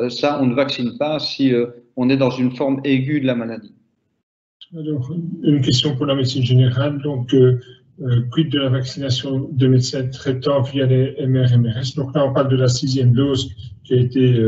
ça, on ne vaccine pas si on est dans une forme aiguë de la maladie. Alors, une question pour la médecine générale. Donc, quid de la vaccination de médecins traitants via les MR-MRS? Donc là, on parle de la 6e dose qui a été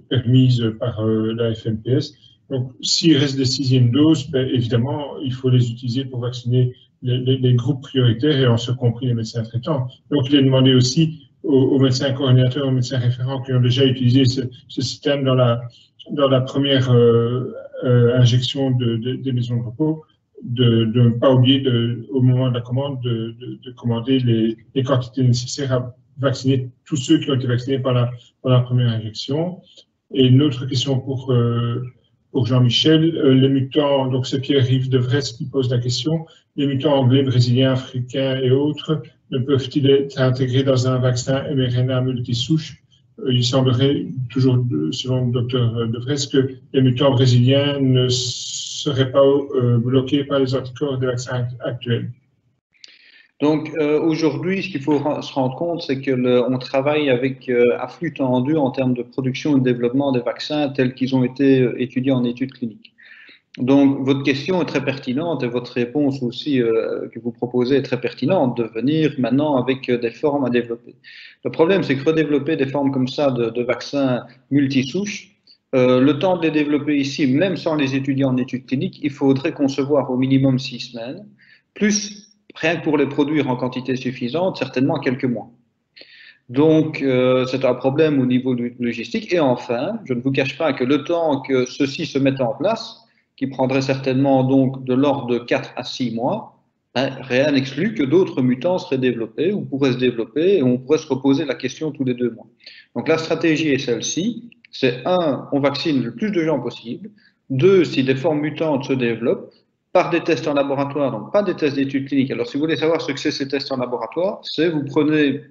permise par la FMPS. Donc, s'il reste des 6e doses, évidemment, il faut les utiliser pour vacciner les groupes prioritaires, et en ce compris les médecins traitants. Donc, il est demandé aussi aux médecins coordinateurs, aux médecins référents qui ont déjà utilisé ce système dans la première injection des maisons de repos, de ne pas oublier au moment de la commande de commander les quantités nécessaires à vacciner tous ceux qui ont été vaccinés par la première injection. Et une autre question pour Jean-Michel, les mutants, donc c'est Pierre-Yves Devres qui pose la question, les mutants anglais, brésiliens, africains et autres ne peuvent-ils être intégrés dans un vaccin mRNA multisouche? Il semblerait, toujours selon le docteur Devres, que les mutants brésiliens ne seraient pas bloqués par les anticorps des vaccins actuels. Donc aujourd'hui, ce qu'il faut se rendre compte, c'est qu'on travaille avec à flux tendu en termes de production et de développement des vaccins tels qu'ils ont été étudiés en études cliniques. Donc votre question est très pertinente et votre réponse aussi que vous proposez est très pertinente, de venir maintenant avec des formes à développer. Le problème, c'est que redévelopper des formes comme ça de vaccins multisouches, le temps de les développer ici, même sans les étudier en études cliniques, il faudrait concevoir au minimum 6 semaines, plus rien que pour les produire en quantité suffisante, certainement quelques mois. Donc, c'est un problème au niveau logistique. Et enfin, je ne vous cache pas que le temps que ceci se mette en place, qui prendrait certainement donc de l'ordre de 4 à 6 mois, rien n'exclut que d'autres mutants seraient développés ou pourraient se développer et on pourrait se reposer la question tous les 2 mois. Donc, la stratégie est celle-ci. C'est 1, on vaccine le plus de gens possible. 2, si des formes mutantes se développent, par des tests en laboratoire, donc pas des tests d'études cliniques. Alors, si vous voulez savoir ce que c'est ces tests en laboratoire, c'est vous prenez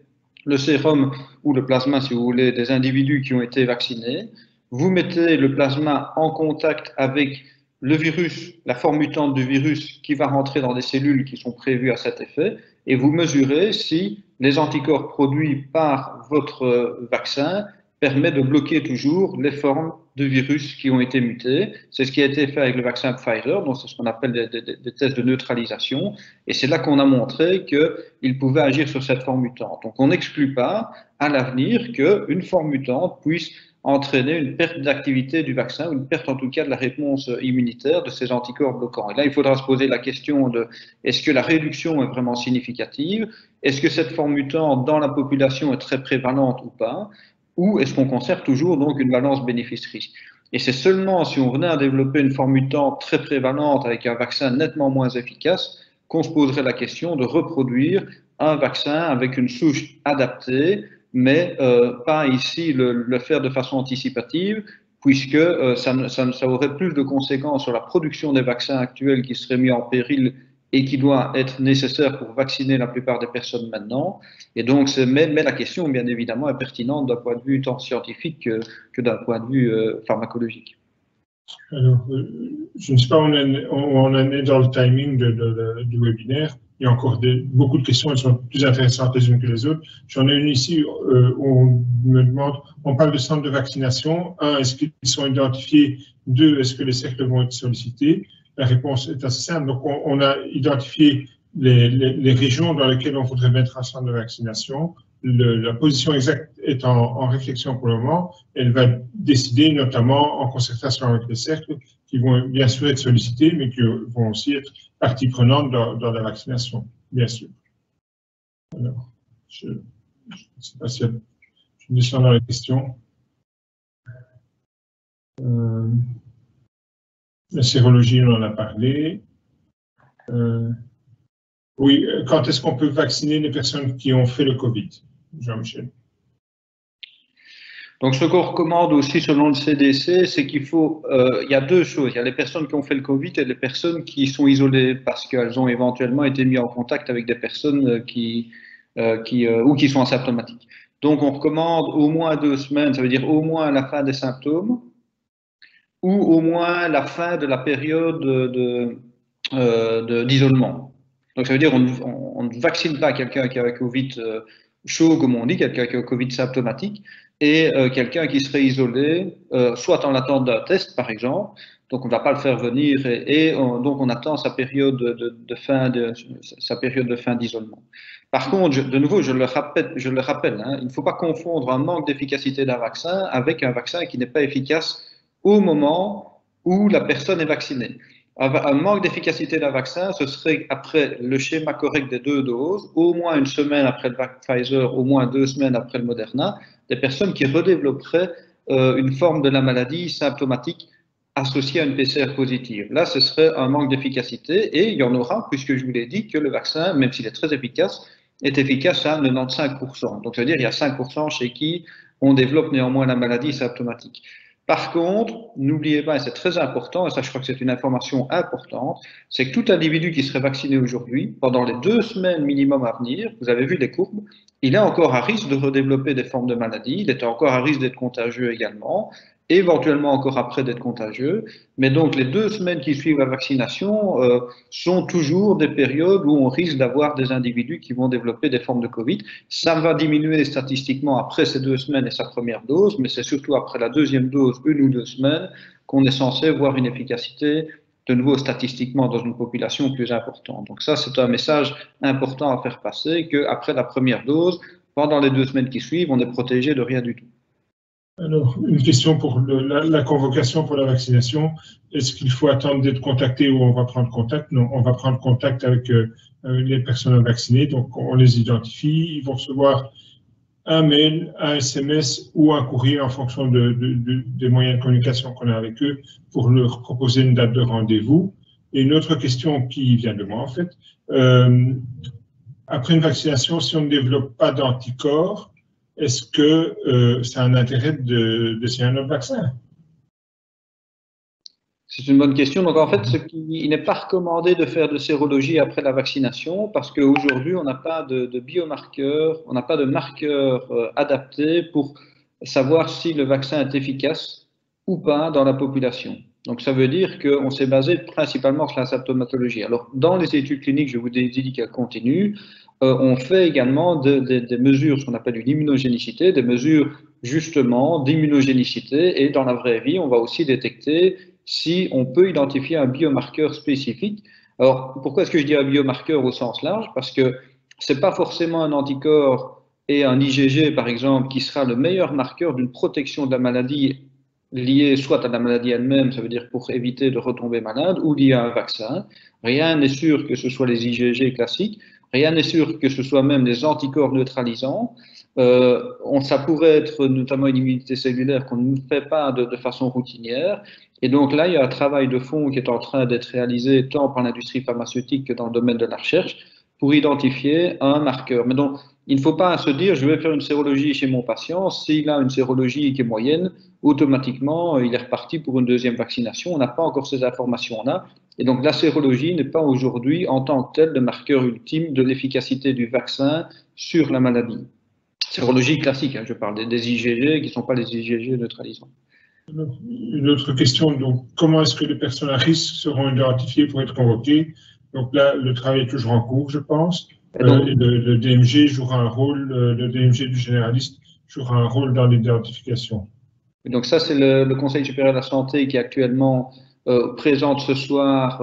le sérum ou le plasma, si vous voulez, des individus qui ont été vaccinés, vous mettez le plasma en contact avec le virus, la forme mutante du virus qui va rentrer dans des cellules qui sont prévues à cet effet, et vous mesurez si les anticorps produits par votre vaccin permet de bloquer toujours les formes de virus qui ont été mutées. C'est ce qui a été fait avec le vaccin Pfizer, donc c'est ce qu'on appelle des tests de neutralisation, et c'est là qu'on a montré qu'il pouvait agir sur cette forme mutante. Donc on n'exclut pas à l'avenir qu'une forme mutante puisse entraîner une perte d'activité du vaccin, ou une perte en tout cas de la réponse immunitaire de ces anticorps bloquants. Et là, il faudra se poser la question de est-ce que la réduction est vraiment significative? Est-ce que cette forme mutante dans la population est très prévalente ou pas? Ou est-ce qu'on conserve toujours donc une balance bénéfice-risque? Et c'est seulement si on venait à développer une forme mutante très prévalente avec un vaccin nettement moins efficace qu'on se poserait la question de reproduire un vaccin avec une souche adaptée, mais pas ici le faire de façon anticipative, puisque ça aurait plus de conséquences sur la production des vaccins actuels qui seraient mis en péril et qui doit être nécessaire pour vacciner la plupart des personnes maintenant. Et donc, mais la question, bien évidemment, est pertinente d'un point de vue tant scientifique que d'un point de vue pharmacologique. Alors, je ne sais pas où on en est dans le timing du webinaire. Il y a encore beaucoup de questions, elles sont plus intéressantes les unes que les autres. J'en ai une ici où on me demande, on parle de centres de vaccination. 1, est-ce qu'ils sont identifiés? 2, est-ce que les cercles vont être sollicités? La réponse est assez simple. Donc, on a identifié les régions dans lesquelles on voudrait mettre un centre de vaccination. La position exacte est en réflexion pour le moment. Elle va décider, notamment en concertation avec les cercles, qui vont bien sûr être sollicités, mais qui vont aussi être partie prenante dans la vaccination, bien sûr. Alors, je ne sais pas si je descends dans les questions. La sérologie, on en a parlé. Oui, quand est-ce qu'on peut vacciner les personnes qui ont fait le Covid, Jean-Michel? Donc, ce qu'on recommande aussi selon le CDC, c'est qu'il faut, il y a deux choses. Il y a les personnes qui ont fait le Covid et les personnes qui sont isolées parce qu'elles ont éventuellement été mises en contact avec des personnes qui sont asymptomatiques. Donc, on recommande au moins 2 semaines, ça veut dire au moins la fin des symptômes ou au moins la fin de la période d'isolement. Donc, ça veut dire on ne vaccine pas quelqu'un qui a un Covid chaud, comme on dit, quelqu'un qui a un Covid symptomatique, et quelqu'un qui serait isolé, soit en l'attente d'un test, par exemple. Donc, on ne va pas le faire venir, donc on attend sa période de fin d'isolement. Par contre, de nouveau, je le rappelle, hein, il ne faut pas confondre un manque d'efficacité d'un vaccin avec un vaccin qui n'est pas efficace au moment où la personne est vaccinée. Un manque d'efficacité d'un vaccin, ce serait après le schéma correct des 2 doses, au moins 1 semaine après le Pfizer, au moins 2 semaines après le Moderna, des personnes qui redévelopperaient une forme de la maladie symptomatique associée à une PCR positive. Là, ce serait un manque d'efficacité et il y en aura, puisque je vous l'ai dit, que le vaccin, même s'il est très efficace, est efficace à 95%. Donc, ça veut dire qu'il y a 5% chez qui on développe néanmoins la maladie symptomatique. Par contre, n'oubliez pas, et c'est très important, et ça je crois que c'est une information importante, c'est que tout individu qui serait vacciné aujourd'hui, pendant les 2 semaines minimum à venir, vous avez vu les courbes, il est encore à risque de redévelopper des formes de maladie, il est encore à risque d'être contagieux également, éventuellement encore après d'être contagieux, mais donc les 2 semaines qui suivent la vaccination sont toujours des périodes où on risque d'avoir des individus qui vont développer des formes de Covid. Ça va diminuer statistiquement après ces 2 semaines et sa première dose, mais c'est surtout après la deuxième dose, 1 ou 2 semaines, qu'on est censé voir une efficacité de nouveau statistiquement dans une population plus importante. Donc ça, c'est un message important à faire passer, qu'après la première dose, pendant les 2 semaines qui suivent, on est protégé de rien du tout. Alors, une question pour la convocation pour la vaccination. Est-ce qu'il faut attendre d'être contacté ou on va prendre contact? Non, on va prendre contact avec les personnes vaccinées. Donc, on les identifie. Ils vont recevoir un mail, un SMS ou un courrier en fonction des moyens de communication qu'on a avec eux pour leur proposer une date de rendez-vous. Et une autre question qui vient de moi, en fait. Après une vaccination, si on ne développe pas d'anticorps, est-ce que ça a un intérêt d'essayer un autre vaccin? C'est une bonne question. Donc, en fait, il n'est pas recommandé de faire de sérologie après la vaccination parce qu'aujourd'hui, on n'a pas de biomarqueurs, on n'a pas de marqueurs adaptés pour savoir si le vaccin est efficace ou pas dans la population. Donc, ça veut dire qu'on s'est basé principalement sur la symptomatologie. Alors, dans les études cliniques, je vous ai dit qu'elles continuent. On fait également des mesures, ce qu'on appelle une immunogénicité, des mesures justement d'immunogénicité, et dans la vraie vie, on va aussi détecter si on peut identifier un biomarqueur spécifique. Alors, pourquoi est-ce que je dis un biomarqueur au sens large? Parce que ce n'est pas forcément un anticorps et un IgG, par exemple, qui sera le meilleur marqueur d'une protection de la maladie liée soit à la maladie elle-même, ça veut dire pour éviter de retomber malade, ou liée à un vaccin. Rien n'est sûr que ce soit les IgG classiques, rien n'est sûr que ce soit même les anticorps neutralisants. Ça pourrait être notamment une immunité cellulaire qu'on ne fait pas de façon routinière. Et donc là, il y a un travail de fond qui est en train d'être réalisé tant par l'industrie pharmaceutique que dans le domaine de la recherche pour identifier un marqueur. Mais donc, il ne faut pas se dire, je vais faire une sérologie chez mon patient. S'il a une sérologie qui est moyenne, automatiquement, il est reparti pour une deuxième vaccination. On n'a pas encore ces informations-là. Et donc, la sérologie n'est pas aujourd'hui, en tant que telle, le marqueur ultime de l'efficacité du vaccin sur la maladie. Sérologie classique, hein, je parle des IgG qui ne sont pas les IgG neutralisants. Une autre question, donc, comment est-ce que les personnes à risque seront identifiées pour être convoquées? Donc là, le travail est toujours en cours, je pense. Le DMG jouera un rôle, le DMG du généraliste jouera un rôle dans l'identification. Donc ça, c'est le Conseil supérieur de la santé qui actuellement présente ce soir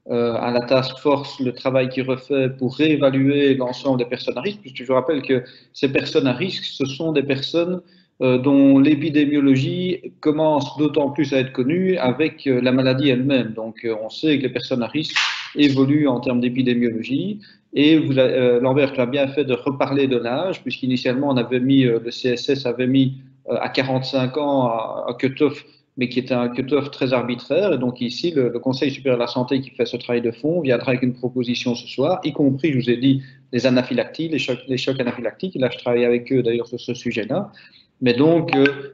à la task force le travail qu'il refait pour réévaluer l'ensemble des personnes à risque, puisque je rappelle que ces personnes à risque, ce sont des personnes dont l'épidémiologie commence d'autant plus à être connue avec la maladie elle-même. Donc on sait que les personnes à risque évoluent en termes d'épidémiologie, et Lambert, tu as bien fait de reparler de l'âge, puisqu'initialement on avait mis, le CSS avait mis à 45 ans un cut-off, mais qui était un cut-off très arbitraire. Et donc ici, le Conseil supérieur de la santé qui fait ce travail de fond viendra avec une proposition ce soir, y compris, je vous ai dit, les anaphylacties, les chocs anaphylactiques. Là, je travaille avec eux d'ailleurs sur ce sujet-là. Mais donc,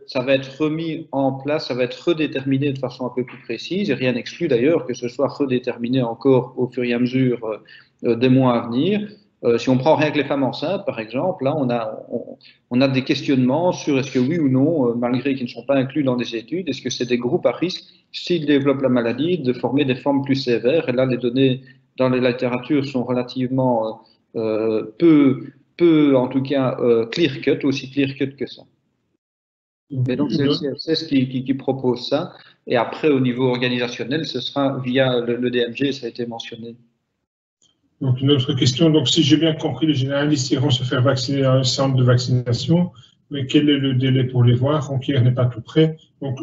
ça va être remis en place, ça va être redéterminé de façon un peu plus précise, et rien n'exclut d'ailleurs que ce soit redéterminé encore au fur et à mesure des mois à venir. Si on prend rien que les femmes enceintes, par exemple, là, on a des questionnements sur est-ce que oui ou non, malgré qu'ils ne sont pas inclus dans des études, est-ce que c'est des groupes à risque, s'ils développent la maladie, de former des formes plus sévères. Et là, les données dans la littérature sont relativement peu, en tout cas, clear-cut, aussi clear-cut que ça. Mais donc, c'est le CSS qui propose ça. Et après, au niveau organisationnel, ce sera via le DMG, ça a été mentionné. Donc, une autre question. Donc, si j'ai bien compris, les généralistes iront se faire vacciner dans un centre de vaccination, mais quel est le délai pour les voir? Ronquière n'est pas tout près. Donc,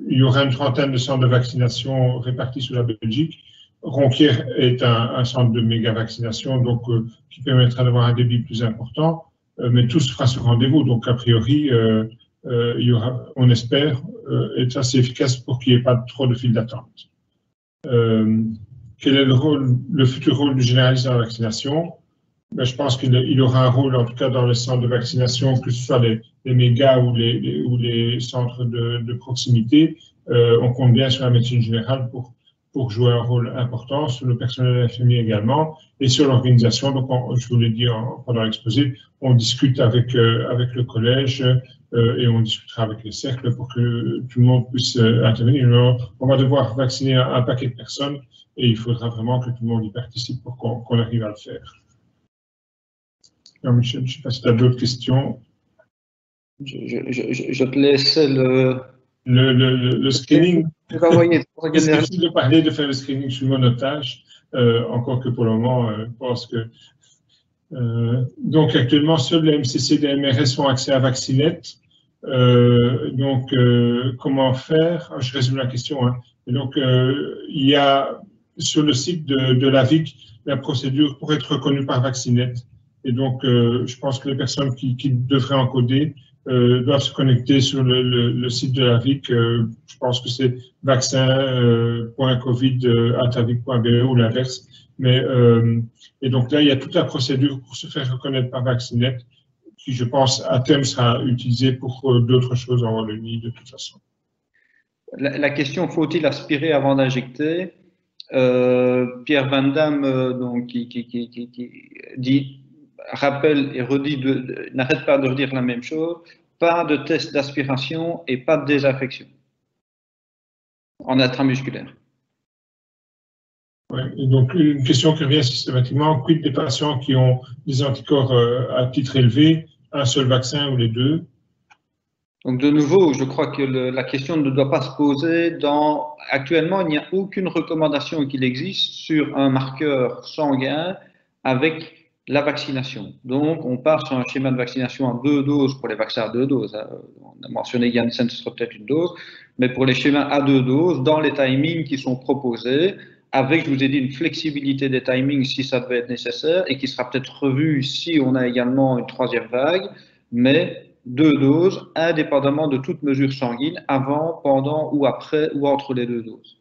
il y aura une trentaine de centres de vaccination répartis sur la Belgique. Ronquière est un centre de méga vaccination, donc qui permettra d'avoir un débit plus important, mais tout se fera sur rendez-vous. Donc, a priori, il y aura, on espère, être assez efficace pour qu'il n'y ait pas trop de files d'attente. Quel est le futur rôle du généraliste dans la vaccination? Ben, je pense qu'il aura un rôle, en tout cas dans les centres de vaccination, que ce soit les mégas ou les centres de proximité. On compte bien sur la médecine générale pour jouer un rôle important, sur le personnel infirmier également, et sur l'organisation. Donc, je vous l'ai dit pendant l'exposé, on discute avec le collège et on discutera avec les cercles pour que tout le monde puisse intervenir. Alors, on va devoir vacciner un paquet de personnes et il faudra vraiment que tout le monde y participe pour qu'on arrive à le faire. Alors, Michel, je ne sais pas si tu as d'autres questions. Je te laisse le screening. C'est difficile de parler de faire le screening sur monotage, encore que pour le moment, je pense que. Donc, actuellement, seuls les MCC et les MRS ont accès à Vaccinet. Donc, comment faire? Je résume la question. Hein. Et donc, il y a sur le site de l'AVIC la procédure pour être reconnue par Vaccinet. Et donc, je pense que les personnes qui devraient encoder doivent se connecter sur le site de l'AVIC. Je pense que c'est vaccin.covid@avic.be ou l'inverse. Mais et donc là, il y a toute la procédure pour se faire reconnaître par Vaccinet, qui, je pense, à terme sera utilisée pour d'autres choses en Wallonie de toute façon. La question, faut-il aspirer avant d'injecter? Pierre Van Damme, donc, qui dit, rappelle et redit, n'arrête pas de redire la même chose, pas de test d'aspiration et pas de désinfection en intramusculaire. Ouais, et donc, une question qui revient systématiquement, quid des patients qui ont des anticorps à titre élevé, un seul vaccin ou les deux? Donc de nouveau, je crois que la question ne doit pas se poser actuellement, il n'y a aucune recommandation qu'il existe sur un marqueur sanguin avec la vaccination. Donc on part sur un schéma de vaccination à 2 doses pour les vaccins à 2 doses. On a mentionné Janssen, ce sera peut-être une dose, mais pour les schémas à 2 doses, dans les timings qui sont proposés, avec, je vous ai dit, une flexibilité des timings si ça devait être nécessaire et qui sera peut-être revue si on a également une 3e vague, mais 2 doses, indépendamment de toute mesure sanguine, avant, pendant ou après ou entre les 2 doses.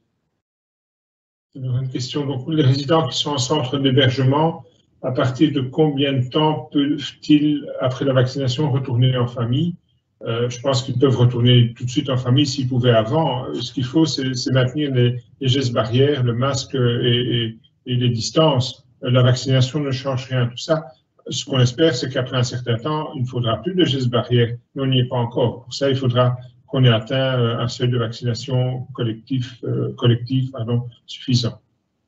Une question. Donc, les résidents qui sont en centre d'hébergement, à partir de combien de temps peuvent-ils, après la vaccination, retourner en famille? Je pense qu'ils peuvent retourner tout de suite en famille s'ils pouvaient avant. Ce qu'il faut, c'est maintenir les gestes barrières, le masque et les distances. La vaccination ne change rien, tout ça. Ce qu'on espère, c'est qu'après un certain temps, il ne faudra plus de gestes barrières, mais on n'y est pas encore. Pour ça, il faudra qu'on ait atteint un seuil de vaccination collectif suffisant.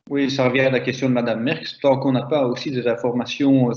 Oui, ça revient à la question de Madame Merckx. Tant qu'on n'a pas aussi des informations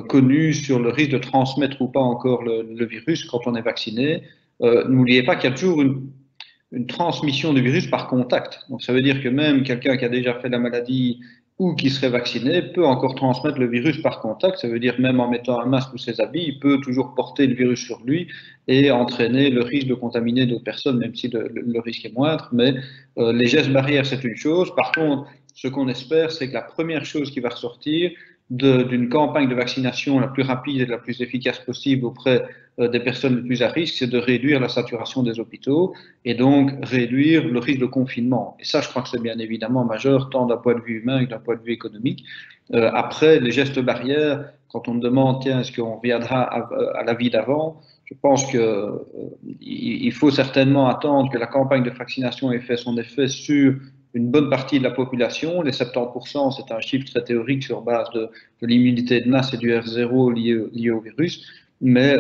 connues sur le risque de transmettre ou pas encore le virus quand on est vacciné, n'oubliez pas qu'il y a toujours une transmission du virus par contact. Donc ça veut dire que même quelqu'un qui a déjà fait la maladie ou qui serait vacciné peut encore transmettre le virus par contact. Ça veut dire même en mettant un masque ou ses habits, il peut toujours porter le virus sur lui et entraîner le risque de contaminer d'autres personnes, même si le risque est moindre. Mais les gestes barrières, c'est une chose. Par contre, ce qu'on espère, c'est que la première chose qui va ressortir d'une campagne de vaccination la plus rapide et la plus efficace possible auprès des personnes les plus à risque, c'est de réduire la saturation des hôpitaux et donc réduire le risque de confinement. Et ça, je crois que c'est bien évidemment majeur, tant d'un point de vue humain que d'un point de vue économique. Après, les gestes barrières, quand on me demande, tiens, est-ce qu'on reviendra à la vie d'avant, je pense qu'il faut certainement attendre que la campagne de vaccination ait fait son effet sur une bonne partie de la population. Les 70%, c'est un chiffre très théorique sur base de l'immunité de masse et du R0 lié au virus. Mais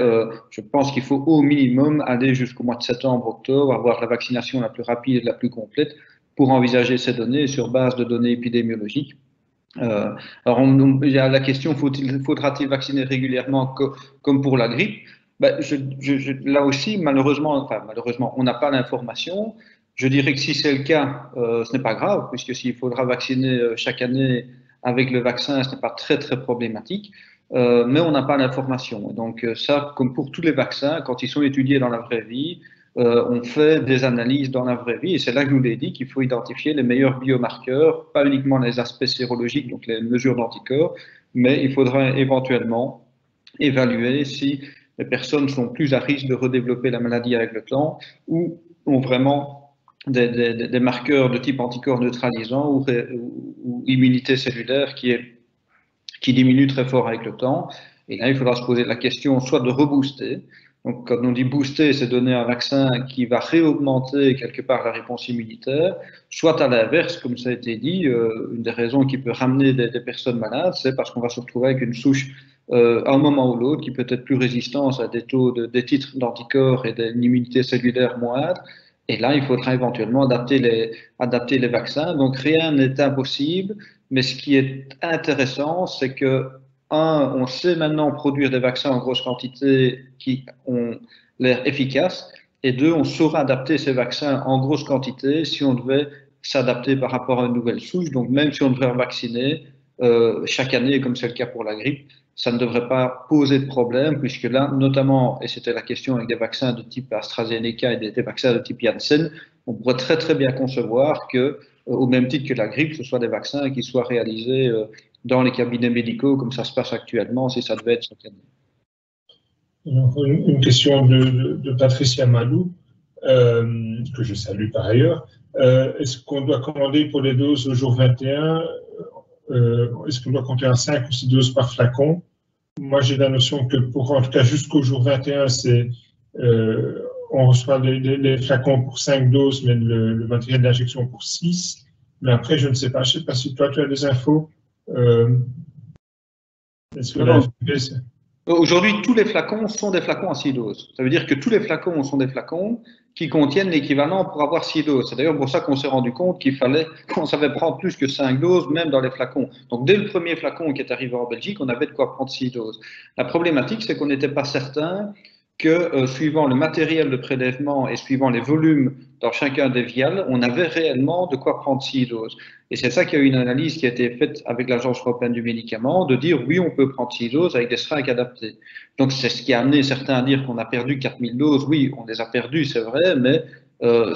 je pense qu'il faut au minimum aller jusqu'au mois de septembre, octobre, avoir la vaccination la plus rapide et la plus complète pour envisager ces données sur base de données épidémiologiques. Alors, il y a la question, faudra-t-il vacciner régulièrement comme pour la grippe? Ben, là aussi, malheureusement, on n'a pas l'information. Je dirais que si c'est le cas, ce n'est pas grave, puisque s'il faudra vacciner chaque année avec le vaccin, ce n'est pas très, très problématique. Mais on n'a pas l'information. Donc ça, comme pour tous les vaccins, quand ils sont étudiés dans la vraie vie, on fait des analyses dans la vraie vie. Et c'est là que je vous l'ai dit qu'il faut identifier les meilleurs biomarqueurs, pas uniquement les aspects sérologiques, donc les mesures d'anticorps, mais il faudra éventuellement évaluer si les personnes sont plus à risque de redévelopper la maladie avec le temps ou ont vraiment des marqueurs de type anticorps neutralisant ou immunité cellulaire qui diminue très fort avec le temps. Et là, il faudra se poser la question soit de rebooster. Donc, quand on dit booster, c'est donner un vaccin qui va réaugmenter quelque part la réponse immunitaire, soit à l'inverse, comme ça a été dit, une des raisons qui peut ramener des personnes malades, c'est parce qu'on va se retrouver avec une souche à un moment ou l'autre qui peut être plus résistante à des titres d'anticorps et d'une immunité cellulaire moindre. Et là, il faudra éventuellement adapter les vaccins. Donc, rien n'est impossible. Mais ce qui est intéressant, c'est que, on sait maintenant produire des vaccins en grosse quantité qui ont l'air efficaces. Et 2, on saura adapter ces vaccins en grosse quantité si on devait s'adapter par rapport à une nouvelle souche. Donc, même si on devait vacciner chaque année, comme c'est le cas pour la grippe, ça ne devrait pas poser de problème, puisque là, notamment, et c'était la question avec des vaccins de type AstraZeneca et des vaccins de type Janssen, on pourrait très très bien concevoir que, au même titre que la grippe, ce soit des vaccins qui soient réalisés dans les cabinets médicaux, comme ça se passe actuellement, si ça devait être chaque année. Une question de Patricia Malou, que je salue par ailleurs. Est-ce qu'on doit commander pour les doses au jour 21 est-ce qu'on doit compter en 5 ou 6 doses par flacon? Moi, j'ai la notion que en tout cas jusqu'au jour 21, on reçoit les flacons pour 5 doses, mais le matériel d'injection pour 6. Mais après, je ne sais pas. Je ne sais pas si toi, tu as des infos. Aujourd'hui, tous les flacons sont des flacons à 6 doses. Ça veut dire que tous les flacons sont des flacons qui contiennent l'équivalent pour avoir 6 doses. C'est d'ailleurs pour ça qu'on s'est rendu compte qu'on savait prendre plus que 5 doses, même dans les flacons. Donc, dès le premier flacon qui est arrivé en Belgique, on avait de quoi prendre 6 doses. La problématique, c'est qu'on n'était pas certain que suivant le matériel de prélèvement et suivant les volumes dans chacun des vials, on avait réellement de quoi prendre 6 doses. Et c'est ça qu'il y a eu une analyse qui a été faite avec l'Agence européenne du médicament, de dire oui, on peut prendre 6 doses avec des seringues adaptées. Donc c'est ce qui a amené certains à dire qu'on a perdu 4000 doses. Oui, on les a perdues, c'est vrai, mais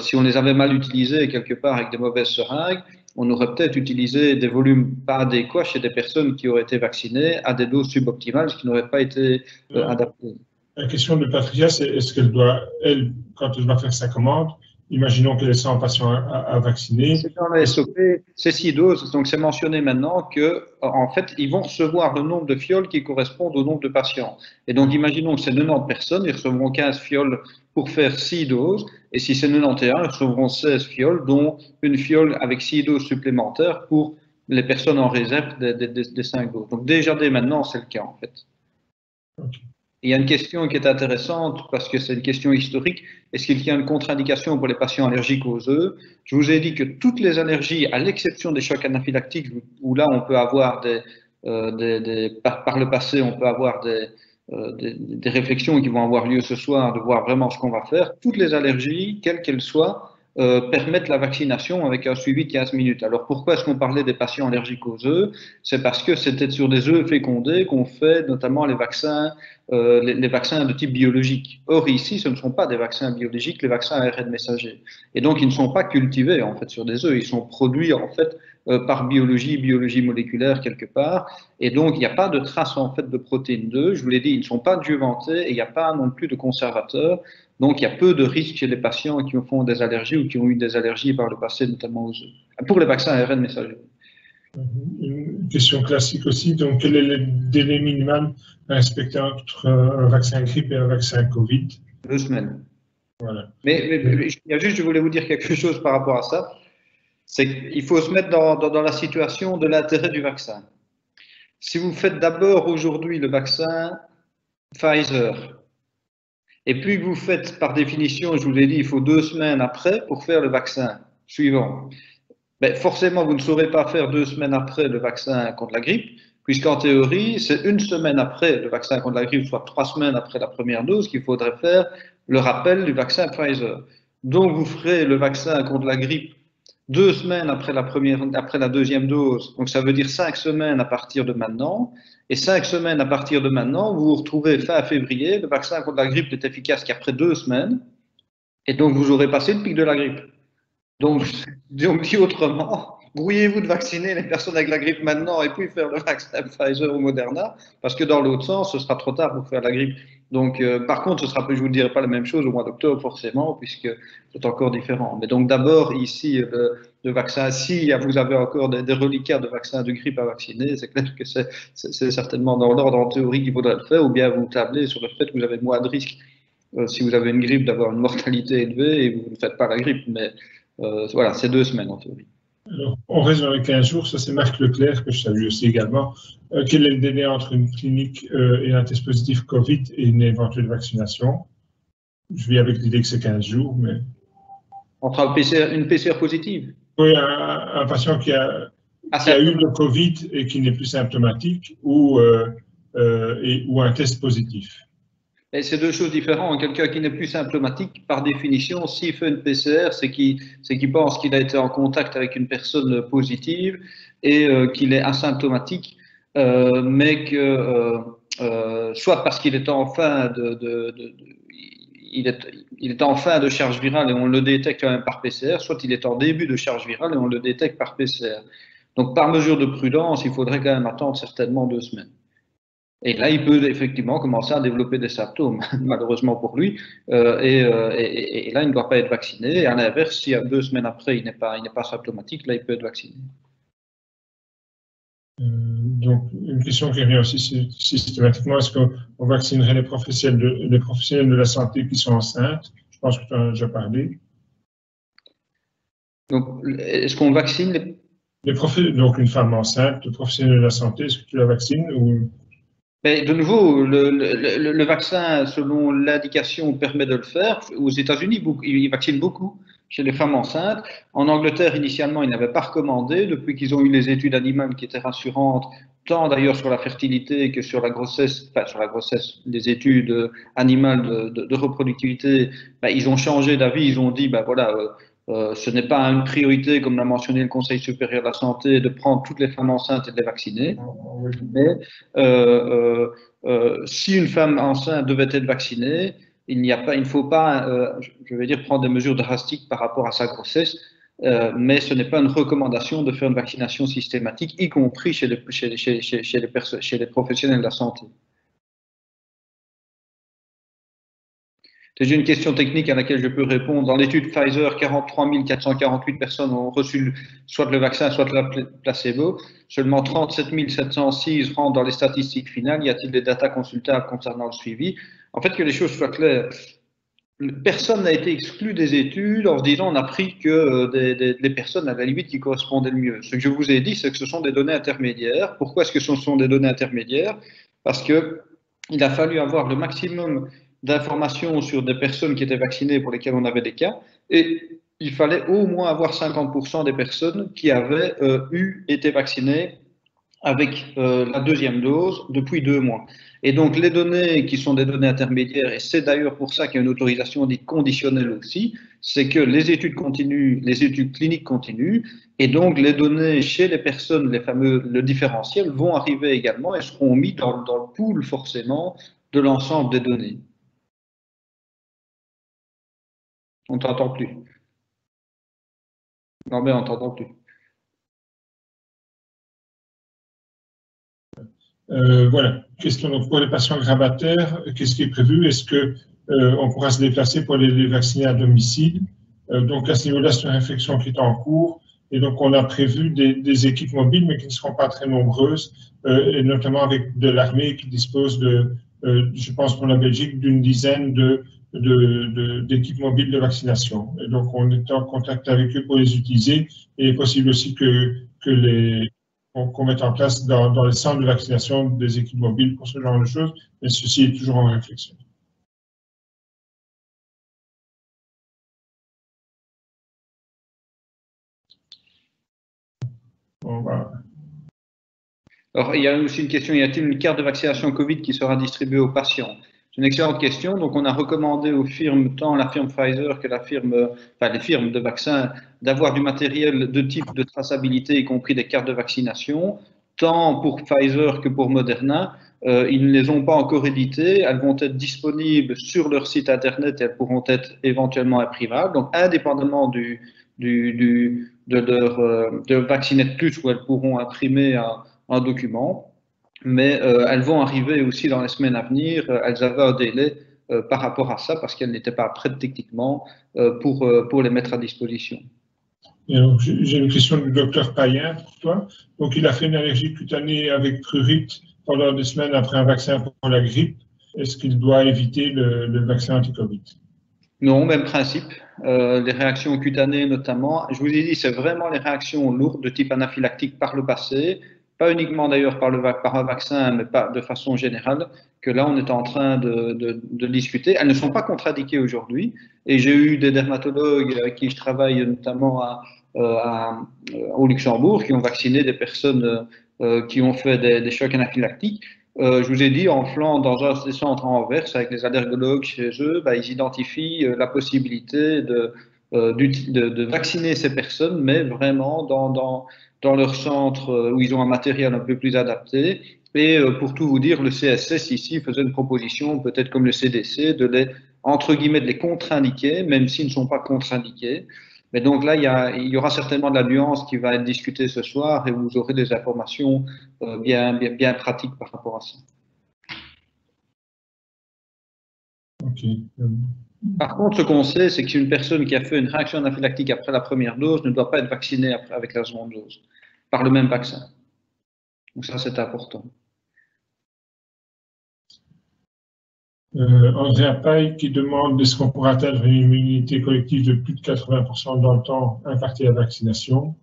si on les avait mal utilisées quelque part avec des mauvaises seringues, on aurait peut-être utilisé des volumes pas adéquats chez des personnes qui auraient été vaccinées à des doses suboptimales, ce qui n'aurait pas été adapté. La question de Patricia, c'est est-ce qu'elle doit, elle, quand elle va faire sa commande, imaginons qu'elle est 100 patients à vacciner. C'est dans la SOP, c'est 6 doses, donc c'est mentionné maintenant que, en fait, ils vont recevoir le nombre de fioles qui correspondent au nombre de patients. Et donc, imaginons que c'est 90 personnes, ils recevront 15 fioles pour faire 6 doses, et si c'est 91, ils recevront 16 fioles, dont une fiole avec 6 doses supplémentaires pour les personnes en réserve des 5 doses. Donc, déjà dès maintenant, c'est le cas, en fait. Okay. Il y a une question qui est intéressante parce que c'est une question historique. Est-ce qu'il y a une contre-indication pour les patients allergiques aux œufs? Je vous ai dit que toutes les allergies, à l'exception des chocs anaphylactiques, où là on peut avoir par le passé, on peut avoir des réflexions qui vont avoir lieu ce soir, de voir vraiment ce qu'on va faire. Toutes les allergies, quelles qu'elles soient, permettent la vaccination avec un suivi de 15 minutes. Alors pourquoi est-ce qu'on parlait des patients allergiques aux œufs? C'est parce que c'était sur des œufs fécondés qu'on fait notamment les vaccins de type biologique. Or ici, ce ne sont pas des vaccins biologiques, les vaccins ARN messagers. Et donc ils ne sont pas cultivés en fait sur des œufs, ils sont produits en fait par biologie moléculaire quelque part. Et donc il n'y a pas de trace en fait de protéines d'œufs. Je vous l'ai dit, ils ne sont pas adjuvantés et il n'y a pas non plus de conservateurs. Donc, il y a peu de risques chez les patients qui font des allergies ou qui ont eu des allergies par le passé, notamment aux œufs, pour les vaccins ARN messagers. Une question classique aussi. Donc, quel est le délai minimal à respecter entre un vaccin grippe et un vaccin Covid? 2 semaines. Voilà. Mais je voulais vous dire quelque chose par rapport à ça. C'est qu'il faut se mettre dans la situation de l'intérêt du vaccin. Si vous faites d'abord aujourd'hui le vaccin Pfizer, et puis que vous faites, par définition, je vous ai dit, il faut 2 semaines après pour faire le vaccin suivant. Ben, forcément, vous ne saurez pas faire 2 semaines après le vaccin contre la grippe, puisqu'en théorie, c'est 1 semaine après le vaccin contre la grippe, soit 3 semaines après la première dose, qu'il faudrait faire le rappel du vaccin Pfizer. Donc, vous ferez le vaccin contre la grippe 2 semaines après la deuxième dose. Donc, ça veut dire 5 semaines à partir de maintenant. Et 5 semaines à partir de maintenant, vous vous retrouvez fin février, le vaccin contre la grippe n'est efficace qu'après 2 semaines, et donc vous aurez passé le pic de la grippe. Donc dit autrement, brouillez-vous de vacciner les personnes avec la grippe maintenant et puis faire le vaccin Pfizer ou Moderna, parce que dans l'autre sens, ce sera trop tard pour faire la grippe. Donc, par contre, je vous dirai pas la même chose au mois d'octobre forcément, puisque c'est encore différent. Mais donc d'abord ici, le vaccin, si vous avez encore des reliquats de vaccins de grippe à vacciner, c'est clair que c'est certainement dans l'ordre en théorie qu'il faudrait le faire, ou bien vous tablez sur le fait que vous avez moins de risques si vous avez une grippe d'avoir une mortalité élevée et vous ne faites pas la grippe. Mais voilà, c'est 2 semaines en théorie. Alors, on reste dans les 15 jours, ça c'est Marc Leclerc, que je salue aussi également. Quel est le délai entre une clinique et un test positif Covid et une éventuelle vaccination? Je vis avec l'idée que c'est 15 jours, mais... Entre une PCR positive? Oui, un patient qui a eu le Covid et qui n'est plus symptomatique ou un test positif. Et c'est 2 choses différentes. Quelqu'un qui n'est plus symptomatique, par définition, s'il fait une PCR, c'est qu'il pense qu'il a été en contact avec une personne positive et qu'il est asymptomatique, mais que soit parce qu'il est en fin il est en fin de charge virale et on le détecte quand même par PCR, soit il est en début de charge virale et on le détecte par PCR. Donc, par mesure de prudence, il faudrait quand même attendre certainement 2 semaines. Et là, il peut effectivement commencer à développer des symptômes, malheureusement pour lui. Et là, il ne doit pas être vacciné. Et à l'inverse, si 2 semaines après, il n'est pas symptomatique, là, il peut être vacciné. Donc, une question qui revient aussi systématiquement, est-ce qu'on vaccinerait les professionnels de la santé qui sont enceintes? Je pense que tu en as déjà parlé. Donc, est-ce qu'on vaccine donc, une femme enceinte, le professionnel de la santé, est-ce que tu la vaccines ou... Mais de nouveau, le vaccin, selon l'indication, permet de le faire. Aux États-Unis, ils vaccinent beaucoup chez les femmes enceintes. En Angleterre, initialement, ils n'avaient pas recommandé. Depuis qu'ils ont eu les études animales qui étaient rassurantes, tant d'ailleurs sur la fertilité que sur la grossesse, enfin sur la grossesse, les études animales de reproductivité, ben, ils ont changé d'avis, ils ont dit, ben voilà, ce n'est pas une priorité, comme l'a mentionné le Conseil supérieur de la santé, de prendre toutes les femmes enceintes et de les vacciner. Mais si une femme enceinte devait être vaccinée, il ne faut pas, je vais dire, prendre des mesures drastiques par rapport à sa grossesse. Mais ce n'est pas une recommandation de faire une vaccination systématique, y compris chez les professionnels de la santé. J'ai une question technique à laquelle je peux répondre. Dans l'étude Pfizer, 43 448 personnes ont reçu soit le vaccin, soit le placebo. Seulement 37 706 rentrent dans les statistiques finales. Y a-t-il des datas consultables concernant le suivi? En fait, que les choses soient claires, personne n'a été exclu des études en se disant on a pris que des personnes à la limite qui correspondaient le mieux. Ce que je vous ai dit, c'est que ce sont des données intermédiaires. Pourquoi est-ce que ce sont des données intermédiaires? Parce qu'il a fallu avoir le maximum d'informations sur des personnes qui étaient vaccinées pour lesquelles on avait des cas, et il fallait au moins avoir 50% des personnes qui avaient été vaccinées avec la deuxième dose depuis 2 mois. Et donc, les données qui sont des données intermédiaires, et c'est d'ailleurs pour ça qu'il y a une autorisation dite conditionnelle aussi, c'est que les études continuent, les études cliniques continuent, et donc les données chez les personnes, le différentiel, vont arriver également et seront mis dans le pool forcément de l'ensemble des données. On ne t'entend plus. Non, mais on ne t'entend plus. Voilà, question donc pour les patients gravataires, qu'est-ce qui est prévu? Est-ce qu'on pourra se déplacer pour les vacciner à domicile? Donc à ce niveau-là, c'est une réflexion qui est en cours. Et donc on a prévu des équipes mobiles, mais qui ne seront pas très nombreuses, et notamment avec de l'armée qui dispose je pense pour la Belgique, d'une dizaine d'équipes mobiles de vaccination. Et donc on est en contact avec eux pour les utiliser. Et il est possible aussi qu'on mette en place dans les centres de vaccination des équipes mobiles pour ce genre de choses, mais ceci est toujours en réflexion. Alors, il y a aussi une question, y a-t-il une carte de vaccination Covid qui sera distribuée aux patients? C'est une excellente question. Donc, on a recommandé aux firmes, tant la firme Pfizer que les firmes de vaccins, d'avoir du matériel de type de traçabilité, y compris des cartes de vaccination, tant pour Pfizer que pour Moderna. Ils ne les ont pas encore éditées. Elles vont être disponibles sur leur site internet et elles pourront être éventuellement imprimables. Donc, indépendamment de Vaccinet Plus, où elles pourront imprimer un document. Mais elles vont arriver aussi dans les semaines à venir. Elles avaient un délai par rapport à ça parce qu'elles n'étaient pas prêtes techniquement pour les mettre à disposition. J'ai une question du docteur Payen pour toi. Donc, il a fait une allergie cutanée avec prurite pendant 2 semaines après un vaccin pour la grippe. Est-ce qu'il doit éviter le vaccin anti-Covid? Non, même principe. Les réactions cutanées notamment. Je vous ai dit, c'est vraiment les réactions lourdes de type anaphylactique par le passé. Pas uniquement d'ailleurs par un vaccin, mais pas de façon générale, que là on est en train de discuter. Elles ne sont pas contre-indiquées aujourd'hui. Et j'ai eu des dermatologues avec qui je travaille notamment au Luxembourg qui ont vacciné des personnes qui ont fait des chocs anaphylactiques. Je vous ai dit, en Flandre, dans un des centres en Anvers, avec les allergologues chez eux, ils identifient la possibilité de vacciner ces personnes, mais vraiment dans leur centre où ils ont un matériel un peu plus adapté. Et pour tout vous dire, le CSS ici faisait une proposition, peut-être comme le CDC, de les contre-indiquer, même s'ils ne sont pas contre-indiqués. Mais donc là, il y aura certainement de la nuance qui va être discutée ce soir et vous aurez des informations bien pratiques par rapport à ça. Okay. Par contre, ce qu'on sait, c'est qu'une personne qui a fait une réaction anaphylactique après la première dose ne doit pas être vaccinée avec la seconde dose par le même vaccin. Donc ça, c'est important. Andrea Paille qui demande est-ce qu'on pourra atteindre une immunité collective de plus de 80% dans le temps impacté à la vaccination?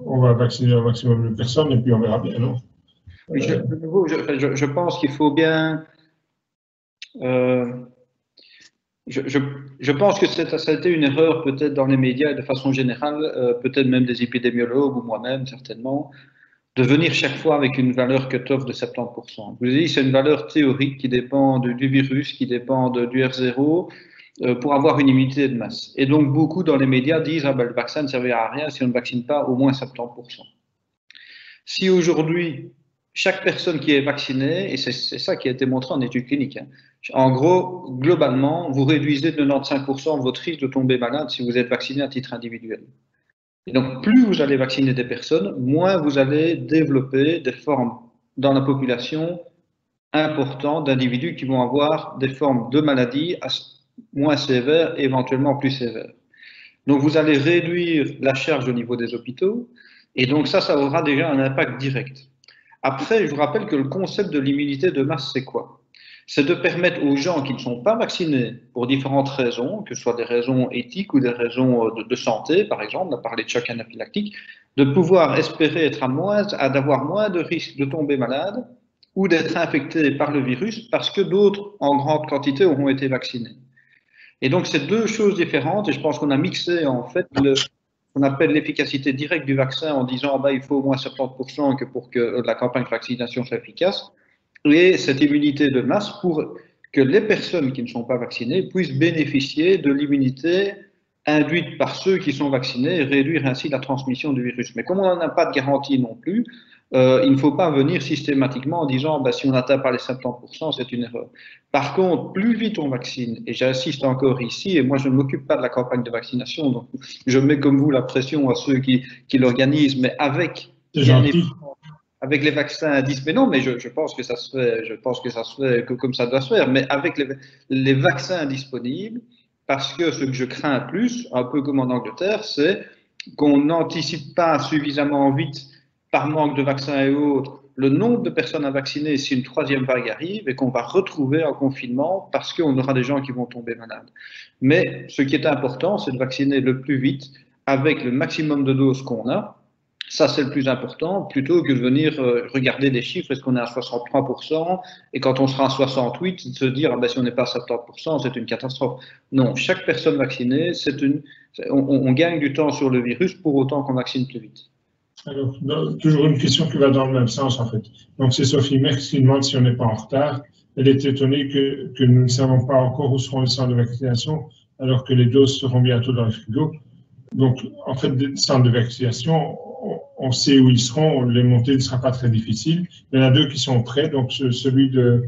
On va vacciner un maximum de personnes et puis on verra bien, non? Je pense qu'il faut bien Je pense que ça a été une erreur peut-être dans les médias et de façon générale, peut-être même des épidémiologues ou moi-même certainement, de venir chaque fois avec une valeur cut-off de 70%. Je vous ai dit, c'est une valeur théorique qui dépend du virus, qui dépend du R0, pour avoir une immunité de masse. Et donc, beaucoup dans les médias disent ah ben, le vaccin ne servira à rien si on ne vaccine pas au moins 70%. Si aujourd'hui, chaque personne qui est vaccinée, et c'est ça qui a été montré en études cliniques, hein, en gros, globalement, vous réduisez de 95% votre risque de tomber malade si vous êtes vacciné à titre individuel. Et donc, plus vous allez vacciner des personnes, moins vous allez développer des formes dans la population importantes d'individus qui vont avoir des formes de maladies moins sévères et éventuellement plus sévères. Donc, vous allez réduire la charge au niveau des hôpitaux et donc ça aura déjà un impact direct. Après, je vous rappelle que le concept de l'immunité de masse, c'est quoi? C'est de permettre aux gens qui ne sont pas vaccinés pour différentes raisons, que ce soit des raisons éthiques ou des raisons de santé, par exemple, on a parlé de choc anaphylactique, de pouvoir espérer être d'avoir moins de risques de tomber malade ou d'être infectés par le virus parce que d'autres, en grande quantité, auront été vaccinés. Et donc, c'est deux choses différentes et je pense qu'on a mixé en fait qu'on appelle l'efficacité directe du vaccin en disant bah, il faut au moins 70% pour que la campagne de vaccination soit efficace, et cette immunité de masse pour que les personnes qui ne sont pas vaccinées puissent bénéficier de l'immunité induite par ceux qui sont vaccinés et réduire ainsi la transmission du virus. Mais comme on n'en a pas de garantie non plus, il ne faut pas venir systématiquement en disant bah, si on n'atteint pas les 70%, c'est une erreur. Par contre, plus vite on vaccine, et j'insiste encore ici, et moi je ne m'occupe pas de la campagne de vaccination, donc je mets comme vous la pression à ceux qui l'organisent, mais avec les vaccins indices, mais non, mais je pense que ça se fait, comme ça doit se faire, mais avec les vaccins disponibles, parce que ce que je crains plus, un peu comme en Angleterre, c'est qu'on n'anticipe pas suffisamment vite, par manque de vaccins et autres, le nombre de personnes à vacciner si une troisième vague arrive et qu'on va retrouver un confinement parce qu'on aura des gens qui vont tomber malades. Mais ce qui est important, c'est de vacciner le plus vite avec le maximum de doses qu'on a. Ça, c'est le plus important, plutôt que de venir regarder des chiffres, est-ce qu'on est à 63%, et quand on sera à 68%, de se dire, ah ben, si on n'est pas à 70%, c'est une catastrophe. Non, chaque personne vaccinée, on gagne du temps sur le virus pour autant qu'on vaccine plus vite. Alors, toujours une question qui va dans le même sens, en fait. Donc, c'est Sophie Merckx qui demande si on n'est pas en retard. Elle est étonnée que nous ne savons pas encore où seront les centres de vaccination, alors que les doses seront bientôt dans les frigos. Donc, en fait, des centres de vaccination, on sait où ils seront, les montées ne sera pas très difficile. Il y en a deux qui sont prêts, donc celui de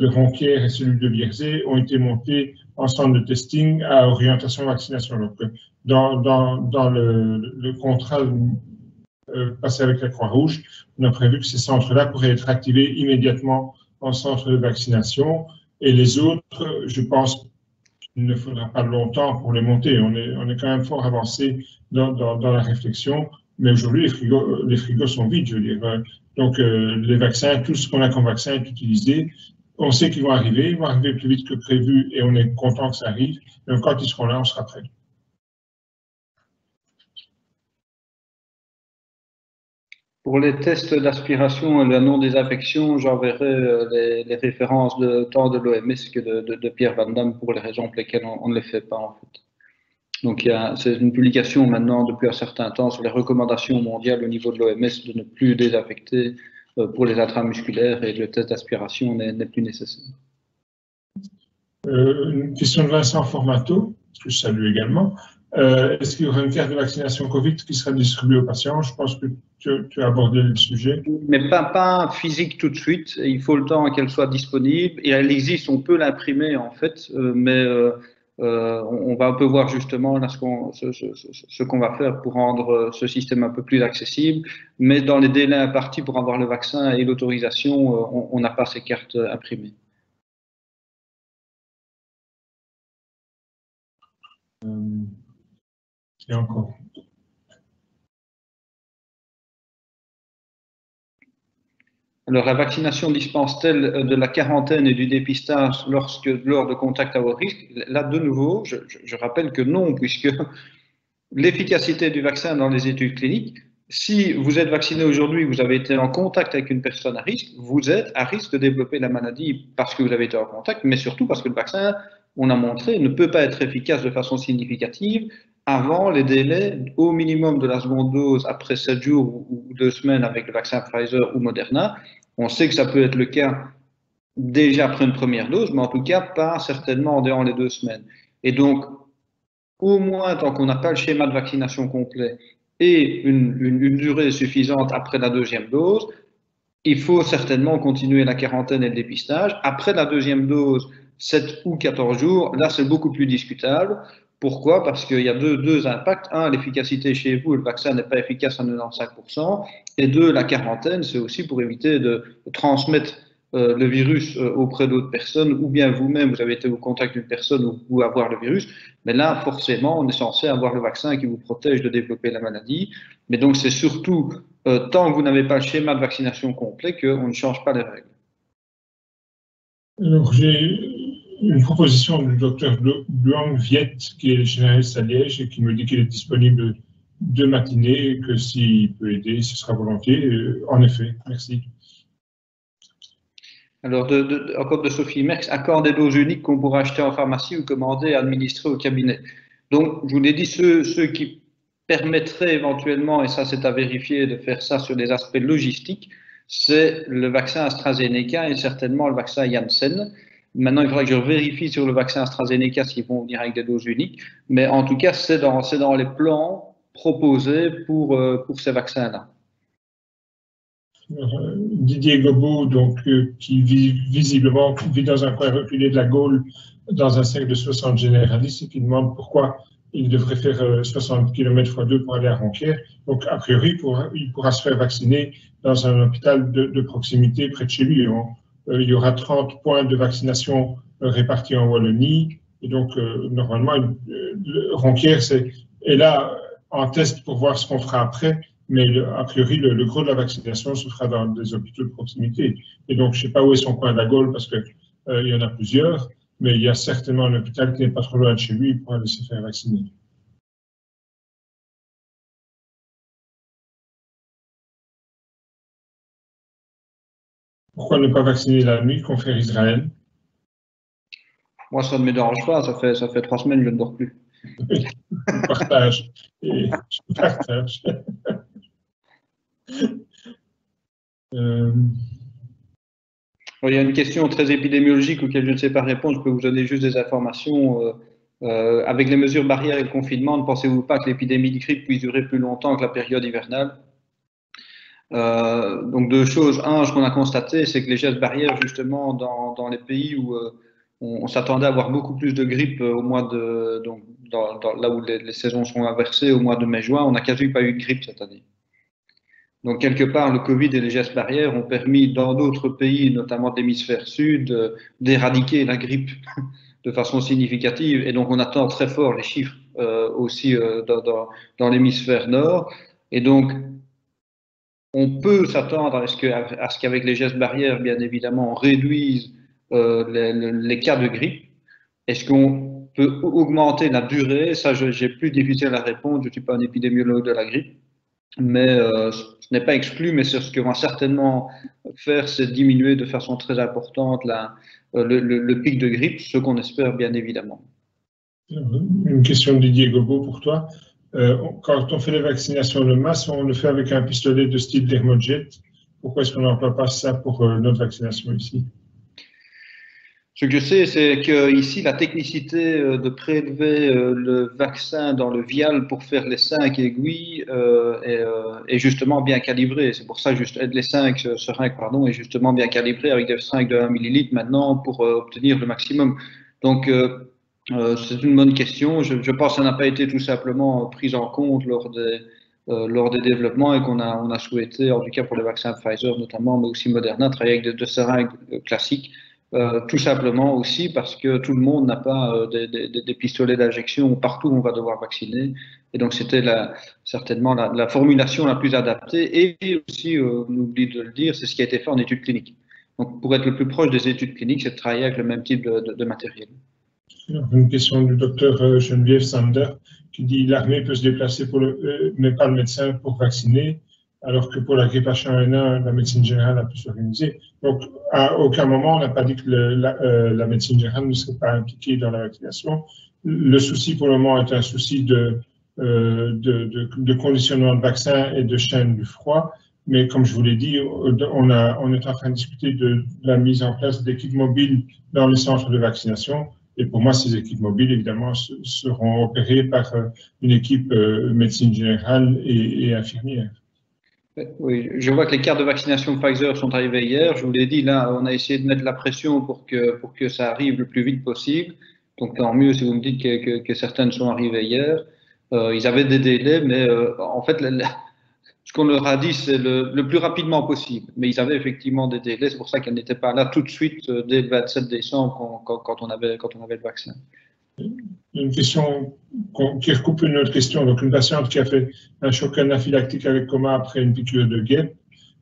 Ronquière et celui de Vierzey ont été montés en centre de testing à orientation vaccination. Donc, dans le contrat passé avec la Croix-Rouge, on a prévu que ces centres-là pourraient être activés immédiatement en centre de vaccination. Et les autres, je pense qu'il ne faudra pas longtemps pour les monter. On est quand même fort avancé dans la réflexion. Mais aujourd'hui, les frigos sont vides, je veux dire. Donc, les vaccins, tout ce qu'on a comme vaccin est utilisé. On sait qu'ils vont arriver, ils vont arriver plus vite que prévu et on est content que ça arrive. Donc, quand ils seront là, on sera prêt. Pour les tests d'aspiration et la non-désinfection, j'enverrai les références tant de l'OMS que de Pierre Van Damme pour les raisons pour lesquelles on ne les fait pas, en fait. Donc, c'est une publication maintenant depuis un certain temps sur les recommandations mondiales au niveau de l'OMS de ne plus désinfecter pour les intramusculaires et le test d'aspiration n'est plus nécessaire. Une question de Vincent Formato, que je salue également. Est-ce qu'il y aura une carte de vaccination Covid qui sera distribuée aux patients? Je pense que tu as abordé le sujet. Mais pas physique tout de suite. Il faut le temps qu'elle soit disponible. Et elle existe, on peut l'imprimer en fait, mais on va un peu voir justement là, ce qu'on va faire pour rendre ce système un peu plus accessible. Mais dans les délais impartis pour avoir le vaccin et l'autorisation, on n'a pas ces cartes imprimées. Et encore. Alors, la vaccination dispense-t-elle de la quarantaine et du dépistage lors de contact à haut risque? Là, de nouveau, je rappelle que non, puisque l'efficacité du vaccin dans les études cliniques, si vous êtes vacciné aujourd'hui, vous avez été en contact avec une personne à risque, vous êtes à risque de développer la maladie parce que vous avez été en contact, mais surtout parce que le vaccin on a montré, ne peut pas être efficace de façon significative avant les délais au minimum de la seconde dose après 7 jours ou 2 semaines avec le vaccin Pfizer ou Moderna. On sait que ça peut être le cas déjà après une première dose, mais en tout cas pas certainement durant les 2 semaines. Et donc, au moins tant qu'on n'a pas le schéma de vaccination complet et une durée suffisante après la deuxième dose, il faut certainement continuer la quarantaine et le dépistage. Après la deuxième dose, 7 ou 14 jours, là c'est beaucoup plus discutable. Pourquoi? Parce qu'il y a deux impacts. Un, l'efficacité chez vous, le vaccin n'est pas efficace à 95%. Et deux, la quarantaine, c'est aussi pour éviter de transmettre le virus auprès d'autres personnes, ou bien vous-même, vous avez été au contact d'une personne ou avoir le virus. Mais là, forcément, on est censé avoir le vaccin qui vous protège de développer la maladie. Mais donc, c'est surtout tant que vous n'avez pas le schéma de vaccination complet qu'on ne change pas les règles. Alors, j'ai une proposition du docteur Duong Viet, qui est généraliste à Liège, et qui me dit qu'il est disponible de matinée et que s'il peut aider, ce sera volontiers. En effet, merci. Alors, encore de Sophie Merckx, accord des doses uniques qu'on pourra acheter en pharmacie ou commander et administrer au cabinet. Donc, je vous l'ai dit, ceux qui permettraient éventuellement, et ça c'est à vérifier, de faire ça sur des aspects logistiques, c'est le vaccin AstraZeneca et certainement le vaccin Janssen. Maintenant, il faudra que je vérifie sur le vaccin AstraZeneca s'ils vont venir avec des doses uniques, mais en tout cas, c'est dans les plans proposés pour ces vaccins-là. Didier Gobeau, donc, qui visiblement vit dans un coin reculé de la Gaule, dans un cercle de 60 généralistes, et qui demande pourquoi il devrait faire 60 km x 2 pour aller à Ronquières. Donc, a priori, il pourra se faire vacciner dans un hôpital de proximité près de chez lui. Il y aura 30 points de vaccination répartis en Wallonie. Et donc, normalement, Ronquières est là en test pour voir ce qu'on fera après. Mais a priori, le gros de la vaccination se fera dans des hôpitaux de proximité. Et donc, je ne sais pas où est son coin de la Gaule, parce qu'il y en a plusieurs, mais il y a certainement un hôpital qui n'est pas trop loin de chez lui, il pourra aller se faire vacciner. Pourquoi ne pas vacciner la nuit, confrère Israël? Moi, ça ne me dérange pas, ça fait 3 semaines que je ne dors plus. Oui, je partage. Et je partage. Il y a une question très épidémiologique auquel je ne sais pas répondre, je peux vous donner juste des informations. Avec les mesures barrières et le confinement, ne pensez-vous pas que l'épidémie de grippe puisse durer plus longtemps que la période hivernale? Donc 2 choses. Un, ce qu'on a constaté, c'est que les gestes barrières, justement, dans les pays où on s'attendait à avoir beaucoup plus de grippe au mois de, donc là où les saisons sont inversées, au mois de mai-juin, on n'a quasi pas eu de grippe cette année. Donc, quelque part, le Covid et les gestes barrières ont permis, dans d'autres pays, notamment de l'hémisphère sud, d'éradiquer la grippe de façon significative. Et donc, on attend très fort les chiffres aussi dans l'hémisphère nord. Et donc, on peut s'attendre à ce qu'avec les gestes barrières, bien évidemment, on réduise les cas de grippe. Est-ce qu'on peut augmenter la durée? Ça, j'ai plus difficile à répondre. Je ne suis pas un épidémiologue de la grippe. Mais ce n'est pas exclu, mais ce que va certainement faire, c'est diminuer de façon très importante le pic de grippe, ce qu'on espère bien évidemment. Une question de Didier Gobeau pour toi. Quand on fait les vaccinations de masse, on le fait avec un pistolet de style Dermojet. Pourquoi est-ce qu'on n'emploie pas ça pour notre vaccination ici? Ce que je sais, c'est qu'ici, la technicité de prélever le vaccin dans le vial pour faire les 5 aiguilles est justement bien calibrée. C'est pour ça que les 5 seringues est justement bien calibré avec des seringues de 1 millilitre maintenant pour obtenir le maximum. Donc, c'est une bonne question. Je pense que ça n'a pas été tout simplement pris en compte lors des développements et qu'on a souhaité, en tout cas pour les vaccins Pfizer notamment, mais aussi Moderna, travailler avec des seringues classiques. Tout simplement aussi parce que tout le monde n'a pas des pistolets d'injection partout où on va devoir vacciner. Et donc, c'était certainement la formulation la plus adaptée. Et aussi, on oublie de le dire, c'est ce qui a été fait en études cliniques. Donc, pour être le plus proche des études cliniques, c'est de travailler avec le même type de matériel. Une question du docteur Geneviève Sander qui dit l'armée peut se déplacer mais pas le médecin pour vacciner. alors que pour la grippe H1N1, la médecine générale a pu s'organiser. Donc, à aucun moment, on n'a pas dit que la médecine générale ne serait pas impliquée dans la vaccination. Le souci pour le moment est un souci de conditionnement de vaccin et de chaîne du froid. Mais comme je vous l'ai dit, on est en train de discuter de la mise en place d'équipes mobiles dans les centres de vaccination. Et pour moi, ces équipes mobiles, évidemment, seront opérées par une équipe médecine générale et infirmière. Oui, je vois que les cartes de vaccination Pfizer sont arrivées hier. Je vous l'ai dit, là, on a essayé de mettre la pression pour que ça arrive le plus vite possible. Donc, tant mieux si vous me dites que certaines sont arrivées hier. Ils avaient des délais, mais en fait, ce qu'on leur a dit, c'est le plus rapidement possible. Mais ils avaient effectivement des délais. C'est pour ça qu'elles n'étaient pas là tout de suite dès le 27 décembre quand on avait le vaccin. Une question qui recoupe une autre question. Donc, une patiente qui a fait un choc anaphylactique avec coma après une piqûre de guêpe,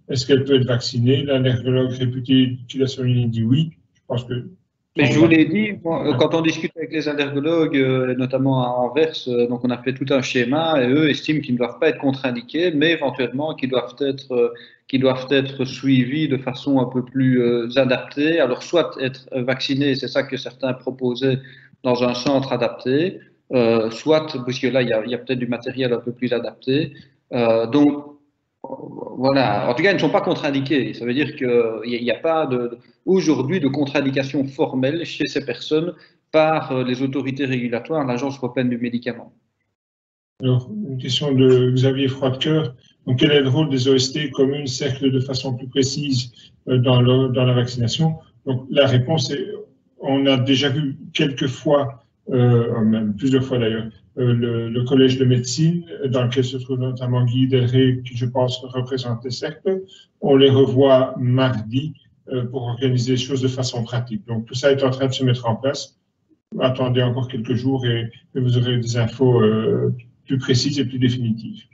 est-ce qu'elle peut être vaccinée? L'allergologue réputé qui l'a souligné dit oui. Je pense que. Mais je vous l'ai dit, quand on discute avec les allergologues, notamment à Anvers, donc on a fait tout un schéma et eux estiment qu'ils ne doivent pas être contre-indiqués, mais éventuellement qu'ils doivent être suivis de façon un peu plus adaptée. Alors soit être vaccinés, c'est ça que certains proposaient dans un centre adapté, soit, parce que là il y a peut-être du matériel un peu plus adapté. Donc voilà, en tout cas, ils ne sont pas contre-indiqués. Ça veut dire qu'il n'y a pas aujourd'hui de contre-indication formelle chez ces personnes par les autorités régulatoires, l'Agence européenne du médicament. Alors, une question de Xavier Froidecoeur. Donc, quel est le rôle des OST communes cercles de façon plus précise dans la vaccination? Donc, la réponse est, on a déjà vu quelques fois, même plusieurs fois d'ailleurs, le collège de médecine, dans lequel se trouve notamment Guy Delray, qui je pense représente les cercles. On les revoit mardi pour organiser les choses de façon pratique. Donc tout ça est en train de se mettre en place. Attendez encore quelques jours et vous aurez des infos plus précises et plus définitives.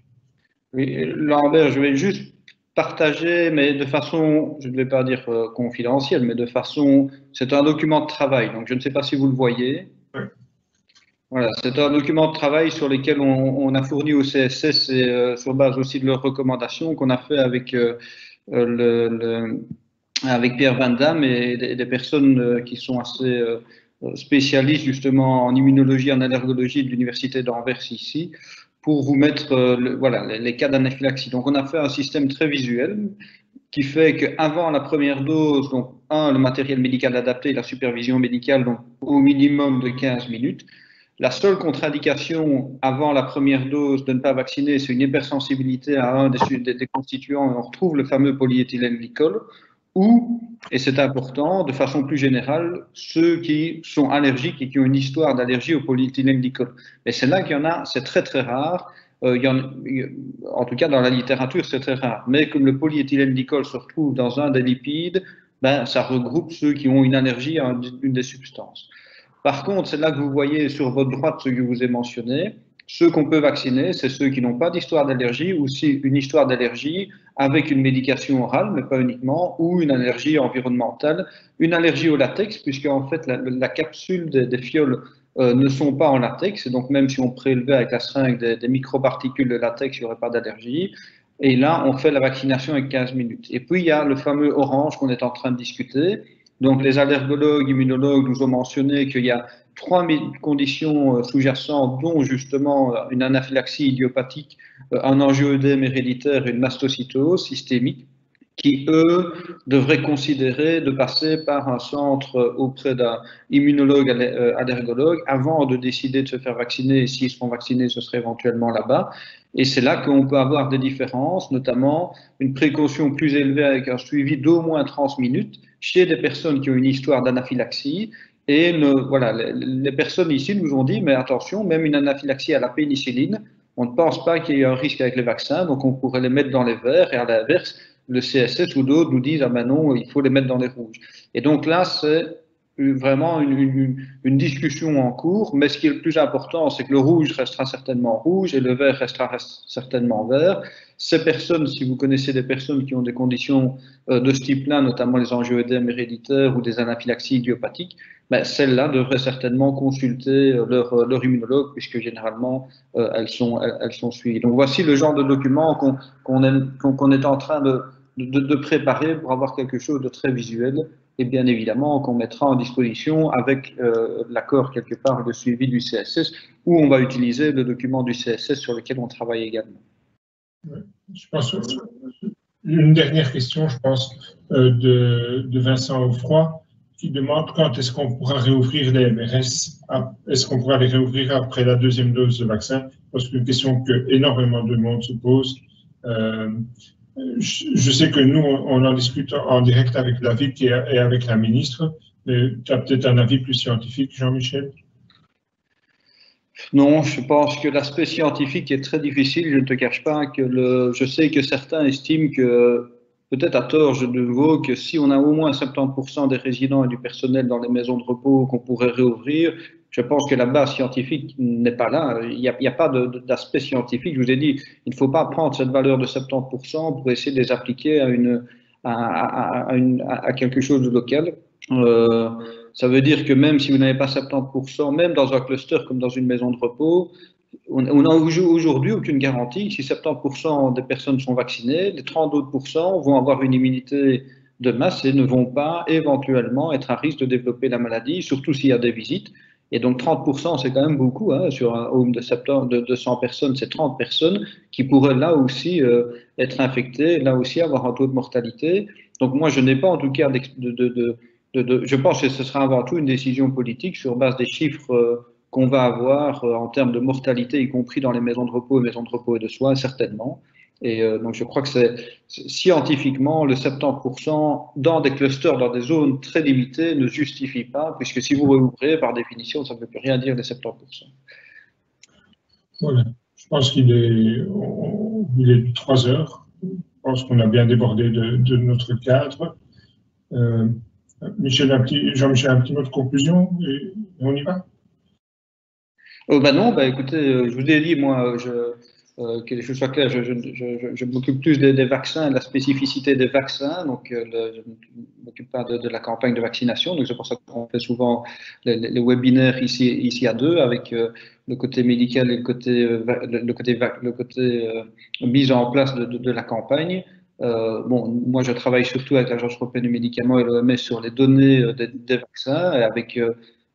Oui, Lambert, je vais juste partager, mais de façon, je ne vais pas dire confidentielle, mais de façon, c'est un document de travail. Donc je ne sais pas si vous le voyez. Voilà, c'est un document de travail sur lequel on a fourni au CSS et sur base aussi de leurs recommandations qu'on a fait avec avec Pierre Van Damme et des personnes qui sont assez spécialistes justement en immunologie, en allergologie de l'université d'Anvers ici, pour vous mettre voilà, les cas d'anaphylaxie. Donc on a fait un système très visuel qui fait qu'avant la première dose, donc le matériel médical adapté, la supervision médicale, donc au minimum de 15 minutes. La seule contre-indication avant la première dose de ne pas vacciner, c'est une hypersensibilité à un des constituants, et on retrouve le fameux polyéthylène-glycol, ou, et c'est important, de façon plus générale, ceux qui sont allergiques et qui ont une histoire d'allergie au polyéthylène-glycol. Mais c'est là qu'il y en a, c'est très très rare. En tout cas, dans la littérature, c'est très rare. Mais comme le polyéthylène-glycol se retrouve dans un des lipides, ben, ça regroupe ceux qui ont une allergie à une des substances. Par contre, c'est là que vous voyez sur votre droite ceux que je vous ai mentionnés. Ceux qu'on peut vacciner, c'est ceux qui n'ont pas d'histoire d'allergie ou si une histoire d'allergie avec une médication orale, mais pas uniquement, ou une allergie environnementale, une allergie au latex, puisque en fait la capsule des fioles ne sont pas en latex, et donc même si on prélevait avec la seringue des microparticules de latex, il n'y aurait pas d'allergie. Et là, on fait la vaccination avec 15 minutes. Et puis, il y a le fameux orange qu'on est en train de discuter. Donc, les allergologues, immunologues nous ont mentionné qu'il y a 3 conditions sous-jacentes, dont justement une anaphylaxie idiopathique, un angioœdème héréditaire et une mastocytose systémique, qui, eux, devraient considérer de passer par un centre auprès d'un immunologue allergologue avant de décider de se faire vacciner. Et s'ils seront vaccinés, ce serait éventuellement là-bas. Et c'est là qu'on peut avoir des différences, notamment une précaution plus élevée avec un suivi d'au moins 30 minutes chez des personnes qui ont une histoire d'anaphylaxie. Et voilà, les personnes ici nous ont dit, mais attention, même une anaphylaxie à la pénicilline, on ne pense pas qu'il y ait un risque avec les vaccins, donc on pourrait les mettre dans les verts, et à l'inverse, le CSS ou d'autres nous disent, ah ben non, il faut les mettre dans les rouges. Et donc là, c'est vraiment une discussion en cours, mais ce qui est le plus important, c'est que le rouge restera certainement rouge et le vert restera certainement vert. Ces personnes, si vous connaissez des personnes qui ont des conditions de ce type-là, notamment les angioédèmes héréditaires ou des anaphylaxies idiopathiques, ben, celles-là devraient certainement consulter leur immunologue, puisque généralement elles sont suivies. Donc voici le genre de document qu'on est en train de préparer pour avoir quelque chose de très visuel, et bien évidemment qu'on mettra en disposition avec l'accord quelque part de suivi du CSS, où on va utiliser le document du CSS sur lequel on travaille également. Je pense, une dernière question, je pense, de Vincent Offroy, qui demande quand est-ce qu'on pourra réouvrir les MRS, est-ce qu'on pourra les réouvrir après la deuxième dose de vaccin? Parce que c'est une question que énormément de monde se pose. Je sais que nous, on en discute en direct avec la VIC et avec la ministre. Tu as peut-être un avis plus scientifique, Jean-Michel? Non, je pense que l'aspect scientifique est très difficile. Je ne te cache pas que je sais que certains estiment que, peut-être à tort, de nouveau, que si on a au moins 70% des résidents et du personnel dans les maisons de repos qu'on pourrait réouvrir, je pense que la base scientifique n'est pas là. Il n'y a pas d'aspect scientifique. Je vous ai dit, il ne faut pas prendre cette valeur de 70% pour essayer de les appliquer à quelque chose de local. Ça veut dire que même si vous n'avez pas 70%, même dans un cluster comme dans une maison de repos, on n'a aujourd'hui aucune garantie. Si 70% des personnes sont vaccinées, les 30 autres pourcents vont avoir une immunité de masse et ne vont pas éventuellement être à risque de développer la maladie, surtout s'il y a des visites. Et donc 30%, c'est quand même beaucoup, hein, sur un home de 100 personnes, c'est 30 personnes qui pourraient là aussi être infectées, là aussi avoir un taux de mortalité. Donc moi, je n'ai pas en tout cas je pense que ce sera avant tout une décision politique sur base des chiffres qu'on va avoir en termes de mortalité, y compris dans les maisons de repos et de soins, certainement. Et donc je crois que c'est scientifiquement, le 70% dans des clusters, dans des zones très limitées, ne justifie pas, puisque si vous réouvrez, par définition, ça ne veut plus rien dire les 70%. Voilà. Je pense qu'il est 3 heures. Je pense qu'on a bien débordé de notre cadre. Jean-Michel, un petit mot de conclusion et on y va? Non, écoutez, je vous ai dit, moi, que les choses soient claires, je m'occupe plus des vaccins, de la spécificité des vaccins, donc je ne m'occupe pas de la campagne de vaccination, donc c'est pour ça qu'on fait souvent les webinaires ici à deux, avec le côté médical et le côté mise en place de la campagne. Moi, je travaille surtout avec l'Agence européenne du médicament et l'OMS sur les données des vaccins, et avec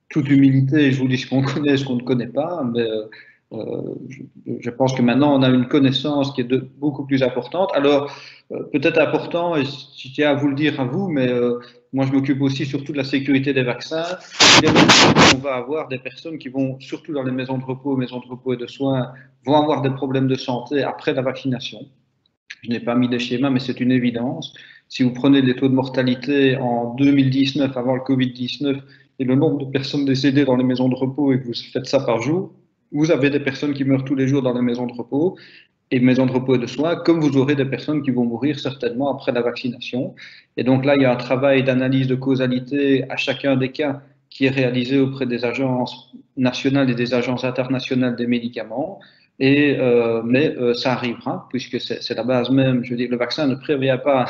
toute humilité, je vous dis ce qu'on connaît et ce qu'on ne connaît pas, mais je pense que maintenant, on a une connaissance qui est beaucoup plus importante. Alors, peut-être important, et je tiens à vous le dire à vous, mais moi, je m'occupe aussi surtout de la sécurité des vaccins. On va avoir des personnes qui vont, surtout dans les maisons de repos et de soins, vont avoir des problèmes de santé après la vaccination. Je n'ai pas mis des schémas, mais c'est une évidence. Si vous prenez les taux de mortalité en 2019, avant le Covid-19, et le nombre de personnes décédées dans les maisons de repos, et que vous faites ça par jour, vous avez des personnes qui meurent tous les jours dans les maisons de repos et de soins, comme vous aurez des personnes qui vont mourir certainement après la vaccination. Et donc là, il y a un travail d'analyse de causalité à chacun des cas qui est réalisé auprès des agences nationales et des agences internationales des médicaments. Mais ça arrivera, puisque c'est la base même. Je veux dire, le vaccin ne prévient pas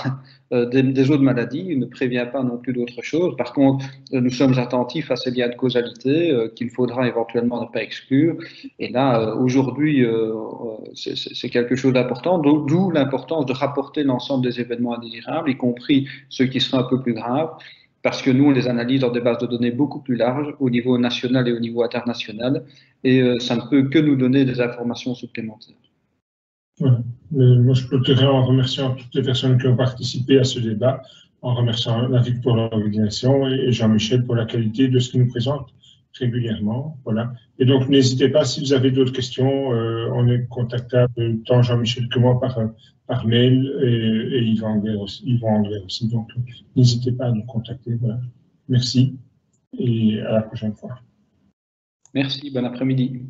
des autres maladies, il ne prévient pas non plus d'autres choses. Par contre, nous sommes attentifs à ces liens de causalité qu'il faudra éventuellement ne pas exclure. Et là, aujourd'hui, c'est quelque chose d'important, d'où l'importance de rapporter l'ensemble des événements indésirables, y compris ceux qui seront un peu plus graves, parce que nous, on les analyse dans des bases de données beaucoup plus larges, au niveau national et au niveau international, et ça ne peut que nous donner des informations supplémentaires. Voilà. Moi, je clôturerai en remerciant toutes les personnes qui ont participé à ce débat, en remerciant la VIC pour l'organisation et Jean-Michel pour la qualité de ce qu'il nous présente régulièrement. Voilà. Et donc, n'hésitez pas, si vous avez d'autres questions, on est contactable, tant Jean-Michel que moi, par mail, et Yvan Anglais aussi. Donc, n'hésitez pas à nous contacter. Voilà. Merci et à la prochaine fois. Merci, bon après-midi.